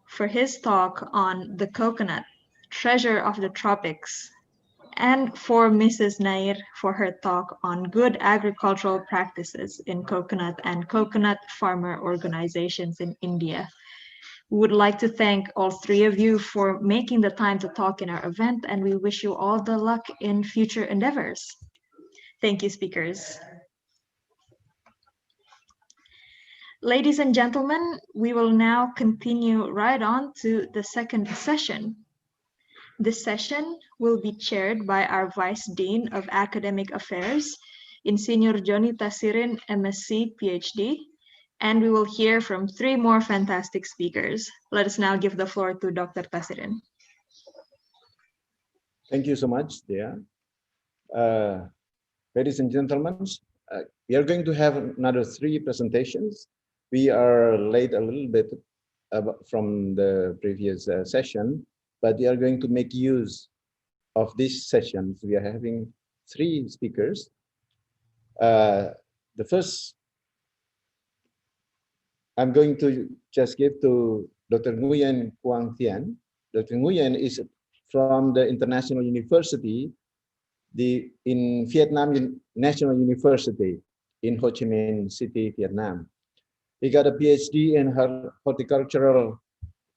for his talk on the coconut, treasure of the tropics. And for Mrs. Nair for her talk on good agricultural practices in coconut and coconut farmer organizations in India. We would like to thank all three of you for making the time to talk in our event, and we wish you all the luck in future endeavors. Thank you, speakers. Ladies and gentlemen, we will now continue right on to the second session. This session will be chaired by our Vice Dean of Academic Affairs, Insinyur Joni Tasirin, MSc, PhD, and we will hear from three more fantastic speakers. Let us now give the floor to Dr. Tasirin. Thank you so much, Dea. Ladies and gentlemen, we are going to have another three presentations. We are late a little bit from the previous session, but we are going to make use of this session. We are having three speakers. The first, I'm going to just give to Dr. Nguyen Quang Thien. Dr. Nguyen is from the International University, in Vietnam National University in Ho Chi Minh City, Vietnam. He got a PhD in horticultural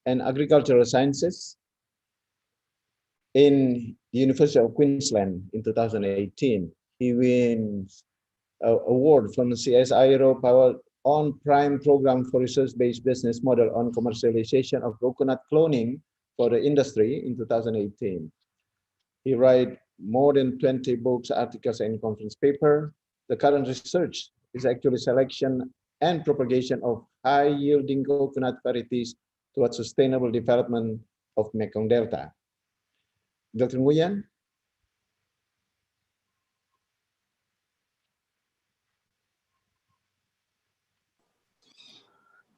and agricultural sciences in the University of Queensland in 2018. He wins an award from the CSIRO Power on Prime Program for Research-Based Business Model on Commercialization of Coconut Cloning for the Industry in 2018. He wrote more than 20 books, articles, and conference paper. The current research is actually selection and propagation of high-yielding coconut varieties towards sustainable development of Mekong Delta. Dr. Nguyen?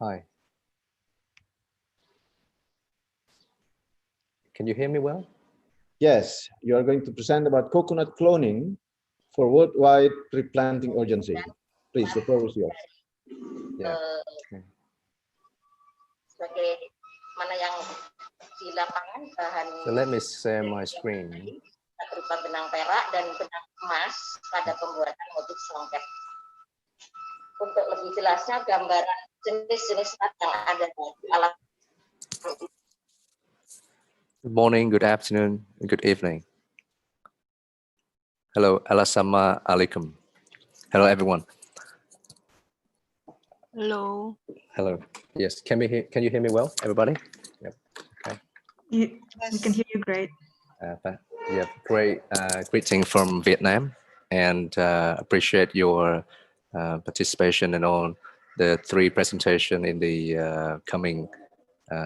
Hi. Can you hear me well? Yes, you are going to present about coconut cloning for worldwide replanting urgency. Please, the floor is yours. Yeah. So let me share my screen. Berupa benang perak dan benang emas pada pembuatan motif selongket. Untuk lebih jelasnya gambaran jenis-jenis serat yang ada di alat. Good morning, good afternoon, and good evening. Hello, Assalamu alaikum. Hello, everyone. Hello. Hello. Yes, can you hear me well, everybody? Yep. Okay. We can hear you great. Yeah, great greeting from Vietnam, and appreciate your participation in all the three presentations in the coming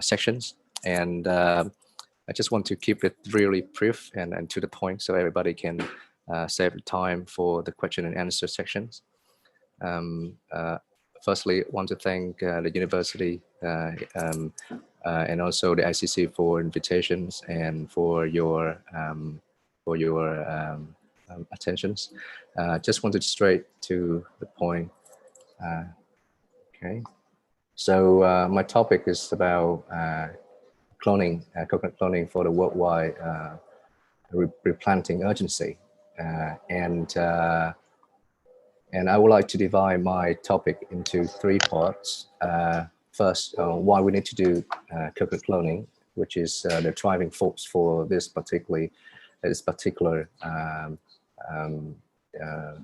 sections. And I just want to keep it really brief and to the point so everybody can save time for the question and answer sections. Firstly, I want to thank the university and also the ICC for invitations and for your attentions. Just wanted straight to the point. Okay, so my topic is about cloning, coconut cloning for the worldwide replanting urgency, and I would like to divide my topic into 3 parts. First, why we need to do coconut cloning, which is the driving force for this particular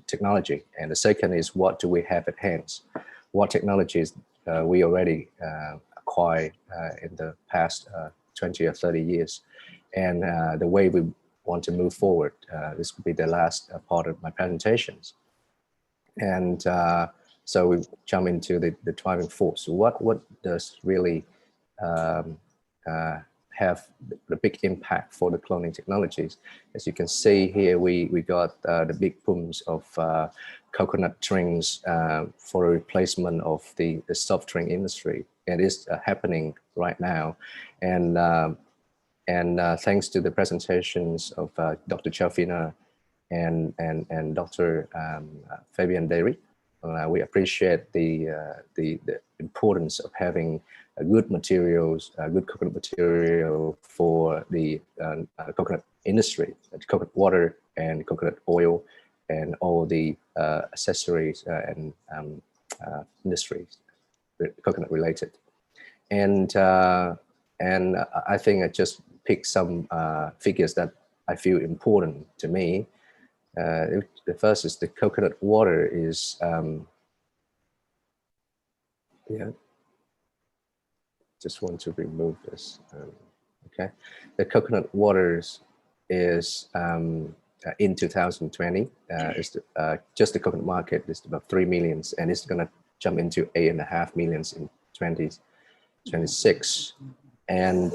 technology. And the second is, what do we have at hand? What technologies we already acquired in the past 20 or 30 years, and the way we want to move forward. This will be the last part of my presentations. And so we jump into the driving force. What does really have the big impact for the cloning technologies? As you can see here, we got the big booms of coconut drinks for a replacement of the soft drink industry. It is happening right now, and thanks to the presentations of Dr. Delfina and Dr. Fabian Derry, we appreciate the importance of having good materials, good coconut material for the coconut industry, coconut water and coconut oil, and all the accessories and industries coconut related. And I think I just picked some figures that I feel important to me. The first is the coconut water is, just want to remove this. Okay, the coconut waters is in 2020 is just the coconut market is about 3 million, and it's going to jump into 8.5 million in 2026. And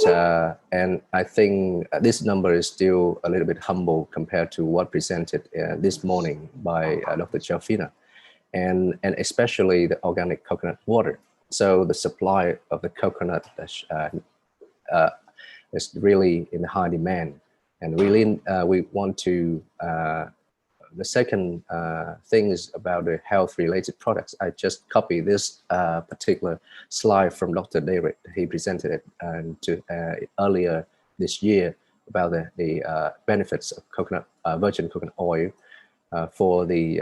I think this number is still a little bit humble compared to what presented this morning by Dr. Delfina, and especially the organic coconut water. So the supply of the coconut is really in high demand, and really we want to. The second thing is about the health-related products. I just copied this particular slide from Dr. David. He presented it earlier this year about the benefits of coconut, virgin coconut oil for the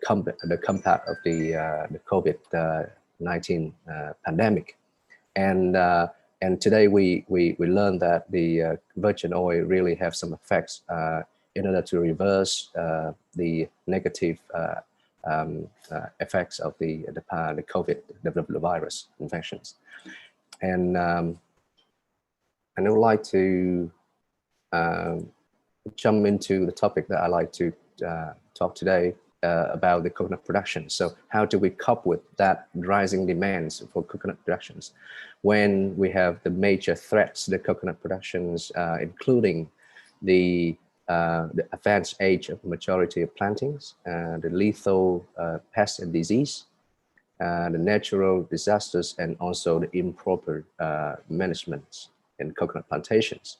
combat of the COVID-19 pandemic. And today we learned that the virgin oil really have some effects in order to reverse the negative effects of the COVID, the virus infections. And I would like to jump into the topic that I like to talk today about the coconut production. So how do we cope with that rising demands for coconut productions when we have the major threats to the coconut productions, including the advanced age of majority of plantings, the lethal pests and disease, the natural disasters, and also the improper management in coconut plantations.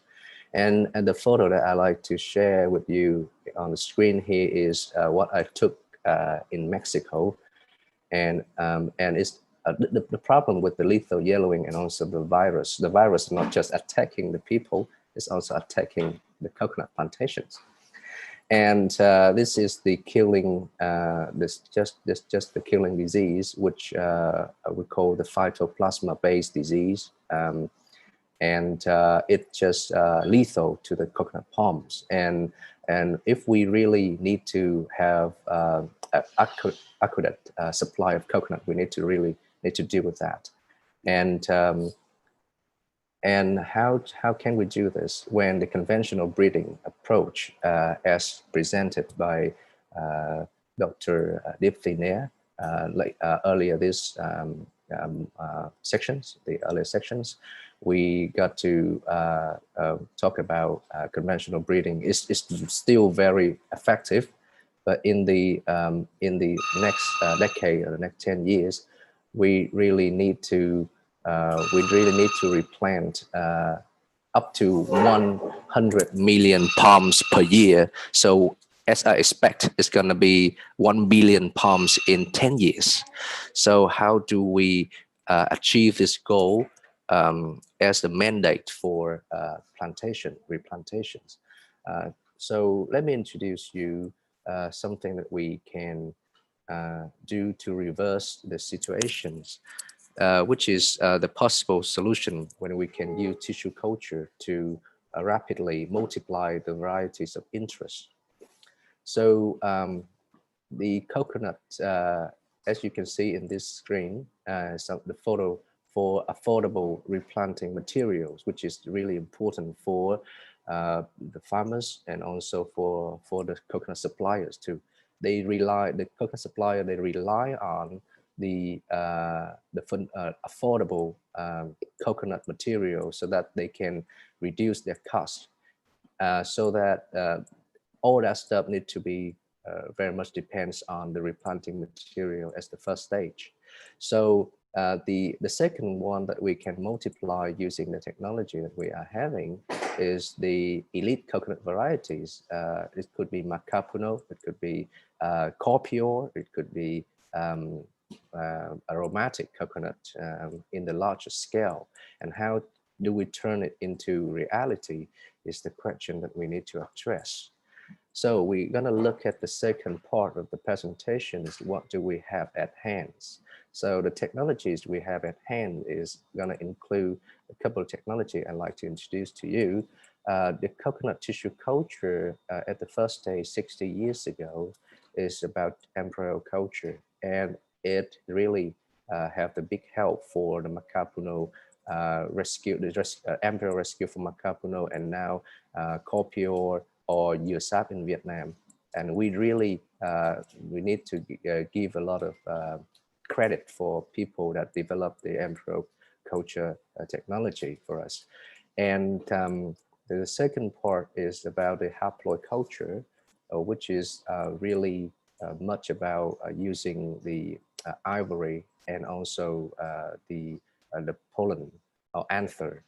And the photo that I like to share with you on the screen here is what I took in Mexico, and it's the problem with the lethal yellowing and also the virus. The virus is not just attacking the people; it's also attacking the coconut plantations. And this is the killing, just the killing disease, which we call the phytoplasma-based disease. And it's just lethal to the coconut palms. And if we really need to have an accurate supply of coconut, we need to really deal with that. And how can we do this when the conventional breeding approach, as presented by Dr. Delfina earlier this sections, the earlier sections, we got to talk about conventional breeding. It's still very effective, but in the next decade or the next 10 years, we really need to replant up to 100 million palms per year. So as I expect, it's going to be 1 billion palms in 10 years. So how do we achieve this goal as the mandate for replantations? So let me introduce you something that we can do to reverse the situations, which is the possible solution when we can use tissue culture to rapidly multiply the varieties of interest. So the coconut, as you can see in this screen, the photo for affordable replanting materials, which is really important for the farmers and also for the coconut suppliers too. The coconut supplier, they rely on the affordable coconut material so that they can reduce their cost. So that all that stuff need to be very much depends on the replanting material as the first stage. So the second one that we can multiply using the technology that we are having is the elite coconut varieties. It could be Macapuno, it could be Corpior, it could be aromatic coconut in the larger scale. And how do we turn it into reality is the question that we need to address. So we're going to look at the second part of the presentation is what do we have at hand. So the technologies we have at hand is going to include a couple of technology I'd like to introduce to you. The coconut tissue culture at the first stage 60 years ago is about embryo culture, and it really have the big help for the Macapuno rescue, the embryo rescue for Macapuno, and now Corpior or Unsrat in Vietnam. And we really we need to give a lot of credit for people that developed the embryo culture technology for us. And the second part is about the haploid culture, which is really much about using the ivory and also the pollen or anther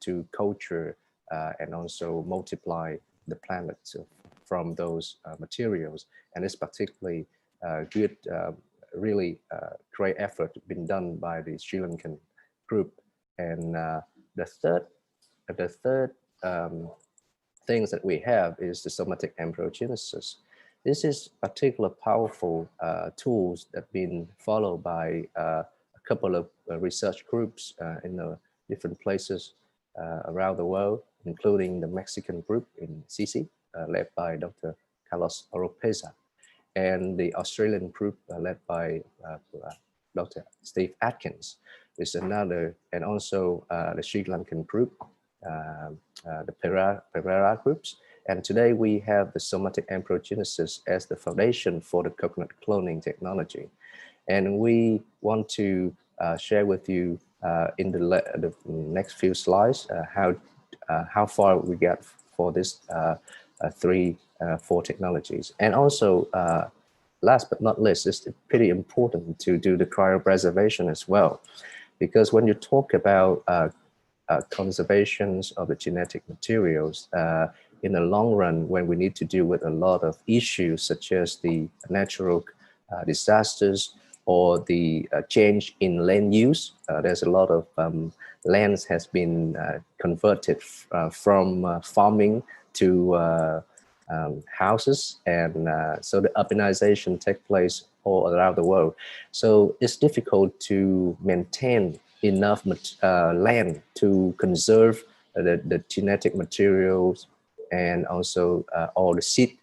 to culture and also multiply the planets from those materials. And it's particularly good, really great effort been done by the Sri Lankan group. And the third things that we have is the somatic embryogenesis. This is particular powerful tools that have been followed by a couple of research groups in different places around the world, including the Mexican group in Sisi, led by Dr. Carlos Oropeza, and the Australian group led by Dr. Steve Atkins is another, and also the Sri Lankan group, the Pereira groups. And today we have the somatic embryogenesis as the foundation for the coconut cloning technology. And we want to share with you in the next few slides how far we get for this four technologies. And also, last but not least, it's pretty important to do the cryopreservation as well, because when you talk about conservations of the genetic materials, in the long run, when we need to deal with a lot of issues such as the natural disasters or the change in land use, there's a lot of lands has been converted from farming to houses, and so the urbanization takes place all around the world. So it's difficult to maintain enough land to conserve the genetic materials and also all the seed.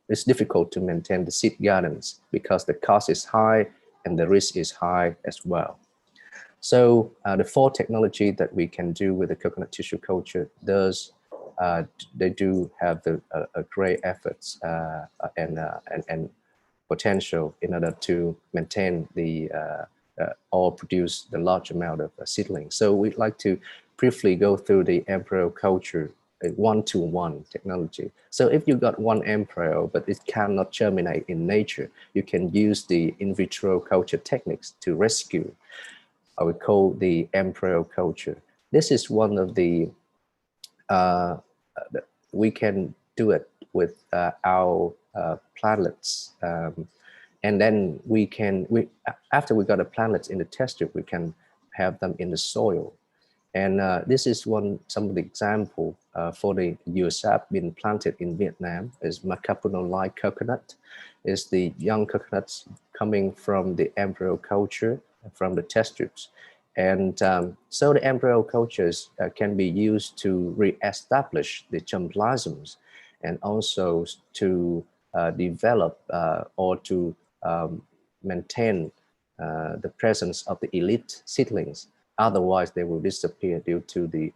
It's difficult to maintain the seed gardens because the cost is high and the risk is high as well. So the four technology that we can do with the coconut tissue culture they do have a great efforts and potential in order to maintain the or produce the large amount of seedlings. So we'd like to briefly go through the embryo culture, one-to-one technology. So if you got one embryo, but it cannot germinate in nature, you can use the in vitro culture techniques to rescue. We call the embryo culture. This is one of the, we can do it with our plants. And then after we got the plants in the test tube, we can have them in the soil. And this is some of the example for the USAP being planted in Vietnam is Macapuno-like coconut. Is the young coconuts coming from the embryo culture from the test tubes. And so the embryo cultures can be used to re-establish the germplasms and also to develop or to maintain the presence of the elite seedlings. Otherwise, they will disappear due to the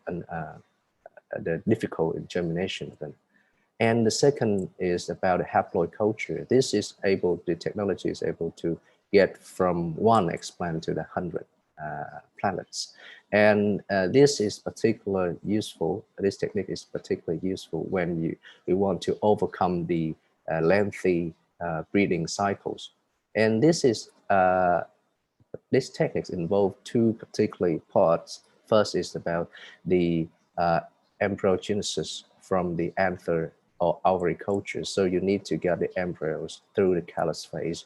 difficult germination of them. And the second is about haploid culture. This is the technology is able to get from 1 explant to the 100 plants. And this is particularly useful. This technique is particularly useful when you want to overcome the lengthy breeding cycles. And this is these techniques involve 2 particular parts. First is about the embryogenesis from the anther or ovary culture. So you need to get the embryos through the callus phase.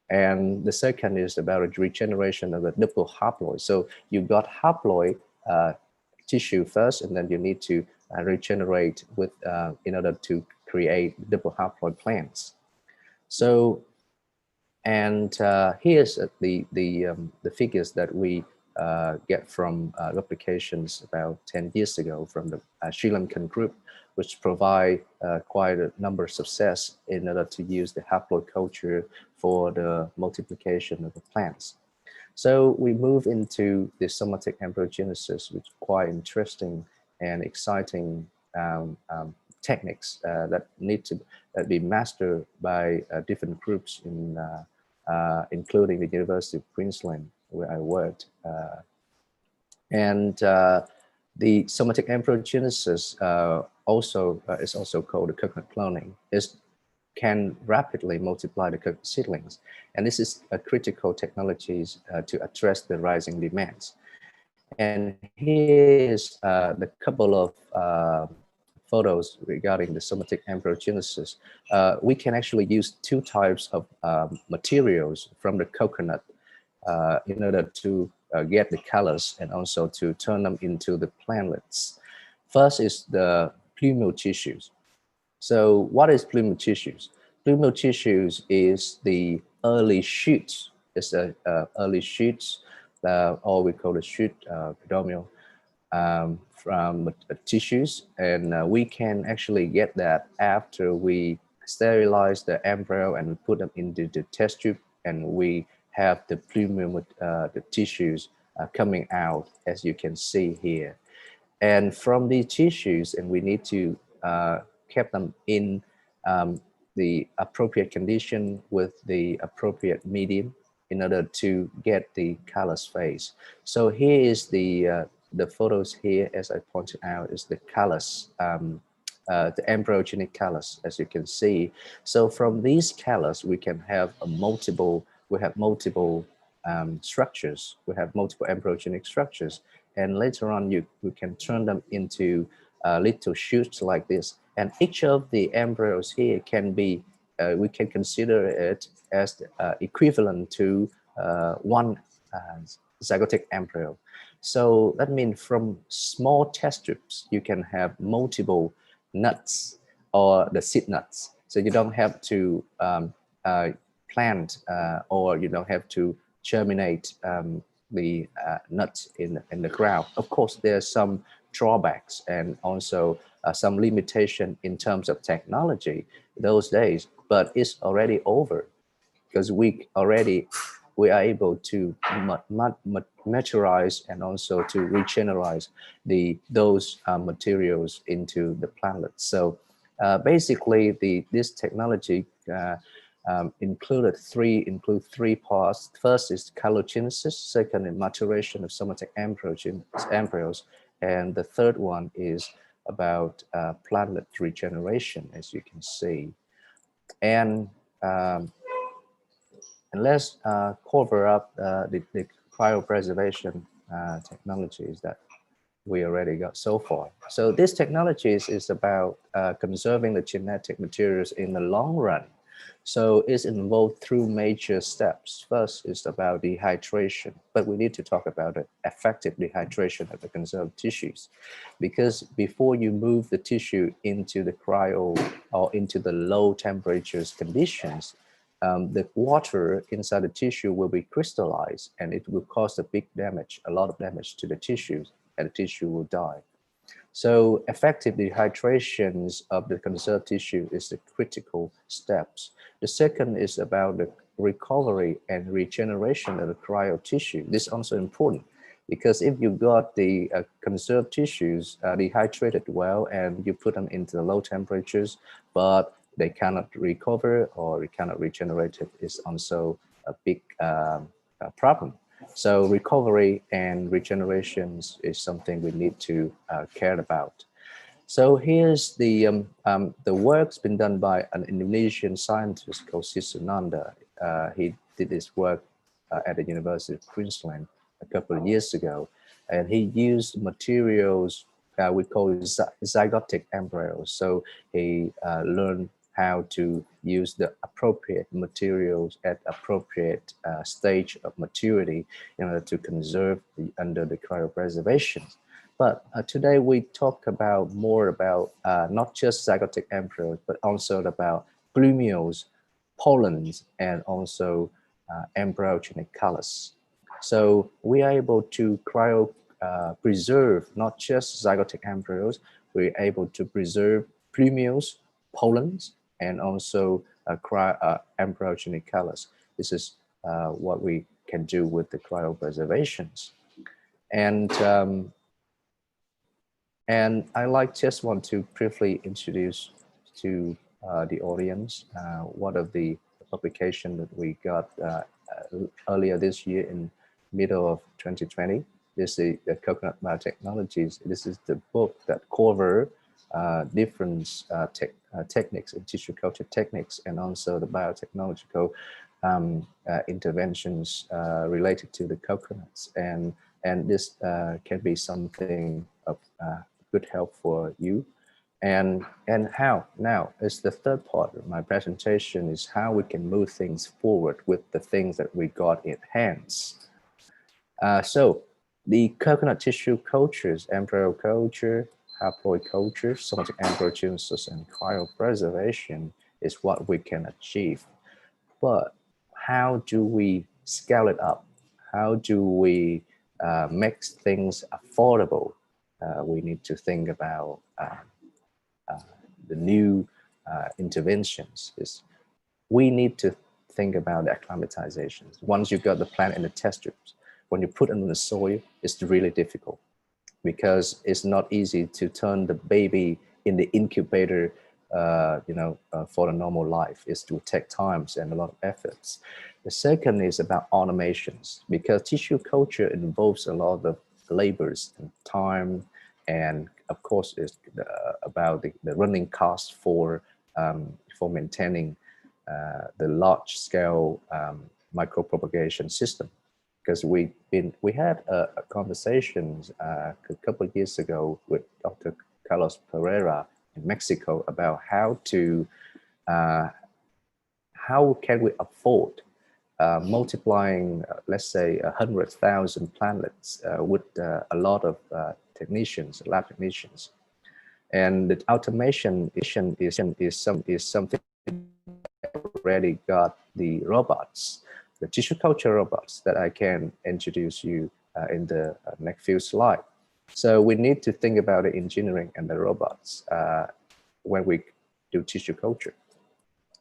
And the second is about a regeneration of the double haploid. So you got haploid tissue first, and then you need to regenerate with in order to create double haploid plants. So, and here's the figures that we get from replications about 10 years ago from the Sri Lankan group, which provide quite a number of success in order to use the haploid culture for the multiplication of the plants. So we move into the somatic embryogenesis, which is quite interesting and exciting techniques that need to be mastered by different groups in including the University of Queensland, where I worked. The somatic embryogenesis is also called the coconut cloning. It can rapidly multiply the coconut seedlings. And this is a critical technology to address the rising demands. And here is the couple of photos regarding the somatic embryogenesis. We can actually use 2 types of materials from the coconut in order to get the colors and also to turn them into the plantlets. First is the plumule tissues. So what is plumule tissues? Plumule tissues is the early shoots. It's early shoots, or we call it shoot predominal from tissues. And we can actually get that after we sterilize the embryo and we put them into the test tube, and we have the plumule, the tissues coming out, as you can see here. And from the tissues, and we need to keep them in the appropriate condition with the appropriate medium in order to get the callus phase. So here is the photos here, as I pointed out, is the callus, the embryogenic callus, as you can see. So from these callus, we can have multiple structures. We have multiple embryogenic structures, and later on we can turn them into little shoots like this. And each of the embryos here can be, we can consider it as equivalent to 1 zygotic embryo. So that means from small test tubes, you can have multiple nuts or the seed nuts. So you don't have to plant or you don't have to germinate the nuts in the ground. Of course, there's some drawbacks and also some limitation in terms of technology those days, but it's already over because we are able to maturize and also to regenerate those materials into the plantlets. So basically, this technology include three parts. First is cheilogenesis, second is maturation of somatic embryos, and the third one is about plantlet regeneration, as you can see. And let's cover up the cryopreservation technologies that we already got so far. So this technologies is about conserving the genetic materials in the long run. So it's involved through major steps. First is about dehydration, but we need to talk about it, effective dehydration of the conserved tissues, because before you move the tissue into the cryo or into the low temperatures conditions, the water inside the tissue will be crystallized, and it will cause a lot of damage to the tissues, and the tissue will die. So effective dehydrations of the conserved tissue is the critical steps. The second is about the recovery and regeneration of the cryo tissue. This is also important because if you got the conserved tissues dehydrated well and you put them into the low temperatures, but they cannot recover or it cannot regenerate, it is also a big problem. So recovery and regenerations is something we need to care about. So here's the work's been done by an Indonesian scientist called Sisunanda. He did this work at the University of Queensland a couple of years ago, and he used materials we call zygotic embryos. So he learned how to use the appropriate materials at appropriate stage of maturity in order to conserve under the cryopreservation. But today we talk about more about not just zygotic embryos, but also about plumioles, pollens, and also embryogenic callus. So we are able to preserve not just zygotic embryos, we're able to preserve plumioles, pollens, and also embryogenic callus. This is what we can do with the cryopreservations. And I just want to briefly introduce to the audience one of the publication that we got earlier this year in middle of 2020. This is the Coconut Biotechnologies. This is the book that cover different techniques and tissue culture techniques, and also the biotechnological interventions related to the coconuts. And this can be something of good help for you. And how now is the third part of my presentation, is how we can move things forward with the things that we got in hands. So the coconut tissue cultures, embryo culture, haploid culture, somatic embryogenesis, and cryopreservation is what we can achieve. But how do we scale it up? How do we make things affordable? We need to think about the new interventions. We need to think about the acclimatizations. Once you got the plant in the test tubes, when you put it in the soil, it's really difficult because it's not easy to turn the baby in the incubator, for the normal life. It will take time and a lot of efforts. The second is about automations, because tissue culture involves a lot of labors and time, and of course it's about the running costs for maintaining the large scale micropropagation system. Because we had a conversations a couple of years ago with Dr. Carlos Pereira in Mexico about how can we afford multiplying, let's say, 100,000 plantlets with a lot of lab technicians, and the automation is something already got the robots, the tissue culture robots that I can introduce you in the next few slides. So we need to think about the engineering and the robots when we do tissue culture.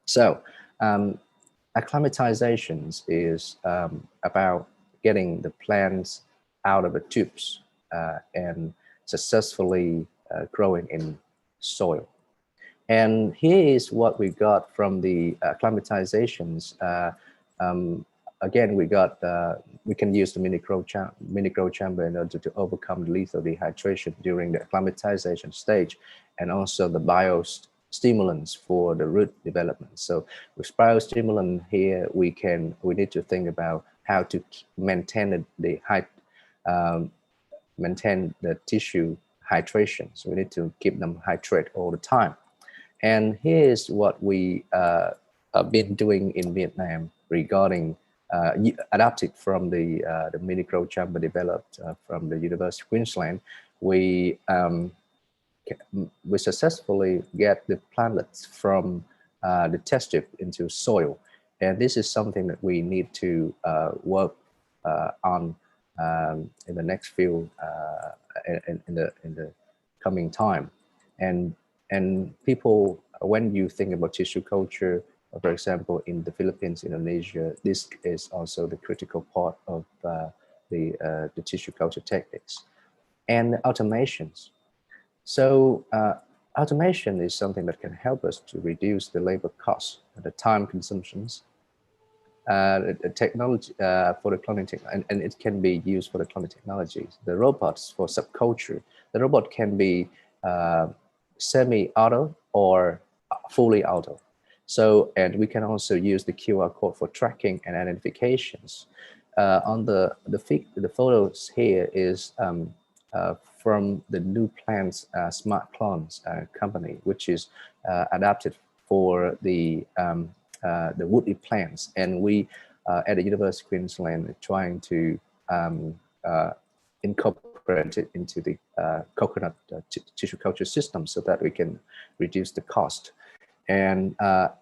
So acclimatizations is about getting the plants out of the tubes and successfully growing in soil. And here is what we got from the acclimatizations. Again, we can use the mini grow chamber in order to overcome lethal dehydration during the acclimatization stage, and also the biostimulants for the root development. So with biostimulant here, we need to think about how to maintain maintain the tissue hydration. So we need to keep them hydrated all the time. And here's what we have been doing in Vietnam regarding adapted from the mini grow chamber developed from the University of Queensland. We successfully get the plants from the test tube into soil, and this is something that we need to work on in the next few in the coming time. And people, when you think about tissue culture, for example, in the Philippines, Indonesia, this is also the critical part of the tissue culture techniques. And automations. So automation is something that can help us to reduce the labor costs, the time consumptions, the technology for the cloning technology, and it can be used for the cloning technologies. The robots for subculture. The robot can be semi-auto or fully auto. So, and we can also use the QR code for tracking and identifications. On the photos here is from the New Plants Smart Clones company, which is adapted for the woody plants. And we at the University of Queensland are trying to incorporate it into the coconut tissue culture system so that we can reduce the cost. And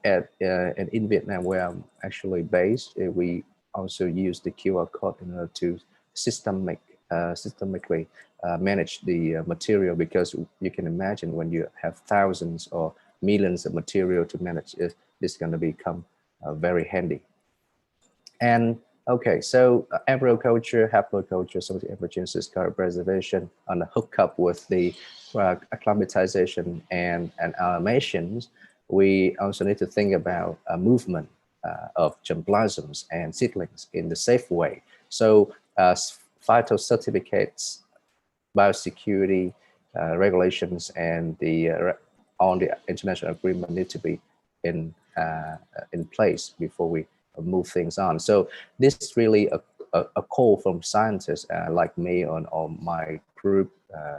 in Vietnam, where I'm actually based, we also use the QR code in order to systemically manage the material, because you can imagine when you have thousands or millions of material to manage, this is going to become very handy. And okay, so embryo culture, haploid culture, somatic embryogenesis, cryopreservation on the hookup with the acclimatization and animations. We also need to think about movement of germplasms and seedlings in the safe way. So phytocertificates, biosecurity regulations, and on the international agreement need to be in place before we move things on. So this is really a call from scientists like me on my group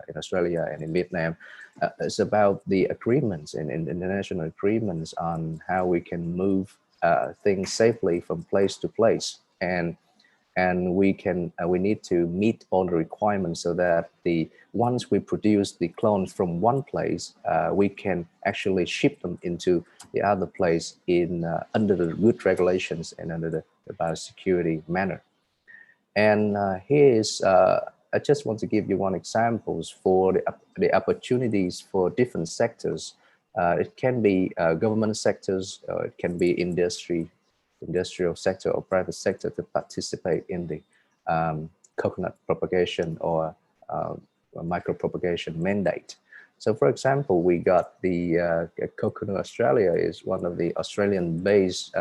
in Australia and in Vietnam. It's about the agreements and international agreements on how we can move things safely from place to place, and we need to meet all the requirements so that once we produce the clones from one place, we can actually ship them into the other place under the good regulations and under the biosecurity manner. And here is I just want to give you one examples for the opportunities for different sectors. It can be government sectors, or it can be industrial sector or private sector to participate in the coconut propagation or micropropagation mandate. So for example, we got the Coconut Australia is one of the Australian-based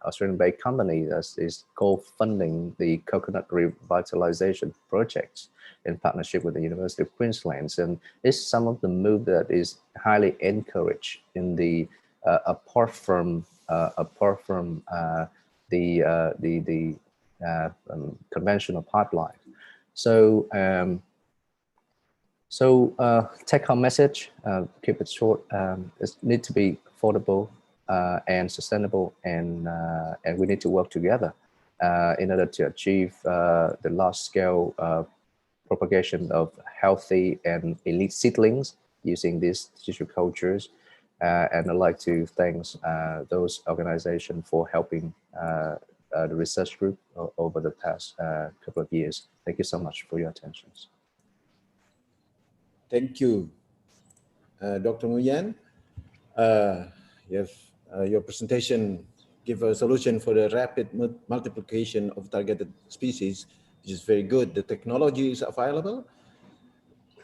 Australian-based company that is co-funding the coconut revitalization projects in partnership with the University of Queensland. And it's some of the move that is highly encouraged in the apart from the conventional pipeline. So take home message, keep it short. It needs to be affordable and sustainable, and we need to work together in order to achieve the large-scale propagation of healthy and elite seedlings using these tissue cultures. And I'd like to thank those organizations for helping the research group over the past couple of years. Thank you so much for your attention. Thank you, Dr. Nguyen. Your presentation give a solution for the rapid multiplication of targeted species, which is very good. The technology is available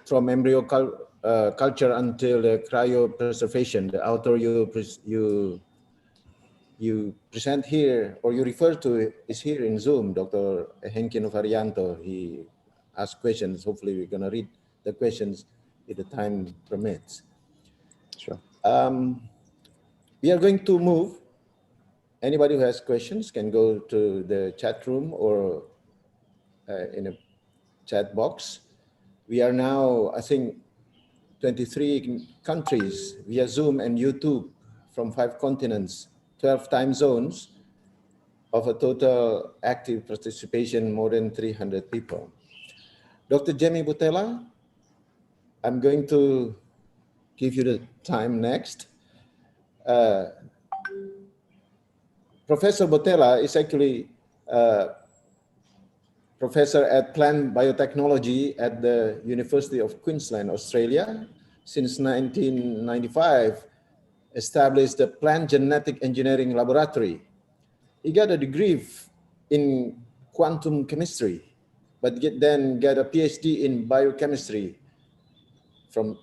from embryo culture until the cryopreservation. The author you present here or you refer to is here in Zoom, Dr. Henki Novarianto. He asked questions. Hopefully we're going to read the questions if the time permits. Sure. We are going to move. Anybody who has questions can go to the chat room or in a chat box. We are now, I think, 23 countries via Zoom and YouTube from 5 continents, 12 time zones, of a total active participation, more than 300 people. Dr. Jamie Butela, I'm going to give you the time next. Professor Butela is actually professor at plant biotechnology at the University of Queensland, Australia. Since 1995, established the Plant Genetic Engineering Laboratory. He got a degree in quantum chemistry, but then got a PhD in biochemistry from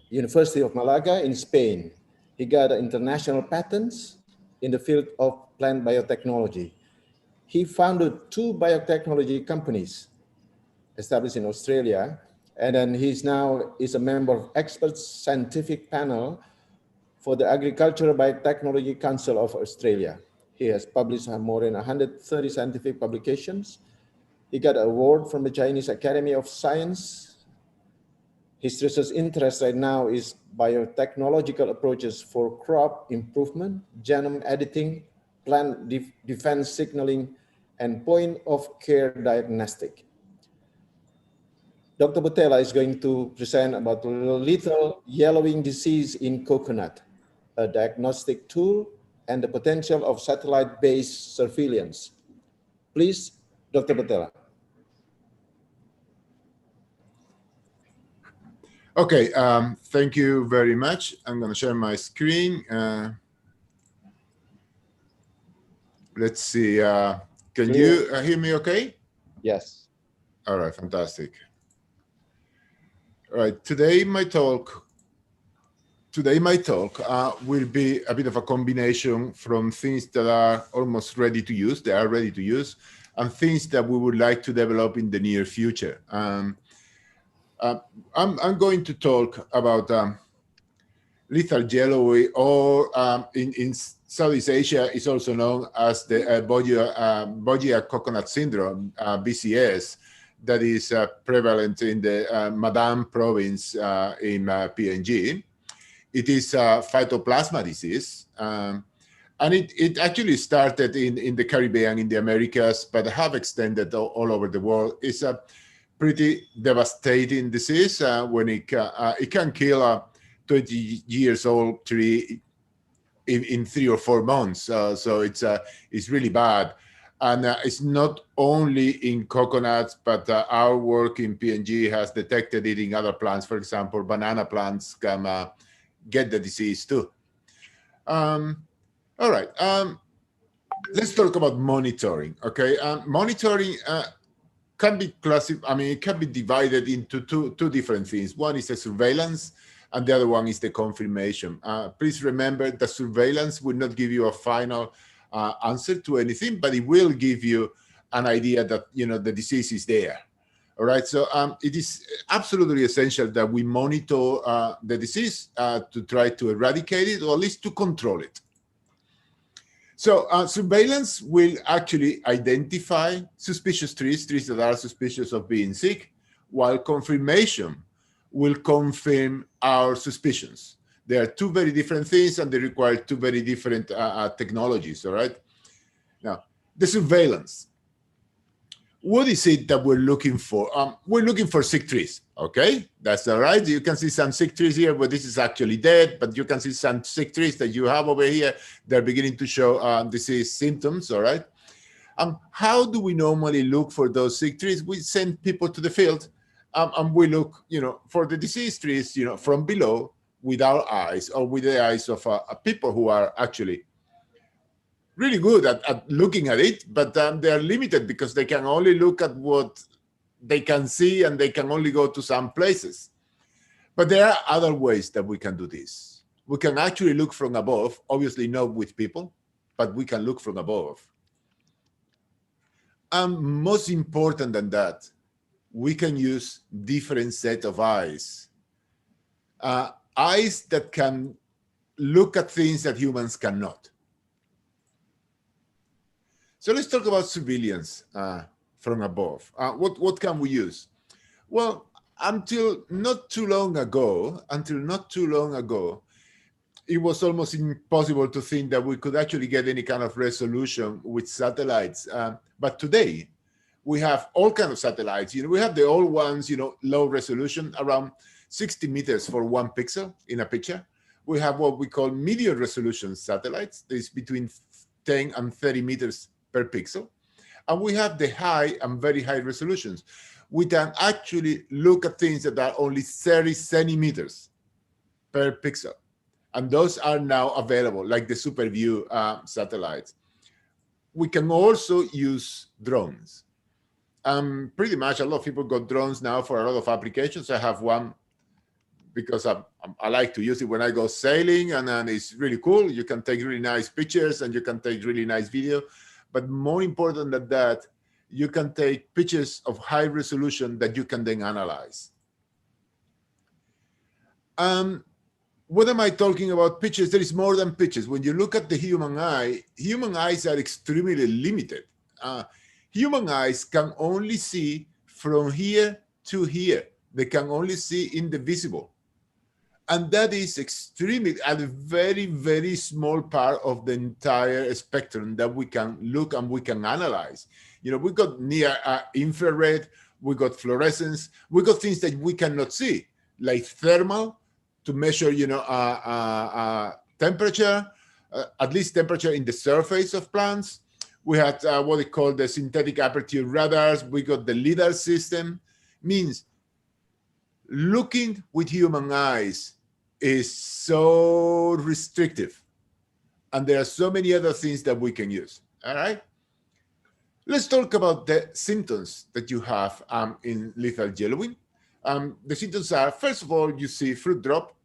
University of Malaga in Spain. He got international patents in the field of plant biotechnology. He founded 2 biotechnology companies established in Australia, and then he's now is a member of expert scientific panel for the Agricultural Biotechnology Council of Australia. He has published more than 130 scientific publications. He got an award from the Chinese Academy of Science. His research interest right now is biotechnological approaches for crop improvement, genome editing, plant defense signaling, and point of care diagnostic. Dr. Butela is going to present about lethal yellowing disease in coconut, a diagnostic tool, and the potential of satellite-based surveillance. Please, Dr. Butela. Okay, thank you very much. I'm going to share my screen. Let's see. Can you hear me okay? Yes. All right, fantastic. All right, today my talk will be a bit of a combination from things that are almost ready to use, and things that we would like to develop in the near future. I'm going to talk about lethal yellowing, or in Southeast Asia is also known as the Bogia coconut syndrome, BCS, that is prevalent in the Madang province in PNG. It is a phytoplasma disease, and it actually started in the Caribbean, in the Americas, but have extended all over the world. It's a pretty devastating disease when it can kill a 20 years old tree in 3 or 4 months. So it's really bad. And it's not only in coconuts, but our work in PNG has detected it in other plants. For example, banana plants can get the disease too. All right, let's talk about monitoring. Okay, monitoring can be classified. I mean, it can be divided into two different things. One is the surveillance, and the other one is the confirmation. Please remember that surveillance will not give you a final answer to anything, but it will give you an idea that the disease is there. All right, so it is absolutely essential that we monitor the disease to try to eradicate it, or at least to control it. So surveillance will actually identify suspicious trees that are suspicious of being sick, while confirmation will confirm our suspicions. They are 2 very different things, and they require 2 very different technologies, all right? Now, the surveillance. What is it that we're looking for? We're looking for sick trees, okay? That's all right. You can see some sick trees here, but this is actually dead, but you can see some sick trees that you have over here. They're beginning to show disease symptoms, all right? How do we normally look for those sick trees? We send people to the field, and we look, for the diseased trees, from below with our eyes, or with the eyes of people who are actually really good at looking at it, but they are limited because they can only look at what they can see, and they can only go to some places. But there are other ways that we can do this. We can actually look from above, obviously not with people, but we can look from above. And most important than that, we can use different set of eyes. Eyes that can look at things that humans cannot. So let's talk about surveillance from above. What can we use? Well, until not too long ago, it was almost impossible to think that we could actually get any kind of resolution with satellites. But today, we have all kinds of satellites. We have the old ones, low resolution, around 60 meters for 1 pixel in a picture. We have what we call medium resolution satellites. It's between 10 and 30 meters per pixel. And we have the high and very high resolutions. We can actually look at things that are only 30 centimeters per pixel. And those are now available, like the SuperView satellites. We can also use drones. Pretty much a lot of people got drones now for a lot of applications. I have one because I like to use it when I go sailing, and it's really cool. You can take really nice pictures and you can take really nice video. But more important than that, you can take pictures of high resolution that you can then analyze. What am I talking about? Pictures. There is more than pictures. When you look at the human eye, human eyes are extremely limited. Human eyes can only see from here to here. They can only see indivisible. And that is extremely, a very, very small part of the entire spectrum that we can look and we can analyze. We got near infrared, we got fluorescence, we got things that we cannot see, like thermal, to measure, temperature, at least temperature in the surface of plants. We had what they call the synthetic aperture radars. We got the LIDAR system. Means looking with human eyes is so restrictive. And there are so many other things that we can use, all right? Let's talk about the symptoms that you have in lethal yellowing. The symptoms are, first of all, you see fruit drop.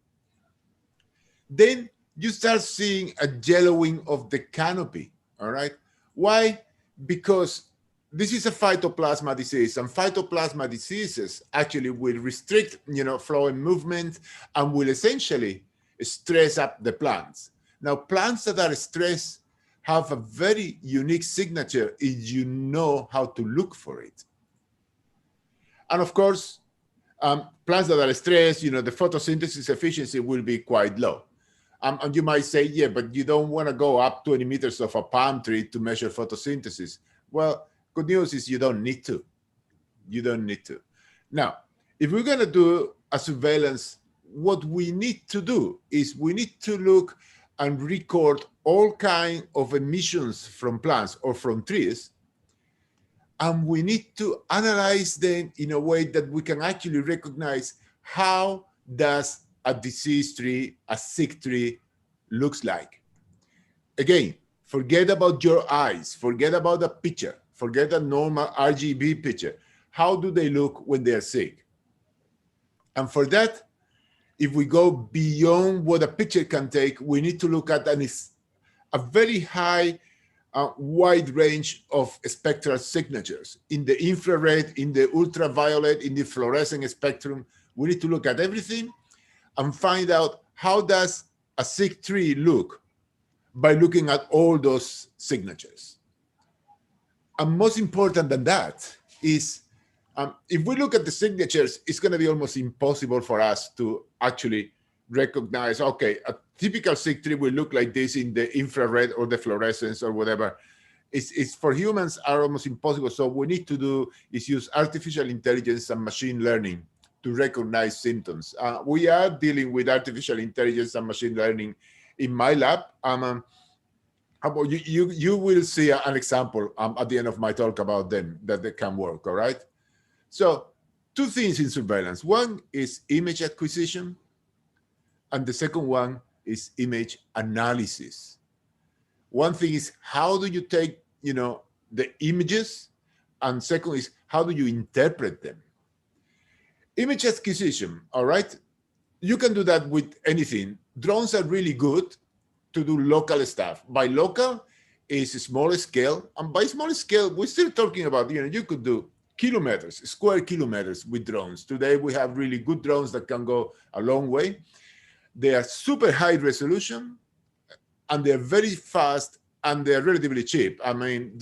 Then you start seeing a yellowing of the canopy, all right? Why? Because this is a phytoplasma disease, and phytoplasma diseases actually will restrict, flow and movement, and will essentially stress up the plants. Now, plants that are stressed have a very unique signature if you know how to look for it. And of course, plants that are stressed, the photosynthesis efficiency will be quite low. And you might say, yeah, but you don't want to go up 20 meters of a palm tree to measure photosynthesis. Well, good news is you don't need to. You don't need to. Now, if we're going to do a surveillance, what we need to do is we need to look and record all kinds of emissions from plants or from trees. And we need to analyze them in a way that we can actually recognize how does a diseased tree, a sick tree looks like. Again, forget about your eyes, forget about the picture, forget a normal RGB picture. How do they look when they're sick? And for that, if we go beyond what a picture can take, we need to look at a very high, wide range of spectral signatures. In the infrared, in the ultraviolet, in the fluorescent spectrum, we need to look at everything and find out how does a sick tree look by looking at all those signatures. And most important than that is, if we look at the signatures, it's going to be almost impossible for us to actually recognize, okay, a typical sick tree will look like this in the infrared or the fluorescence or whatever. It's for humans are almost impossible. So what we need to do is use artificial intelligence and machine learning to recognize symptoms. We are dealing with artificial intelligence and machine learning in my lab. You will see an example at the end of my talk about them that they can work, all right? So 2 things in surveillance. One is image acquisition, and the second one is image analysis. One thing is how do you take, the images, and second is how do you interpret them? Image acquisition, all right? you can do that with anything. Drones are really good to do local stuff. By local is small scale, and by small scale, we're still talking about, you could do kilometers, square kilometers with drones. Today, we have really good drones that can go a long way. They are super high resolution, and they're very fast, and they're relatively cheap. I mean,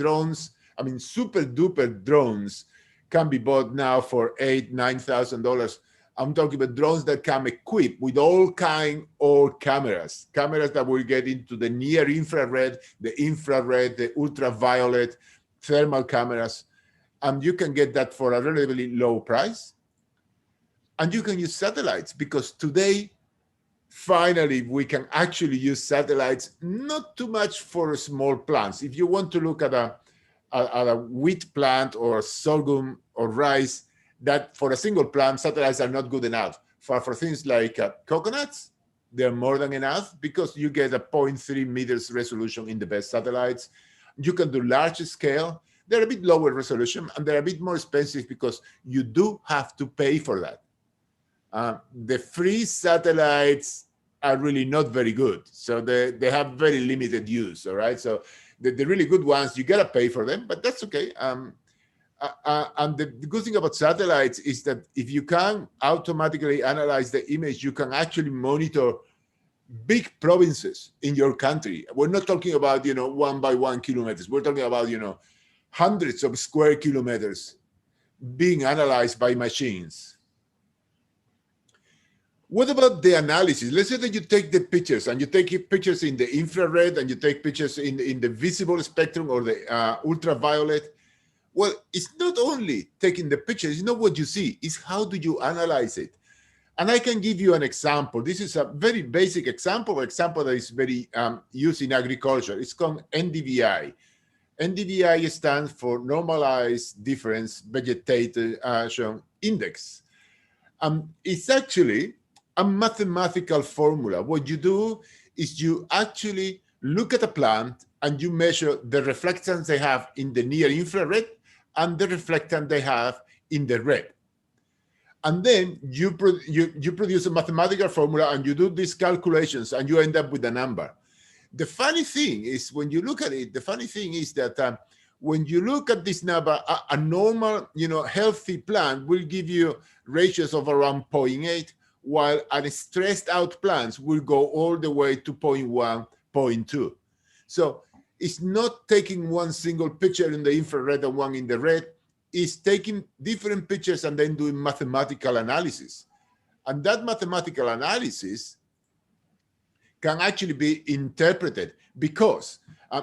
super duper drones can be bought now for $8,000, $9,000. I'm talking about drones that come equipped with all cameras that will get into the near infrared, the ultraviolet, thermal cameras. And you can get that for a relatively low price. And you can use satellites, because today, finally, we can actually use satellites, not too much for small plants. If you want to look at a wheat plant or sorghum or rice, that for a single plant, satellites are not good enough. For things like coconuts, they're more than enough, because you get a 0.3 meters resolution in the best satellites. You can do large scale. They're a bit lower resolution, and they're a bit more expensive because you do have to pay for that. The free satellites are really not very good. So they have very limited use, all right? So the really good ones, you gotta pay for them, but that's okay. And the good thing about satellites is that if you can automatically analyze the image, you can actually monitor big provinces in your country. We're not talking about, 1 by 1 kilometers. We're talking about, hundreds of square kilometers being analyzed by machines. What about the analysis? Let's say that you take the pictures, and you take pictures in the infrared, and you take pictures in the visible spectrum or the ultraviolet. Well, it's not only taking the pictures, what you see, is how do you analyze it? And I can give you an example. This is a very basic example that is very used in agriculture. It's called NDVI. NDVI stands for Normalized Difference Vegetation Index. It's actually a mathematical formula. What you do is you actually look at a plant and you measure the reflectance they have in the near infrared and the reflectance they have in the red. And then you produce a mathematical formula, and you do these calculations, and you end up with a number. The funny thing is, when you look at it, that when you look at this number, a normal, healthy plant will give you ratios of around 0.8, while a stressed out plants will go all the way to 0.1, 0.2. So it's not taking one single picture in the infrared and one in the red. It's taking different pictures and then doing mathematical analysis. And that mathematical analysis can actually be interpreted, because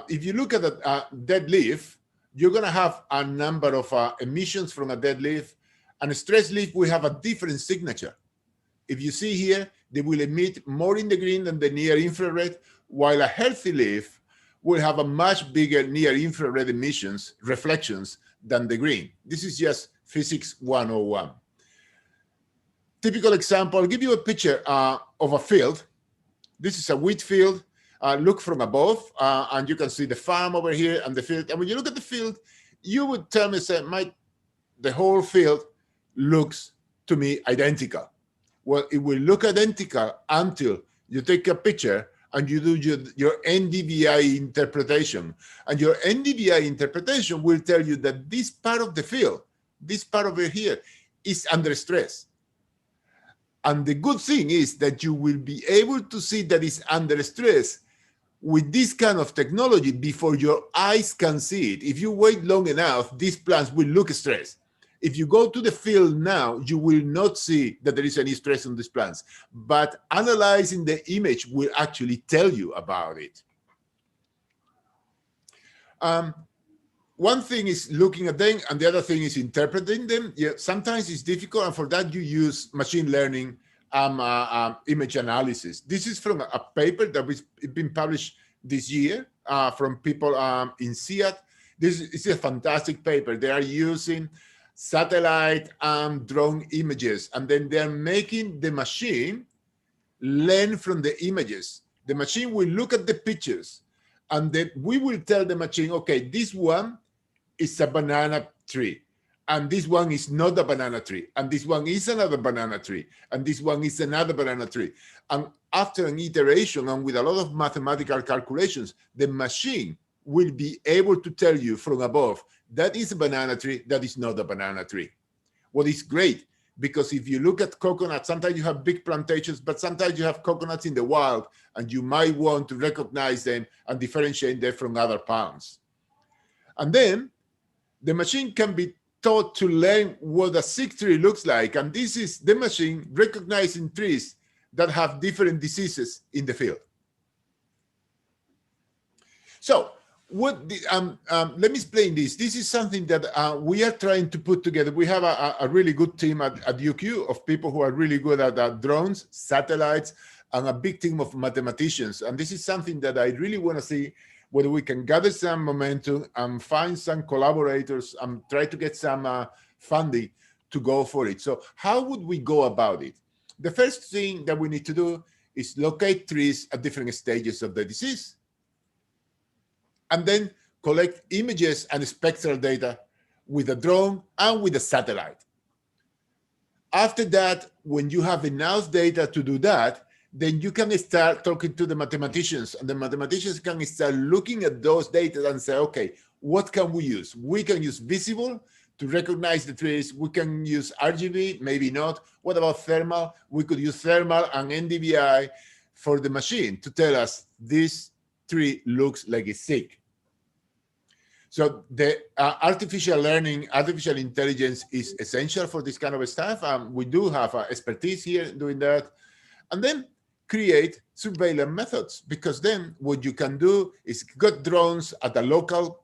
if you look at a dead leaf, you're going to have a number of emissions from a dead leaf, and a stressed leaf will have a different signature. If you see here, they will emit more in the green than the near infrared, while a healthy leaf will have a much bigger near infrared emissions, reflections, than the green. This is just physics 101. Typical example, I'll give you a picture of a field. This is a wheat field. Look from above, and you can see the farm over here and the field. And when you look at the field, you would tell me, the whole field looks to me identical. Well, it will look identical until you take a picture and you do your NDVI interpretation. And your NDVI interpretation will tell you that this part of the field, this part over here, is under stress. And the good thing is that you will be able to see that it's under stress with this kind of technology before your eyes can see it. If you wait long enough, these plants will look stressed. If you go to the field now, you will not see that there is any stress on these plants. But analyzing the image will actually tell you about it. One thing is looking at them, and the other thing is interpreting them. Yeah, sometimes it's difficult, and for that you use machine learning image analysis. This is from a paper that has been published this year from people in SEAT. This is a fantastic paper. They are using satellite and drone images, and then they're making the machine learn from the images. The machine will look at the pictures, and then we will tell the machine, okay, this one is a banana tree, and this one is not a banana tree, and this one is another banana tree, and this one is another banana tree. And after an iteration and with a lot of mathematical calculations, the machine will be able to tell you from above, that is a banana tree, that is not a banana tree. What is great, because if you look at coconuts, sometimes you have big plantations, but sometimes you have coconuts in the wild, and you might want to recognize them and differentiate them from other palms. And then the machine can be taught to learn what a sick tree looks like. And this is the machine recognizing trees that have different diseases in the field. So let me explain this. This is something that we are trying to put together. We have a really good team at UQ of people who are really good at drones, satellites, and a big team of mathematicians. And this is something that I really want to see whether we can gather some momentum and find some collaborators and try to get some funding to go for it. So how would we go about it? The first thing that we need to do is locate trees at different stages of the disease, and then collect images and spectral data with a drone and with a satellite. After that, when you have enough data to do that, then you can start talking to the mathematicians, and the mathematicians can start looking at those data and say, okay, what can we use? We can use visible to recognize the trees. We can use RGB, maybe not. What about thermal? We could use thermal and NDVI for the machine to tell us this tree looks like it's sick. So the artificial learning, artificial intelligence is essential for this kind of stuff. We do have expertise here doing that. And then create surveillance methods, because then what you can do is get drones at a local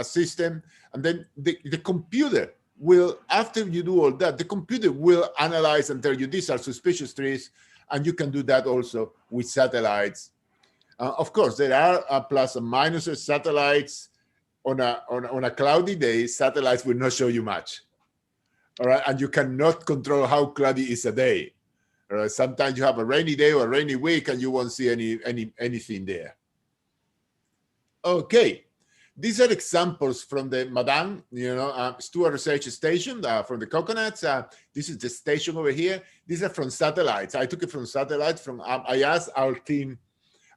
system, and then the computer will, after you do all that, the computer will analyze and tell you these are suspicious trees, and you can do that also with satellites. Of course, there are plus and minuses. Satellites on a cloudy day, satellites will not show you much. All right, and you cannot control how cloudy is a day. Sometimes you have a rainy day or a rainy week and you won't see anything there. Okay, these are examples from the Madang, Stewart Research Station from the coconuts. This is the station over here. These are from satellites. I took it from satellites. I asked our team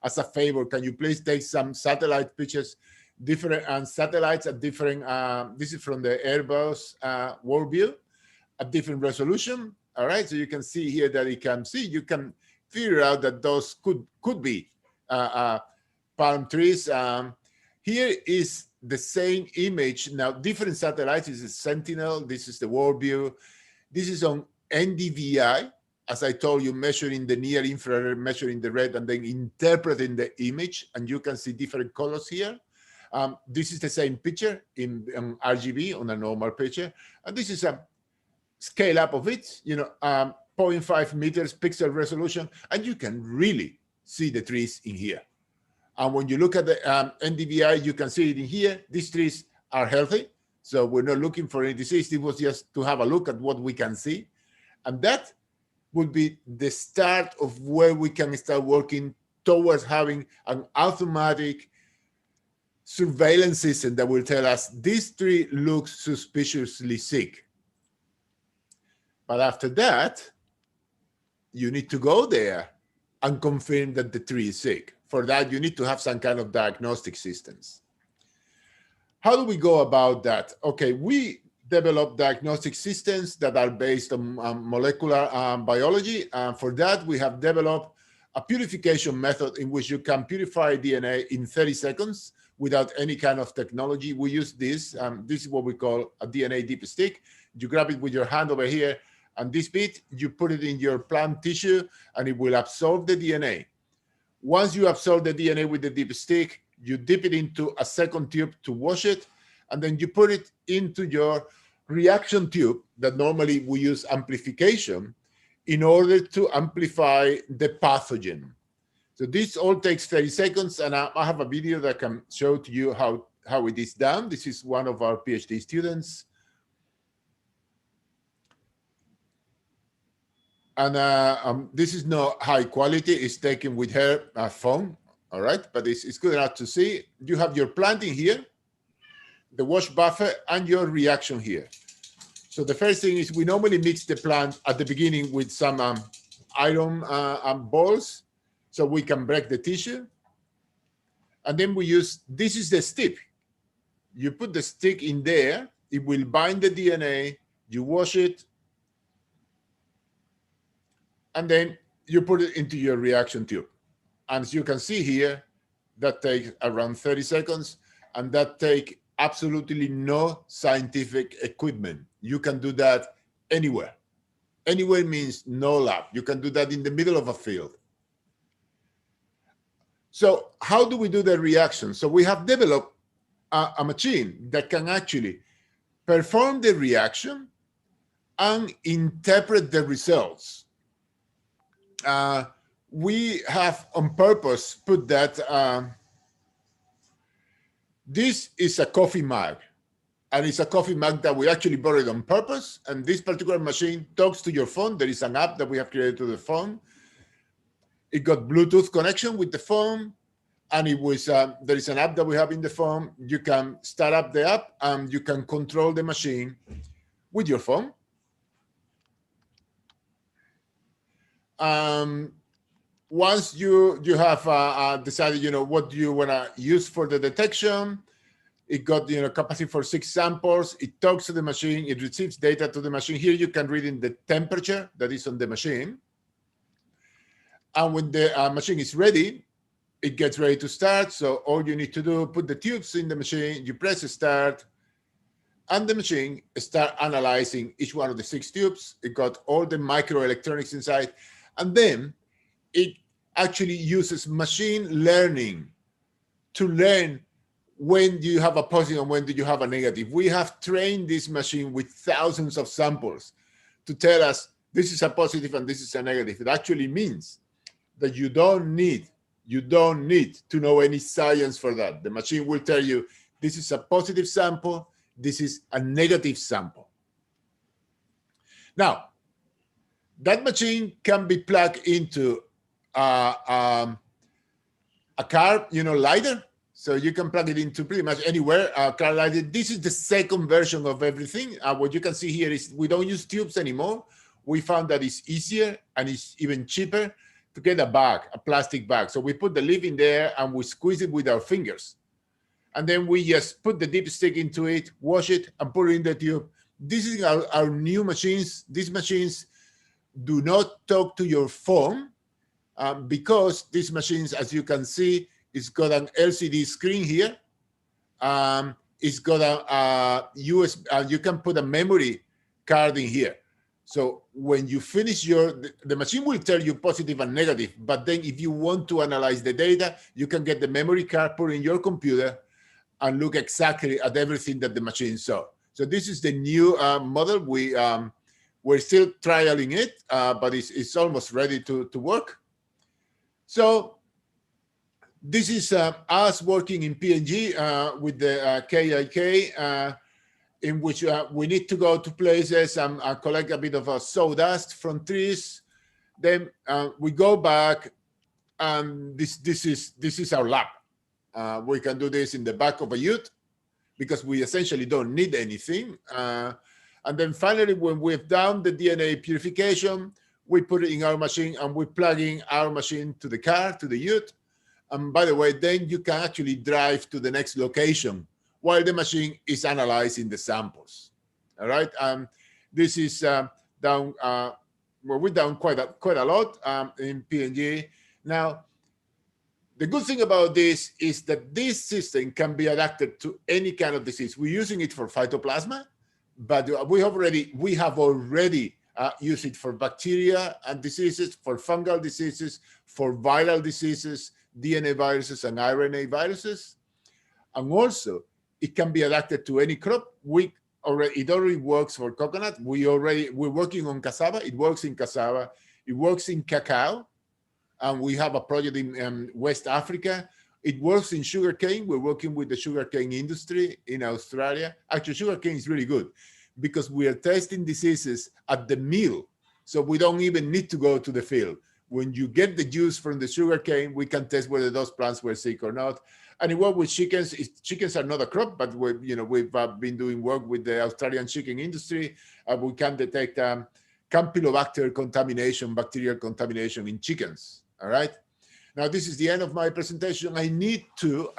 as a favor, can you please take some satellite pictures, different satellites at different. This is from the Airbus worldview at different resolution. All right, so you can see here that you can figure out that those could be palm trees. Here is the same image. Now, different satellites. This is Sentinel. This is the worldview. This is on NDVI, as I told you, measuring the near infrared, measuring the red, and then interpreting the image. And you can see different colors here. This is the same picture in RGB on a normal picture. And this is a scale up of it, 0.5 meters pixel resolution, and you can really see the trees in here. And when you look at the NDVI, you can see it in here. These trees are healthy, so we're not looking for any disease. It was just to have a look at what we can see. And that would be the start of where we can start working towards having an automatic surveillance system that will tell us this tree looks suspiciously sick. But after that, you need to go there and confirm that the tree is sick. For that, you need to have some kind of diagnostic systems. How do we go about that? Okay, we develop diagnostic systems that are based on molecular biology. For that, we have developed a purification method in which you can purify DNA in 30 seconds without any kind of technology. We use this. This is what we call a DNA deep stick. You grab it with your hand over here, and this bit, you put it in your plant tissue, and it will absorb the DNA. Once you absorb the DNA with the deep stick, you dip it into a second tube to wash it, and then you put it into your reaction tube that normally we use amplification in order to amplify the pathogen. So this all takes 30 seconds, and I have a video that can show to you how it is done. This is one of our PhD students. And this is not high quality. It's taken with her phone, all right? But it's good enough to see. You have your planting here, the wash buffer, and your reaction here. So the first thing is we normally mix the plant at the beginning with some iron balls so we can break the tissue. And then we use, this is the stick. You put the stick in there, it will bind the DNA, you wash it, and then you put it into your reaction tube. And as you can see here, that takes around 30 seconds, and that takes absolutely no scientific equipment. You can do that anywhere. Anywhere means no lab. You can do that in the middle of a field. So how do we do the reaction? So we have developed a machine that can actually perform the reaction and interpret the results. We have on purpose put that this is a coffee mug, and it's a coffee mug that we actually bought it on purpose. And this particular machine talks to your phone. There is an app that we have created to the phone. It got Bluetooth connection with the phone, and it was there is an app that we have in the phone. You can start up the app and you can control the machine with your phone. Once you have decided, what do you want to use for the detection, it got, capacity for 6 samples. It talks to the machine. It receives data to the machine. Here you can read in the temperature that is on the machine. And when the machine is ready, it gets ready to start. So all you need to do, put the tubes in the machine, you press start, and the machine start analyzing each one of the 6 tubes. It got all the microelectronics inside. And then it actually uses machine learning to learn when do you have a positive and when do you have a negative. We have trained this machine with thousands of samples to tell us this is a positive and this is a negative. It actually means that you don't need to know any science for that. The machine will tell you this is a positive sample, this is a negative sample. Now, that machine can be plugged into a car, lighter. So you can plug it into pretty much anywhere. Car lighter. This is the second version of everything. What you can see here is we don't use tubes anymore. We found that it's easier and it's even cheaper to get a bag, a plastic bag. So we put the leaf in there and we squeeze it with our fingers. And then we just put the dipstick into it, wash it, and put it in the tube. This is our new machines. These machines do not talk to your phone because these machines, as you can see, it's got an LCD screen here. It's got a USB, you can put a memory card in here. So when you finish the machine will tell you positive and negative, but then if you want to analyze the data, you can get the memory card, put in your computer, and look exactly at everything that the machine saw. So this is the new model. We're still trialing it, but it's almost ready to work. So this is us working in PNG with the KIK, in which we need to go to places and collect a bit of sawdust from trees. Then we go back, and this is our lab. We can do this in the back of a ute because we essentially don't need anything. And then finally, when we've done the DNA purification, we put it in our machine and we plug in our machine to the car, to the ute. And by the way, then you can actually drive to the next location while the machine is analyzing the samples. All right. This is down, well, we're down quite a lot in PNG. Now, the good thing about this is that this system can be adapted to any kind of disease. We're using it for phytoplasma, but we have already used it for bacteria and diseases, for fungal diseases, for viral diseases, DNA viruses and RNA viruses. And also, it can be adapted to any crop. It already works for coconut. We're working on cassava. It works in cassava. It works in cacao. And we have a project in West Africa. It works in sugarcane. We're working with the sugarcane industry in Australia. Actually, sugarcane is really good because we are testing diseases at the mill. So we don't even need to go to the field. When you get the juice from the sugarcane, we can test whether those plants were sick or not. And it work with chickens. Chickens are not a crop, but we've been doing work with the Australian chicken industry. We can detect Campylobacter contamination, bacterial contamination in chickens. All right. Now this is the end of my presentation. I need to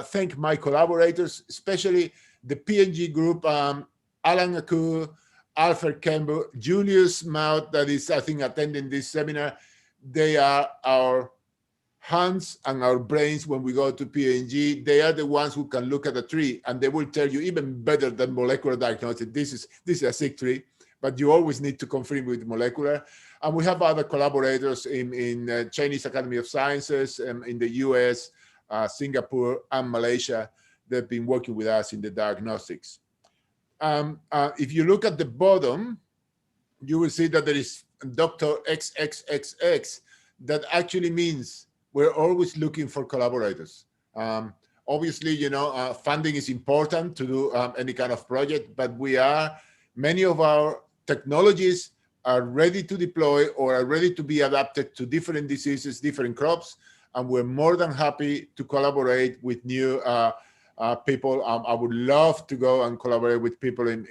thank my collaborators, especially the PNG group, Alan Aku, Alfred Campbell, Julius Maut, that is, I think, attending this seminar. They are our hands and our brains when we go to PNG. They are the ones who can look at a tree and they will tell you even better than molecular diagnosis. This is a sick tree, but you always need to confirm with molecular. And we have other collaborators in Chinese Academy of Sciences, in the US, Singapore, and Malaysia. They've been working with us in the diagnostics. If you look at the bottom, you will see that there is Dr. XXXX. That actually means we're always looking for collaborators. Obviously, funding is important to do any kind of project, but many of our technologies are ready to deploy or are ready to be adapted to different diseases, different crops, and we're more than happy to collaborate with new people. I would love to go and collaborate with people in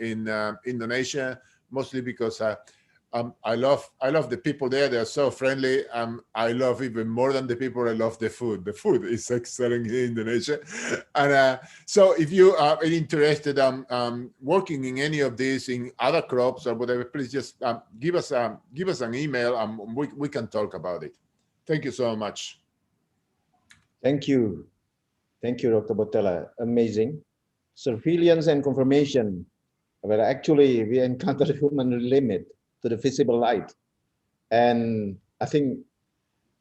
Indonesia, mostly because I love the people there. They're so friendly. I love even more than the people. I love the food. The food is excellent in Indonesia. And so if you are interested in working in any of these, in other crops or whatever, please just give us an email and we can talk about it. Thank you so much. Thank you. Thank you, Dr. Botella. Amazing. Surveillance and confirmation. But actually, we encountered a human limit to the visible light. And I think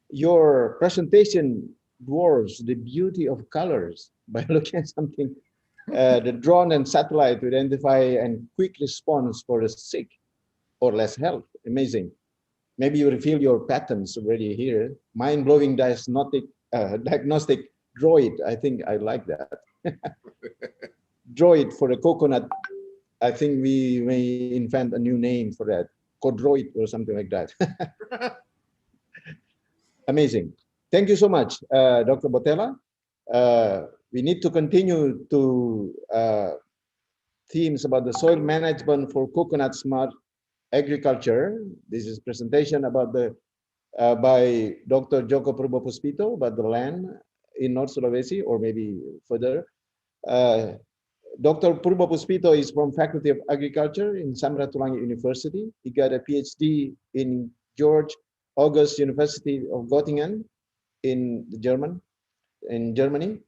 your presentation dwarfs the beauty of colors by looking at something, the drone and satellite to identify and quick response for the sick or less health. Amazing. Maybe you reveal your patterns already here. Mind-blowing diagnostic droid. I think I like that. Droid for the coconut. I think we may invent a new name for that. Codroid or something like that. Amazing. Thank you so much, Dr. Botella. We need to continue to themes about the soil management for coconut smart agriculture. This is presentation about by Dr. Joko Purbopuspito about the land in North Sulawesi or maybe further. Dr. Purbopuspito is from Faculty of Agriculture in Sam Ratulangi University. He got a PhD in George August University of Göttingen in Germany.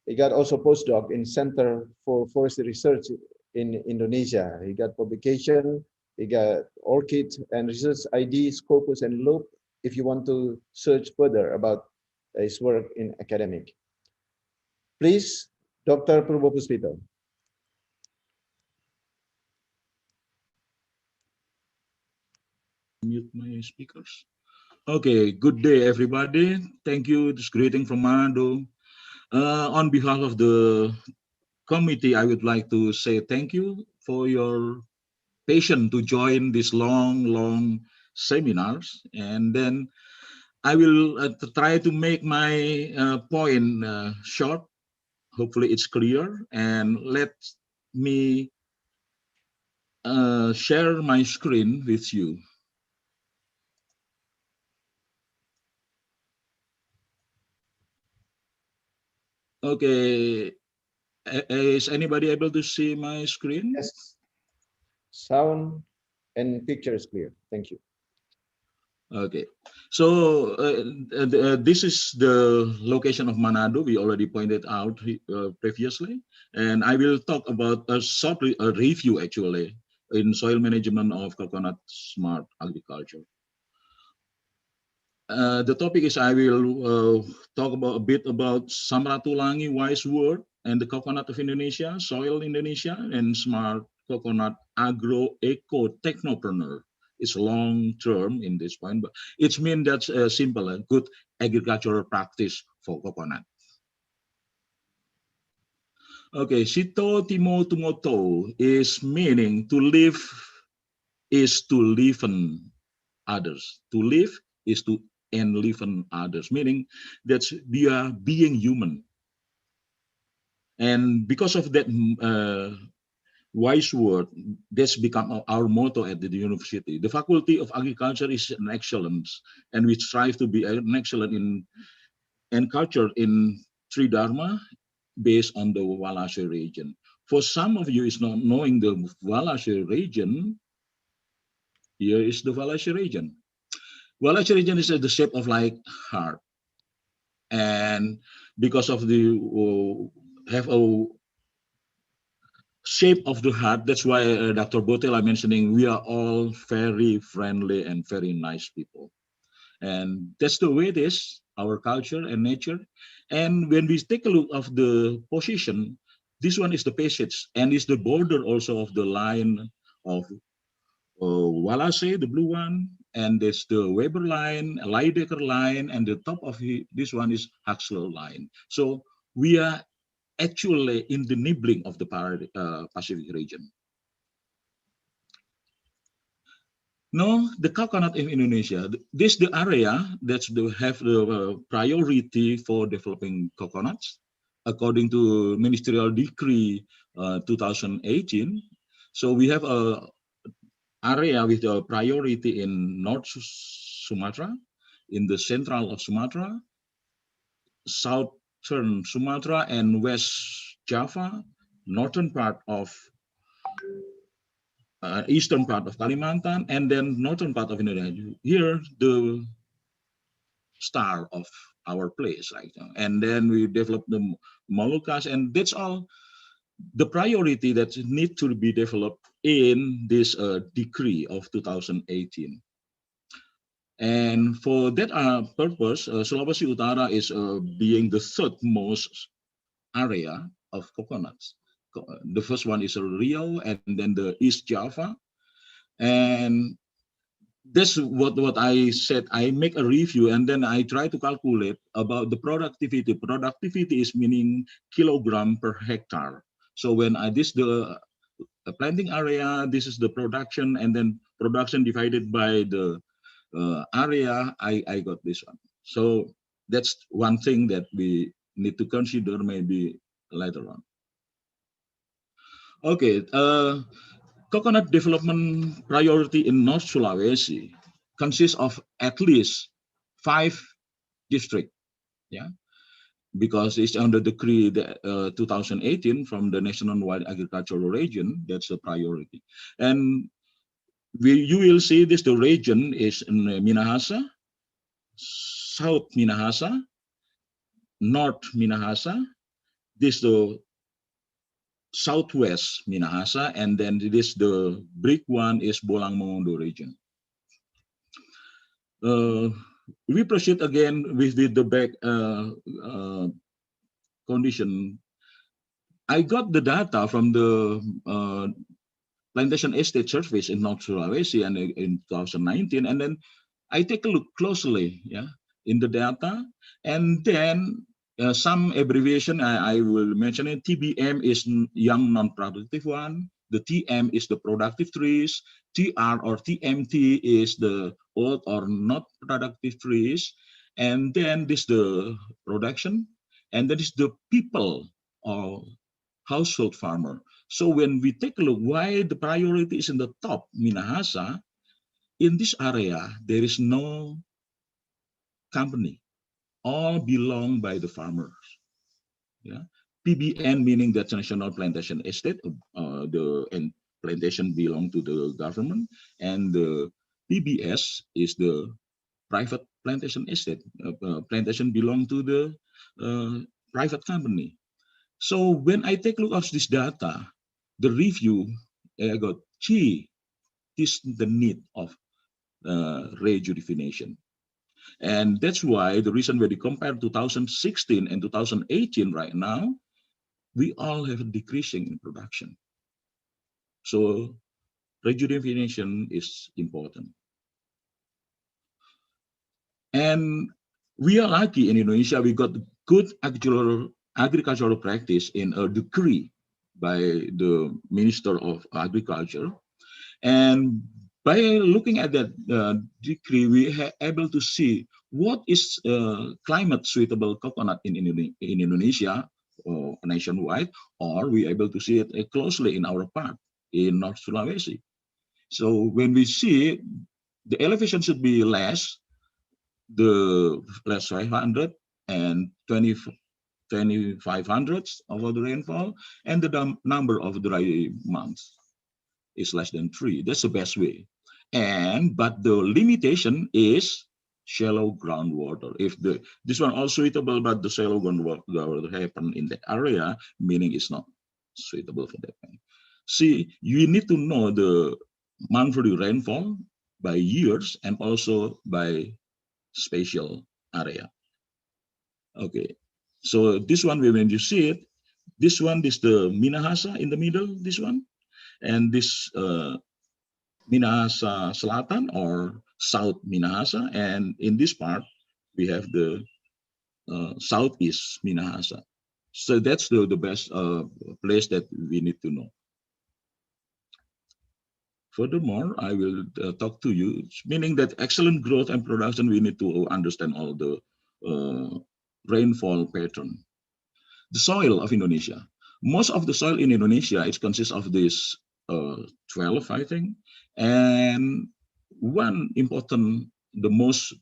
He got also postdoc in Center for Forestry Research in Indonesia. He got publication, he got ORCID and Research ID, Scopus and Loop, if you want to search further about his work in academic. Please, Dr. Purbopuspito. Mute my speakers. Okay, good day, everybody. Thank you. This greeting from Manado. On behalf of the committee, I would like to say thank you for your patience to join these long seminars. And then I will try to make my point short. Hopefully it's clear. And let me share my screen with you. Okay, is anybody able to see my screen? Yes. Sound and picture is clear. Thank you. Okay, so this is the location of Manado. We already pointed out previously, and I will talk about a review actually in soil management of coconut smart agriculture. The topic is I will talk about a bit about Sam Ratulangi wise word and the coconut of Indonesia, soil Indonesia, and smart coconut agro eco technopreneur. It's long term in this point, but it's mean that's simple, a good agricultural practice for coconut. Okay, Sito Timo Tumoto is meaning to live is to liven others. To live is to and live on others, meaning that we are being human. And because of that wise word, that's become our motto at the university. The Faculty of Agriculture is an excellence, and we strive to be an excellent in and culture in Tridharma based on the Walase region. For some of you is not knowing the Walase region, here is the Walase region. Walase region is the shape of like heart. And because of the have a shape of the heart, that's why Dr. Botela mentioning we are all very friendly and very nice people. And that's the way it is, our culture and nature. And when we take a look of the position, this one is the passage and is the border also of the line of Walase, the blue one, and there's the Weber line, Leidecker line, and the top of this one is Huxley line. So we are actually in the nibbling of the Pacific region. No, the coconut in Indonesia, this the area that's have the priority for developing coconuts, according to Ministerial Decree 2018. So we have a area with a priority in North Sumatra, in the central of Sumatra, southern Sumatra, and West Java, northern part of eastern part of Kalimantan, and then northern part of Indonesia. Here, the star of our place right now. And then we develop the Moluccas, and that's all the priority that need to be developed in this decree of 2018. And for that purpose, Sulawesi Utara is being the third most area of coconuts. The first one is Riau, and then the East Java. And that's what I said. I make a review and then I try to calculate about the productivity. Productivity is meaning kilogram per hectare. So when this the planting area, this is the production, and then production divided by the area, I got this one. So that's one thing that we need to consider maybe later on. Okay, coconut development priority in North Sulawesi consists of at least 5 districts, yeah, because it's under decree 2018 from the nationwide agricultural region. That's a priority, and you will see this. The region is in Minahasa, South Minahasa, North Minahasa. This the Southwest Minahasa, and then this the big one is Bolang Mongondo region. We proceed again with the back condition. I got the data from the plantation estate surveys in North Sulawesi and in 2019, and then I take a look closely, yeah, in the data, and then some abbreviation I will mention it. TBM is young non-productive one. The TM is the productive trees. TR or TMT is the old or not productive trees. And then this the production. And then is the people or household farmer. So when we take a look why the priority is in the top, Minahasa, in this area, there is no company. All belong by the farmers. Yeah, PBN meaning that's National Plantation Estate. The plantation belong to the government, and the PBS is the private plantation estate. Plantation belong to the private company. So when I take a look at this data, the review, I got this the need of rejuvenation. And that's why the reason when we compare 2016 and 2018 right now, we all have a decreasing in production. So rejuvenation is important. And we are lucky in Indonesia, we got good agricultural practice in a decree by the Minister of Agriculture. And by looking at that decree, we are able to see what is climate suitable coconut in Indonesia or nationwide, or we able to see it closely in our park in North Sulawesi. So when we see the elevation should be less, the less 500 and 2,500 of the rainfall, and the number of dry months is less than 3. That's the best way. But the limitation is shallow groundwater. If this one also suitable, but the shallow groundwater happen in the area, meaning it's not suitable for that. See, you need to know the monthly rainfall by years and also by spatial area. Okay, so this one, when you see it, this one is the Minahasa in the middle, this one, and this Minahasa Selatan or South Minahasa, and in this part we have the Southeast Minahasa. So that's the best place that we need to know. Furthermore, I will talk to you, meaning that excellent growth and production, we need to understand all the rainfall pattern. The soil of Indonesia. Most of the soil in Indonesia, it consists of this 12, I think. And one important, the most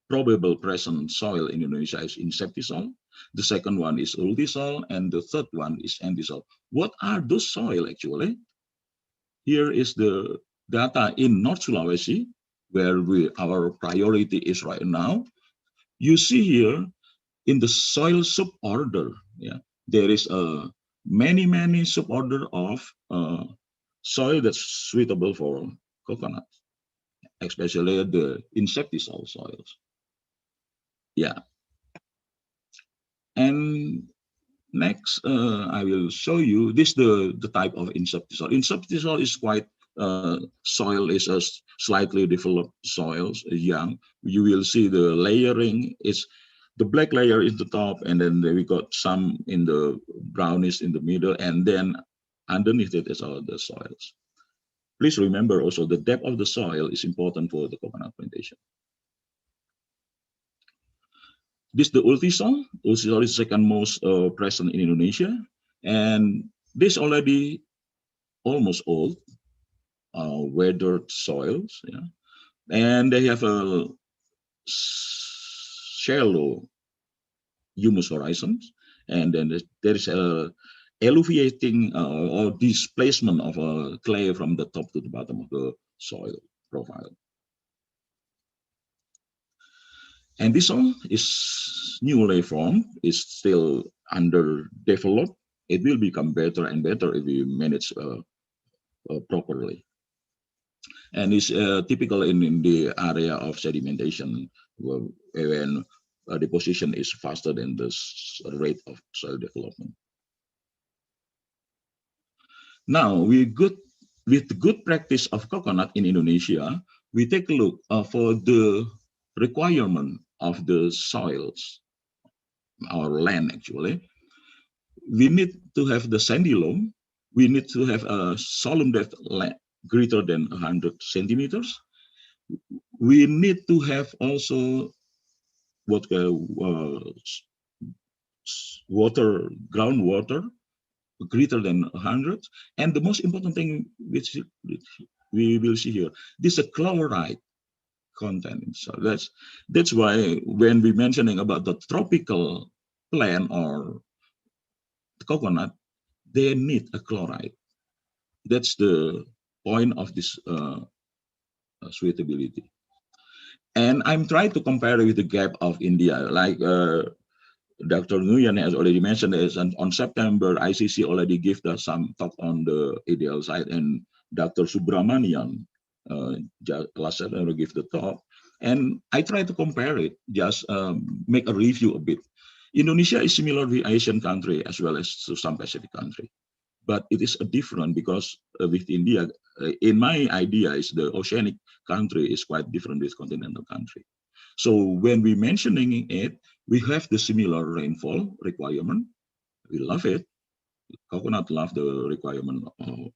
probable present soil in Indonesia is inceptisol. The second one is ultisol, and the third one is antisol. What are those soil actually? Here is the data in North Sulawesi, where our priority is right now. You see here in the soil suborder, yeah, there is many suborder of soil that's suitable for coconut, especially the inceptisol soils. Yeah. And next, I will show you this the type of inceptisol. Inceptisol is quite soil is a slightly developed soils, young. You will see the layering is the black layer is the top, and then we got some in the brownish in the middle, and then underneath it is all the soils. Please remember also the depth of the soil is important for the coconut plantation. This the ultisol. Ultisol is second most present in Indonesia, and this already almost old, weathered soils, yeah, and they have a shallow humus horizons, and then there is a elevating or displacement of clay from the top to the bottom of the soil profile. And this all is newly formed, is still underdeveloped. It will become better and better if we manage properly. And it's typical in the area of sedimentation, when deposition is faster than the rate of soil development. Now, with good practice of coconut in Indonesia, we take a look for the requirement of the soils, our land actually. We need to have the sandy loam. We need to have a soil depth greater than 100 centimeters. We need to have also what groundwater greater than 100. And the most important thing which we will see here, this is a chloride content. So that's why when we mentioning about the tropical plant or the coconut, they need a chloride. That's the point of this suitability. And I'm trying to compare with the gap of India, like Dr. Nguyen has already mentioned this, and on September, ICC already gave us some talk on the ideal site, and Dr. Subramanian last September gave the talk. And I try to compare it, just make a review a bit. Indonesia is similar to Asian country as well as to some Pacific country, but it is a different because with India, in my idea, is the oceanic country is quite different with continental country. So when we mentioning it, we have the similar rainfall requirement. We love it. Coconut love the requirement of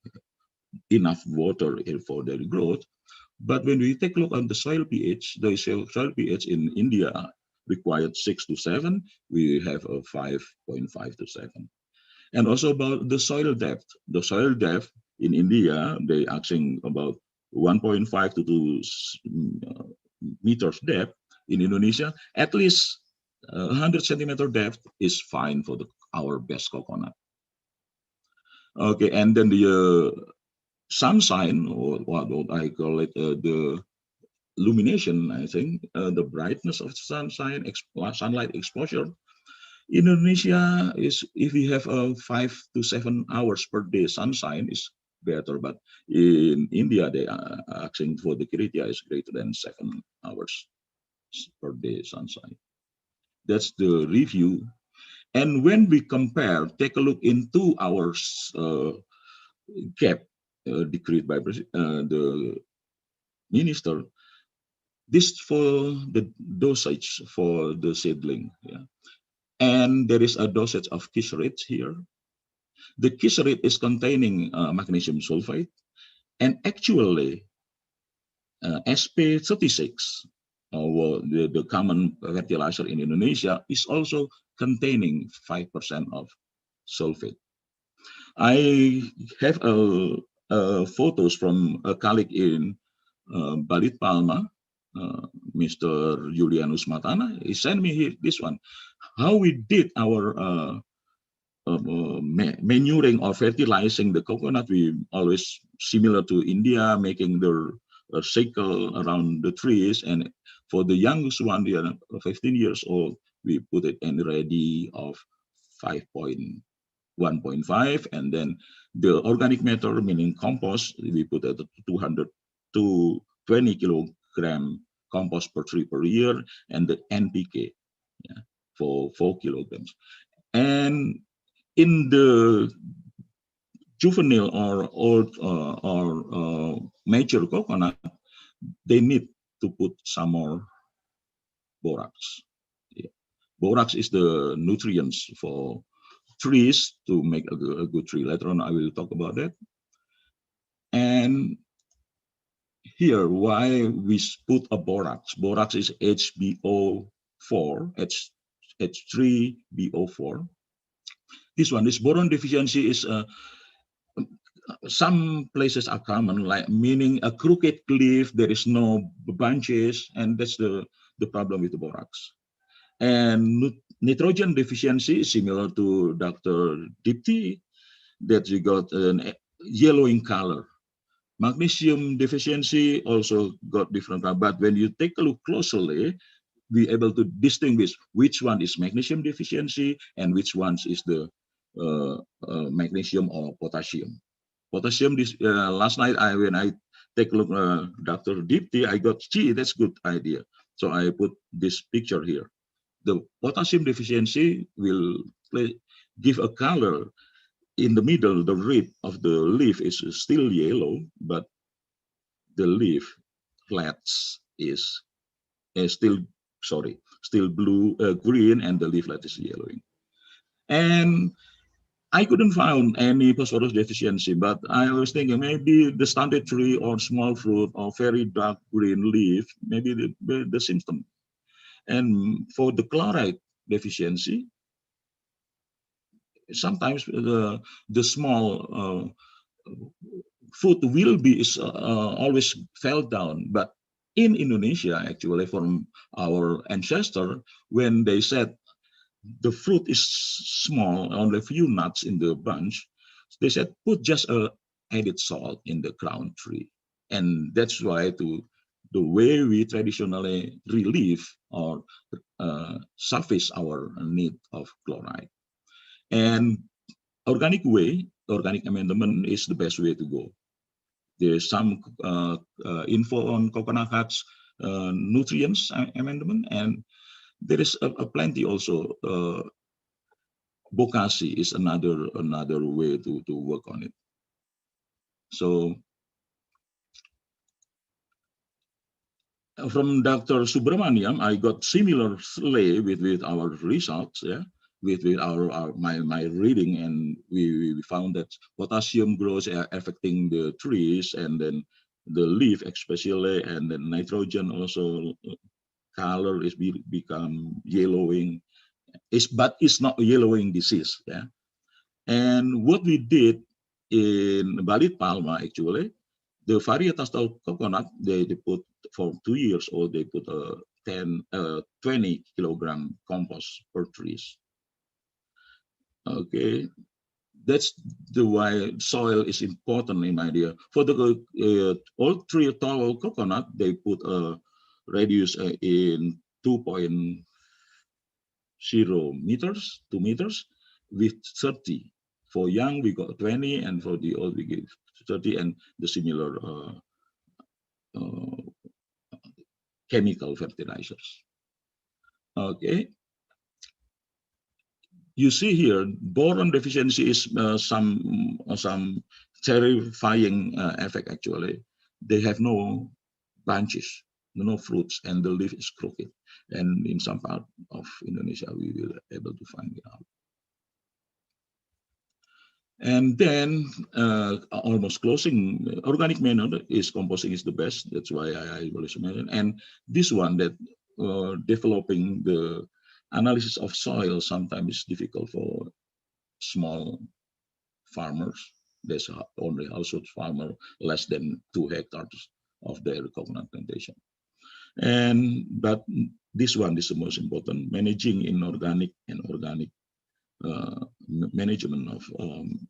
enough water for their growth. But when we take a look at the soil pH, the soil pH in India required 6 to 7. We have a 5.5 to 7. And also about the soil depth. The soil depth in India, they asking about 1.5 to 2 meters depth. In Indonesia, at least 100 centimeter depth is fine for our best coconut. Okay, and then the sun sign, or what I call it, the illumination, I think, the brightness of sunshine, sunlight exposure. In Indonesia, is if we have 5 to 7 hours per day sunshine is better, but in India they are asking for the criteria is greater than 7 hours per day sunshine. That's the review. And when we compare, take a look in 2 hours gap decreed by the minister. This for the dosage for the seedling, yeah. And there is a dosage of Kisrit here. The Kisrit is containing magnesium sulfate, and actually SP36, the common fertilizer in Indonesia, is also containing 5% of sulfate. I have photos from a colleague in Balit Palma, Mr. Julianus Matana. He sent me this one. How we did our manuring or fertilizing the coconut. We always similar to India, making the circle around the trees. And for the youngest one, they are 15 years old, we put it in ready of 1.5, and then the organic matter, meaning compost, we put at 200 to 20 kilogram compost per tree per year, and the NPK, yeah, for 4 kilograms. And in the juvenile or old or mature coconut, they need to put some more borax. Yeah. Borax is the nutrients for trees to make a good tree. Later on, I will talk about that. And here, why we put a borax? Borax is HBO4, H3BO4. This one, this boron deficiency is some places are common, like meaning a crooked leaf, there is no branches, and that's the problem with the borax. And nitrogen deficiency is similar to Dr. Dipti, that you got a yellowing color. Magnesium deficiency also got different, but when you take a look closely, be able to distinguish which one is magnesium deficiency and which ones is the magnesium or potassium. Potassium, last night when I take a look Dr. Dipti, I got, gee, that's good idea. So I put this picture here. The potassium deficiency will give a color in the middle. The red of the leaf is still yellow, but the leaf flats is still blue, green, and the leaflet is yellowing. And I couldn't find any phosphorus deficiency, but I was thinking maybe the standard tree or small fruit or very dark green leaf, maybe the symptom. And for the chloride deficiency, sometimes the small fruit will be always fell down, but in Indonesia, actually, from our ancestor, when they said the fruit is small, only a few nuts in the bunch, they said put just a added salt in the crown tree, and that's why the way we traditionally relieve or suffice our need of chloride. And organic amendment is the best way to go. There's some info on coconut huts nutrients amendment, and there is a plenty also. Bokashi is another way to work on it. So from Dr. Subramaniam, I got similarly with our results, yeah, with my reading, and we found that potassium grows affecting the trees, and then the leaf especially, and the nitrogen also color is become yellowing. But it's not a yellowing disease. Yeah. And what we did in Balit Palma, actually, the Varieties coconut, they put for 2 years old, they put 20 kilogram compost per trees. Okay, that's the why soil is important in my idea. For the all three tall coconut, they put a radius in 2.0 meters, 2 meters, with 30. For young, we got 20, and for the old, we give 30, and the similar chemical fertilizers. Okay. You see here, boron deficiency is some terrifying effect actually. They have no branches, no fruits, and the leaf is crooked. And in some part of Indonesia, we will be able to find it out. And then almost closing, organic manure is composting is the best. That's why I always mention. And this one that developing the analysis of soil sometimes is difficult for small farmers. There's only household farmer less than 2 hectares of their coconut plantation. But this one is the most important. Managing inorganic and organic management of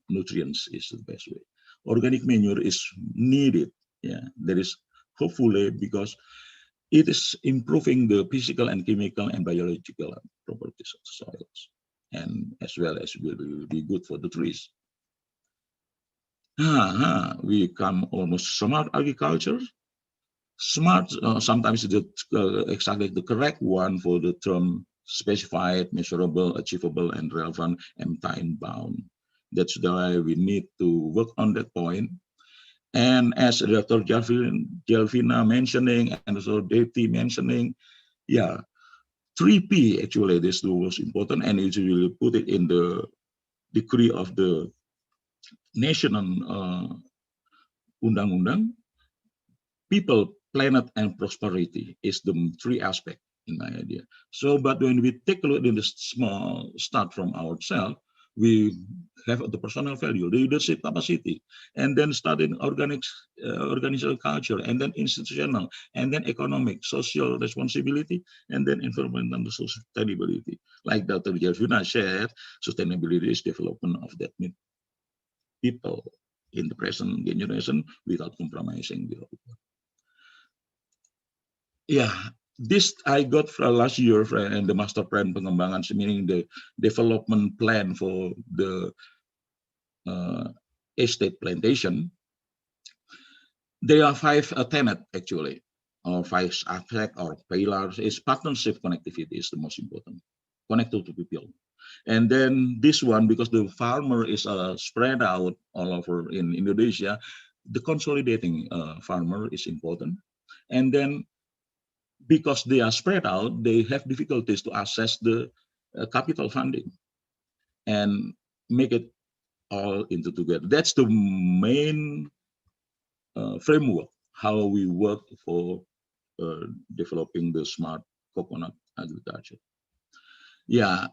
nutrients is the best way. Organic manure is needed. Yeah, there is hopefully because it is improving the physical and chemical and biological properties of soils, and as well as will be good for the trees. We come almost smart agriculture. Smart sometimes is exactly the correct one for the term specified, measurable, achievable, and relevant, and time-bound. That's why we need to work on that point. And as Dr. Gelfina mentioning, and also Deti mentioning, yeah, 3P actually, this is the most important, and it will put it in the decree of the national undang-undang. People, planet, and prosperity is the 3 aspects in my idea. So, but when we take a look in the small start from ourselves, we have the personal value, the leadership capacity, and then studying organizational culture, and then institutional, and then economic, social responsibility, and then environmental sustainability. Like Dr. Gelfina shared, sustainability is development of that people in the present generation without compromising the other. Yeah, this I got from last year and the master plan pengembangan, meaning the development plan for the estate plantation. There are 5 tenets actually, or 5 aspects or pillars. Is partnership connectivity is the most important, connected to people. And then this one, because the farmer is spread out all over in Indonesia, the consolidating farmer is important. And then because they are spread out, they have difficulties to access the capital funding and make it all into together. That's the main framework, how we work for developing the smart coconut agriculture. Yeah,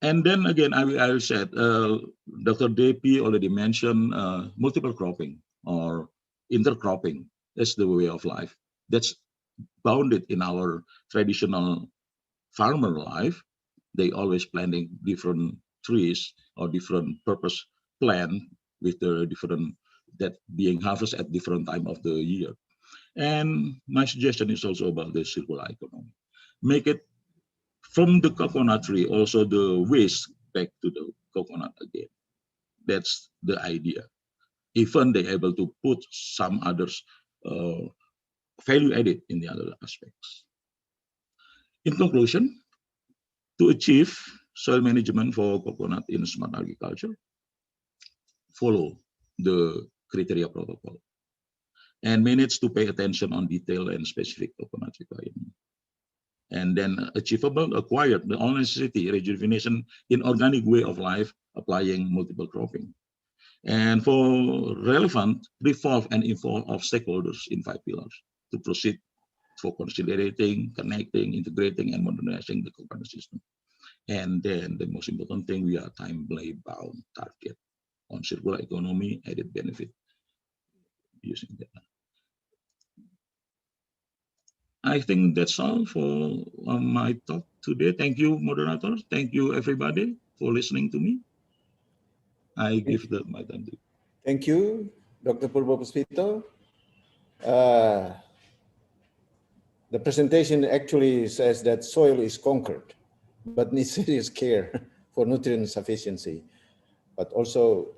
and then again, I will said, Dr. Depi already mentioned multiple cropping or intercropping. That's the way of life. That's bounded in our traditional farmer life. They always planting different trees or different purpose plant with the different that being harvested at different time of the year. And my suggestion is also about the circular economy. Make it from the coconut tree, also the waste back to the coconut again. That's the idea. Even they're able to put some others value added in the other aspects. In conclusion, to achieve soil management for coconut in smart agriculture, follow the criteria protocol and manage to pay attention on detail and specific coconut requirement. And then achievable, acquired the all necessity rejuvenation in organic way of life, applying multiple cropping. And for relevant, revolve and involve of stakeholders in 5 pillars to proceed for consolidating, connecting, integrating, and modernizing the coconut system. And then the most important thing, we are time-bound target on circular economy, added benefit using that. I think that's all for my talk today. Thank you, moderators. Thank you, everybody, for listening to me. I give my time to you. Thank you, Dr. Purbo Puspito. The presentation actually says that soil is conquered, but needs serious care for nutrient sufficiency. But also,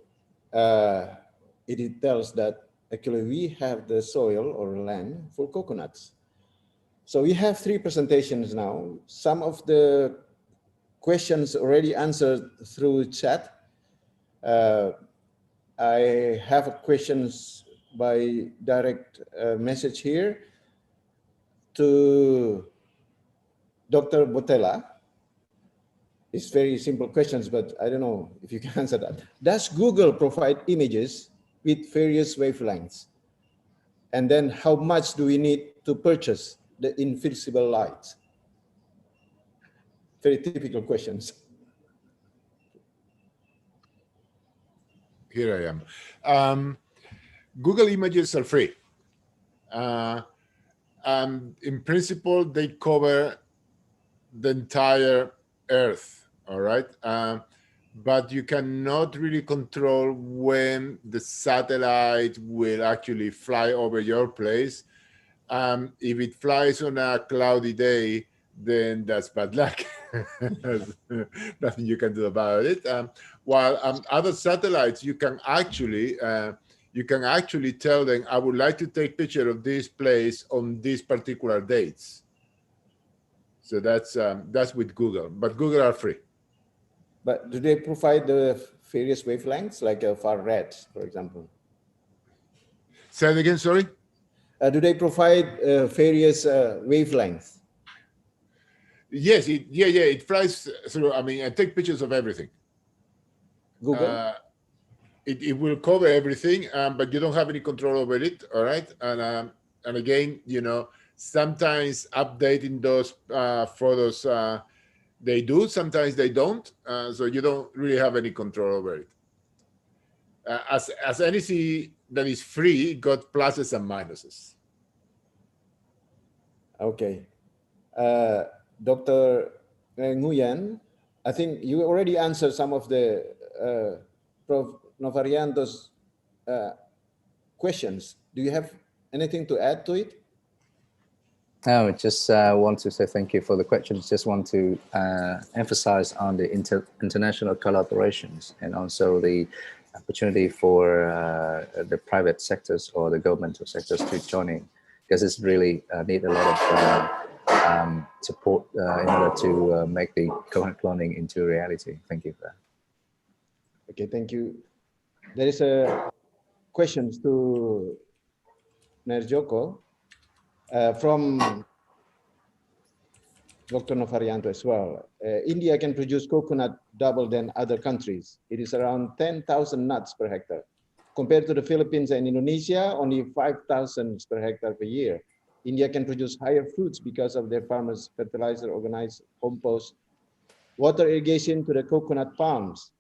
it tells that actually we have the soil or land for coconuts. So we have 3 presentations now. Some of the questions already answered through chat. I have questions by direct message here to Dr. Botella. It's very simple questions, but I don't know if you can answer that. Does Google provide images with various wavelengths? And then how much do we need to purchase the invisible light? Very typical questions. Here I am. Google Images are free. And in principle, they cover the entire Earth, all right? But you cannot really control when the satellite will actually fly over your place. If it flies on a cloudy day, then that's bad luck. Nothing you can do about it. While other satellites, you can actually tell them, I would like to take picture of this place on these particular dates. So that's with Google, but Google are free. But do they provide the various wavelengths, like far red, for example? Say it again, sorry? Do they provide various wavelengths? Yes, it flies through. I mean, I take pictures of everything. Google? It will cover everything, but you don't have any control over it, all right? And again, you know, sometimes updating those photos, they do, sometimes they don't, so you don't really have any control over it. As anything that is free, got pluses and minuses. Okay. Dr. Nguyen, I think you already answered some of the Prof. Novarianto's questions. Do you have anything to add to it? No, just want to say thank you for the questions. Just want to emphasize on the international collaborations and also the opportunity for the private sectors or the governmental sectors to join in, because it's really need a lot of support in order to make the coconut cloning into reality. Thank you for that. Okay, thank you. There is a questions to Nerjoko from Dr. Novarianto as well. India can produce coconut double than other countries. It is around 10,000 nuts per hectare. Compared to the Philippines and Indonesia, only 5,000 per hectare per year. India can produce higher fruits because of their farmers' fertilizer, organized compost, water irrigation to the coconut palms.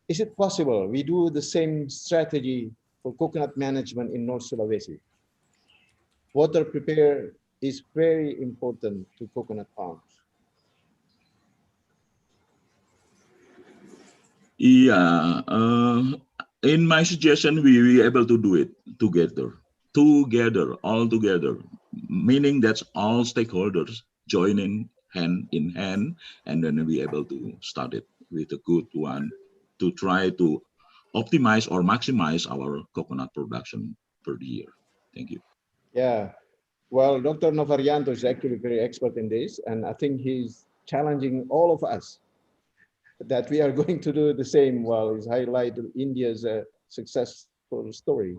Is it possible we do the same strategy for coconut management in North Sulawesi? Water prepare is very important to coconut palms. Yeah, in my suggestion, we will be able to do it all together, meaning that all stakeholders joining hand in hand, and then we'll be able to start it with a good one to try to optimize or maximize our coconut production per year. Thank you. Yeah, well, Dr. Novarianto is actually very expert in this, and I think he's challenging all of us that we are going to do the same while he's highlighted India's successful story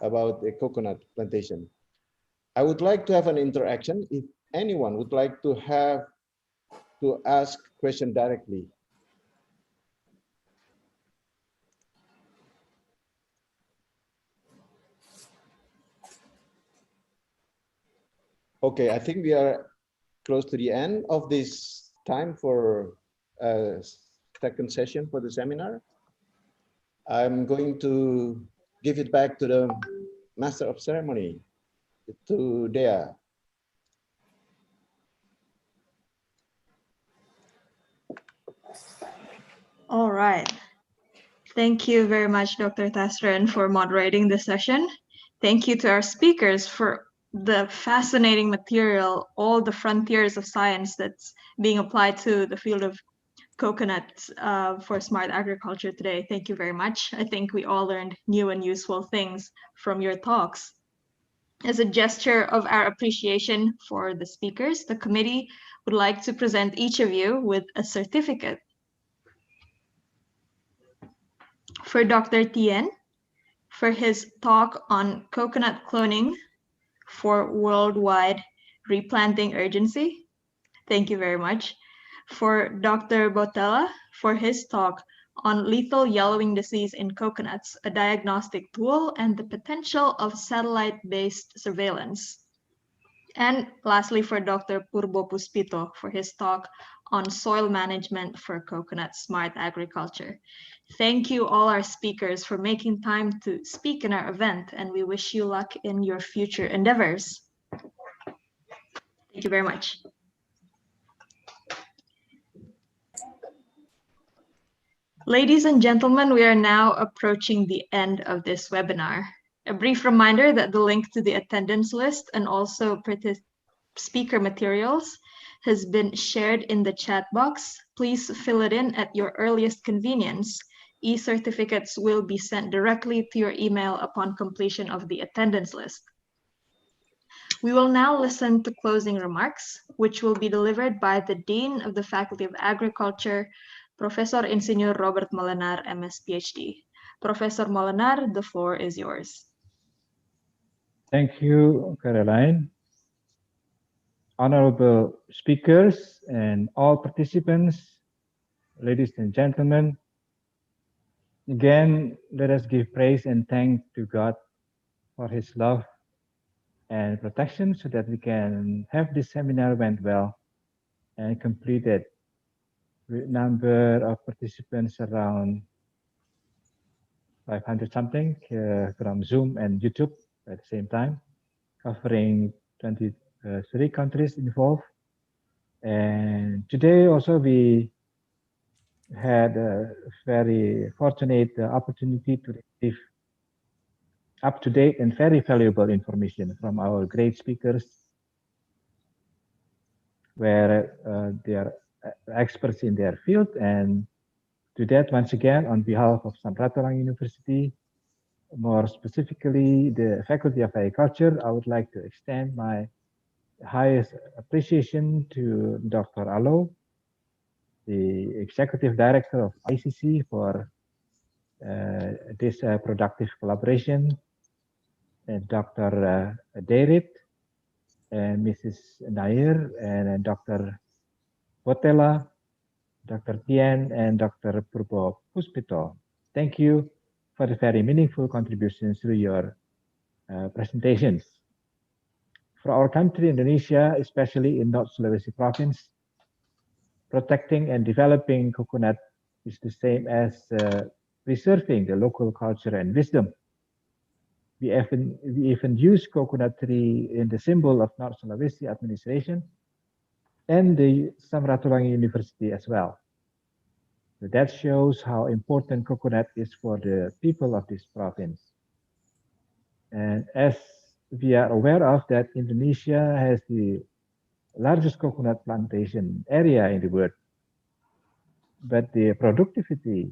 about the coconut plantation. I would like to have an interaction. If anyone would like to ask question directly. Okay, I think we are close to the end of this time for second session for the seminar. I'm going to give it back to the Master of Ceremony, to Dea. All right. Thank you very much, Dr. Tasren, for moderating this session. Thank you to our speakers for the fascinating material, all the frontiers of science that's being applied to the field of coconuts for smart agriculture today. Thank you very much. I think we all learned new and useful things from your talks. As a gesture of our appreciation for the speakers, the committee would like to present each of you with a certificate. For Dr. Tien, for his talk on coconut cloning for worldwide replanting urgency. Thank you very much. For Dr. Botella, for his talk on lethal yellowing disease in coconuts, a diagnostic tool and the potential of satellite-based surveillance. And lastly, for Dr. Purbo Puspito, for his talk on soil management for coconut smart agriculture. Thank you all our speakers for making time to speak in our event, and we wish you luck in your future endeavors. Thank you very much. Ladies and gentlemen, we are now approaching the end of this webinar. A brief reminder that the link to the attendance list and also speaker materials has been shared in the chat box. Please fill it in at your earliest convenience. E-certificates will be sent directly to your email upon completion of the attendance list. We will now listen to closing remarks, which will be delivered by the Dean of the Faculty of Agriculture, Professor Insinyur Robert Molenar, MS PhD. Professor Molenar, the floor is yours. Thank you, Caroline. Honorable speakers and all participants, ladies and gentlemen, again, let us give praise and thanks to God for his love and protection so that we can have this seminar went well and completed with number of participants around 500 something from Zoom and YouTube at the same time, covering 23 countries involved. And today also we had a very fortunate opportunity to receive up-to-date and very valuable information from our great speakers, where they are experts in their field. And to that, once again, on behalf of Sam Ratulangi University, more specifically the Faculty of Agriculture, I would like to extend my highest appreciation to Dr. Alo, the Executive Director of ICC, for this productive collaboration, and Dr. Derit, and Mrs. Nair, and Dr. Botella, Dr. Tien, and Dr. Purbo Puspito. Thank you for the very meaningful contributions through your presentations. For our country, Indonesia, especially in North Sulawesi province, protecting and developing coconut is the same as preserving the local culture and wisdom. We even use coconut tree in the symbol of North Sulawesi administration and the Sam Ratulangi University as well. So that shows how important coconut is for the people of this province. And as we are aware of that, Indonesia has the largest coconut plantation area in the world, but the productivity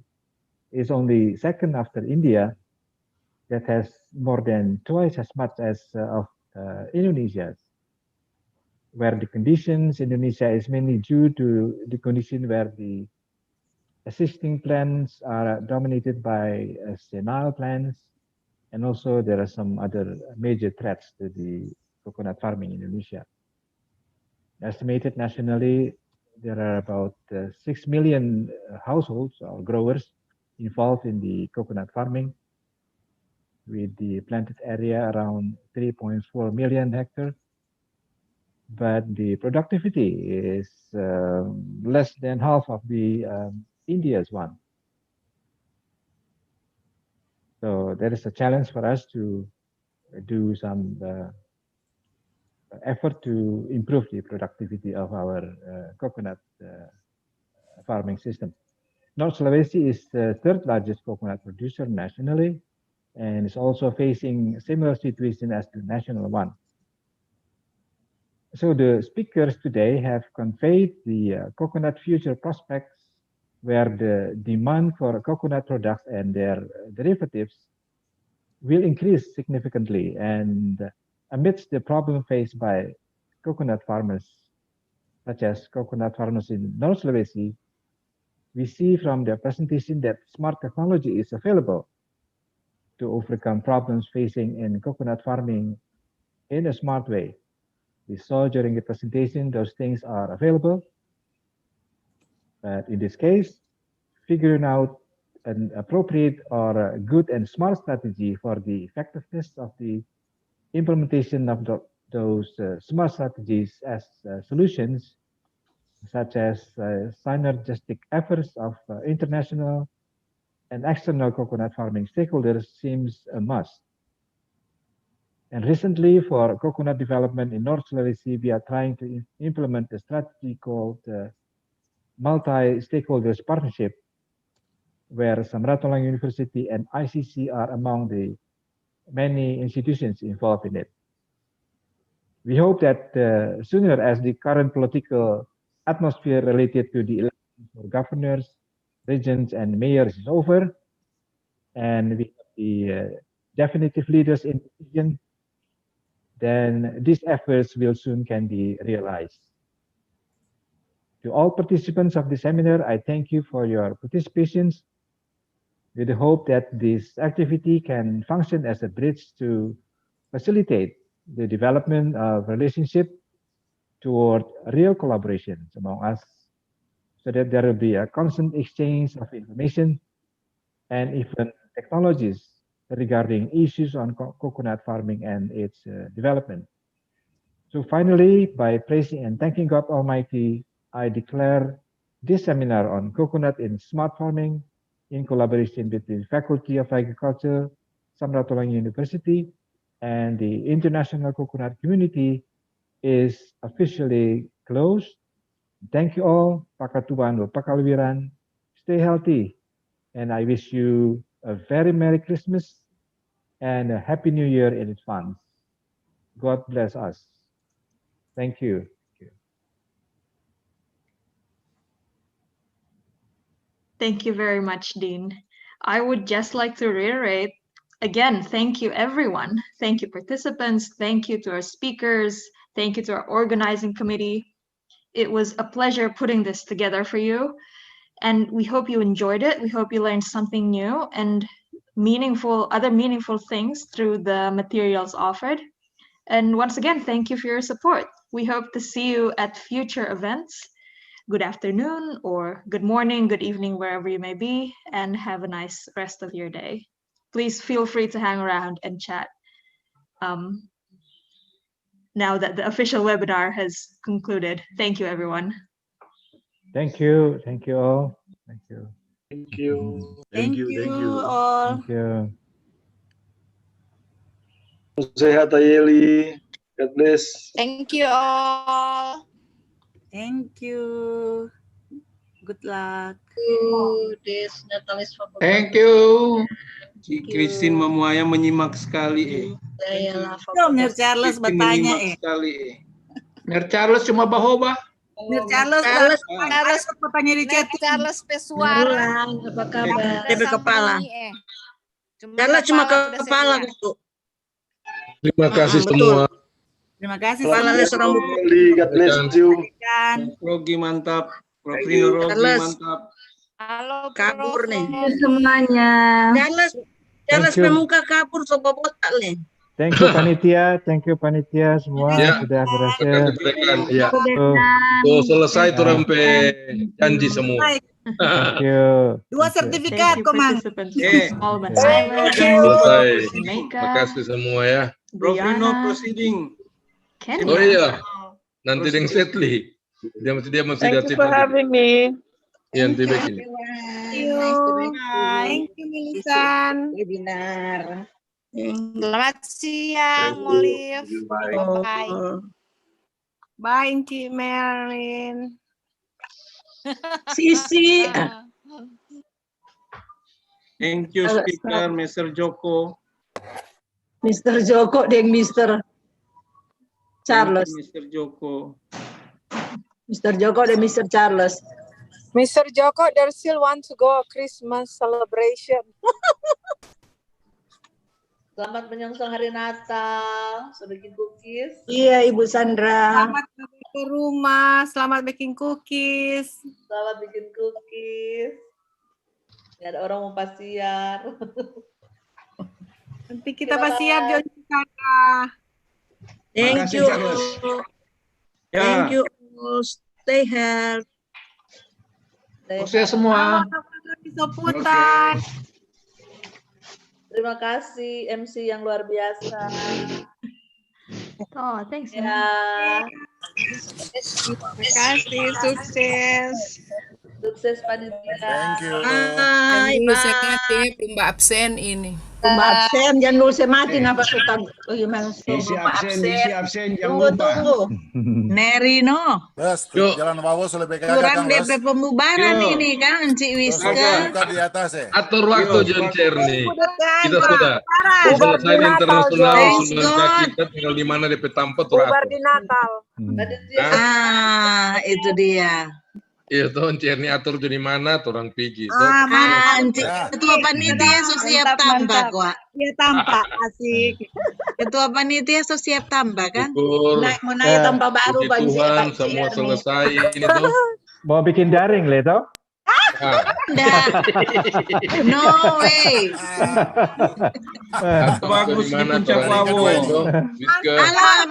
is only second after India, that has more than twice as much as of Indonesia's, where the conditions Indonesia is mainly due to the condition where the existing plants are dominated by senile plants, and also there are some other major threats to the coconut farming in Indonesia. Estimated nationally, there are about 6 million households or growers involved in the coconut farming, with the planted area around 3.4 million hectares. but the productivity is less than half of the India's one. So there is a challenge for us to do some effort to improve the productivity of our coconut farming system. North Sulawesi is the third largest coconut producer nationally, and is also facing a similar situation as the national one. So the speakers today have conveyed the coconut future prospects, where the demand for coconut products and their derivatives will increase significantly, and amidst the problem faced by coconut farmers, such as coconut farmers in North Sulawesi, we see from the presentation that smart technology is available to overcome problems facing in coconut farming in a smart way. We saw during the presentation those things are available, but in this case, figuring out an appropriate or a good and smart strategy for the effectiveness of the implementation of those smart strategies as solutions, such as synergistic efforts of international and external coconut farming stakeholders, seems a must. And recently, for coconut development in North Sulawesi, we are trying to implement a strategy called multi-stakeholders partnership, where Sam Ratulangi University and ICC are among the many institutions involved in it. We hope that sooner as the current political atmosphere related to the elections for governors, regions, and mayors is over, and we have the definitive leaders in the region, then these efforts will soon can be realized. To all participants of the seminar, I thank you for your participations, with the hope that this activity can function as a bridge to facilitate the development of relationship toward real collaborations among us, so that there will be a constant exchange of information and even technologies regarding issues on coconut farming and its development. So finally, by praising and thanking God Almighty, I declare this seminar on coconut in smart farming in collaboration between Faculty of Agriculture, Sam Ratulangi University, and the international coconut community is officially closed. Thank you all. Pakatuan Pakaluwiran. Stay healthy. And I wish you a very Merry Christmas and a Happy New Year in advance. God bless us. Thank you. Thank you very much, Dean. I would just like to reiterate, again, thank you everyone. Thank you participants. Thank you to our speakers. Thank you to our organizing committee. It was a pleasure putting this together for you. And we hope you enjoyed it. We hope you learned something new and other meaningful things through the materials offered. And once again, thank you for your support. We hope to see you at future events. Good afternoon or good morning, good evening, wherever you may be, and have a nice rest of your day. Please feel free to hang around and chat now that the official webinar has concluded. Thank you, everyone. Thank you. Thank you all. Thank you. Thank you. Thank you all. Thank you. Sehat Ayeli. God bless. Thank you all. Thank you. Good luck. Dies Natalis Fakultas. Thank you. Si Christine Mamuaya menyimak sekali. Mir Charles bertanya sekali. Mir Charles cuma bahoba. Mir Charles papanya di chat. Charles pesuara. Apa kabar? Dari kepala. Charles cuma kepala. Terima kasih semua. Terima kasih semua. God bless you. Rogi mantap. Rogi mantap. Halo, kabur nih semuanya. Charles pemuka kabur sobat botak nih. Thank you panitia semua sudah berhasil. Ya. Tuh selesai tuh sampai janji semua. Thank you. 2 sertifikat Komang. Selesai. Terima kasih semua ya. Profino proceeding. Oh iya. Nanti yang Setli. Dia masih Thank you for having me. Yang tiba ini. Thank you, Milisan. Webinar. Selamat siang, Olive. Bye. Bye, Ci Merin. Sisi. Thank you, speaker, Mr. Joko. Mr. Joko dan Mr. Charles. Mr. Joko. Mr. Joko dan Mr. Charles. Mr. Joko, there still want to go Christmas celebration. Selamat menyongsong hari Natal. Sudah bikin cookies? Iya, Ibu Sandra. Selamat ke rumah, selamat bikin cookies. Selamat bikin cookies. Nggak ada orang mau pasiar. Nanti kita pasiar, John. Thank you. Thank you. Stay healthy. Sukses semua. Soputan. Terima kasih MC yang luar biasa. Oh, thanks. Ya. Terima kasih, sukses. Sukses panitia. Thank you. Dulu saya mati, Mbak absen ini. Mbak absen, jangan dulu saya mati apa suka gimana? Isi absen, jangan Tunggu, lupa. tunggu. Nerino. Bes, jalan bawah oleh PKK Kurang kan, DP Bes. pembubaran Yo. ini kan, Cik Wiska. Buka di atas ya. Atur waktu John Cerny. Kita sudah Bubar di selesai Natal, internasional Thanks, sudah God. kita tinggal di mana DP tampak Bubar di Natal. Itu dia. Iya tuh Cerny atur di mana orang pergi. Ketua panitia so siap tambah kok. Iya tampak, asik. Ketua panitia so siap tambah kan? Syukur. Mau naik tambah baru Puji bagi Tuhan semua selesai ini tuh. Mau bikin daring, Leto? No way. Bagus di puncak Lawo. Alah,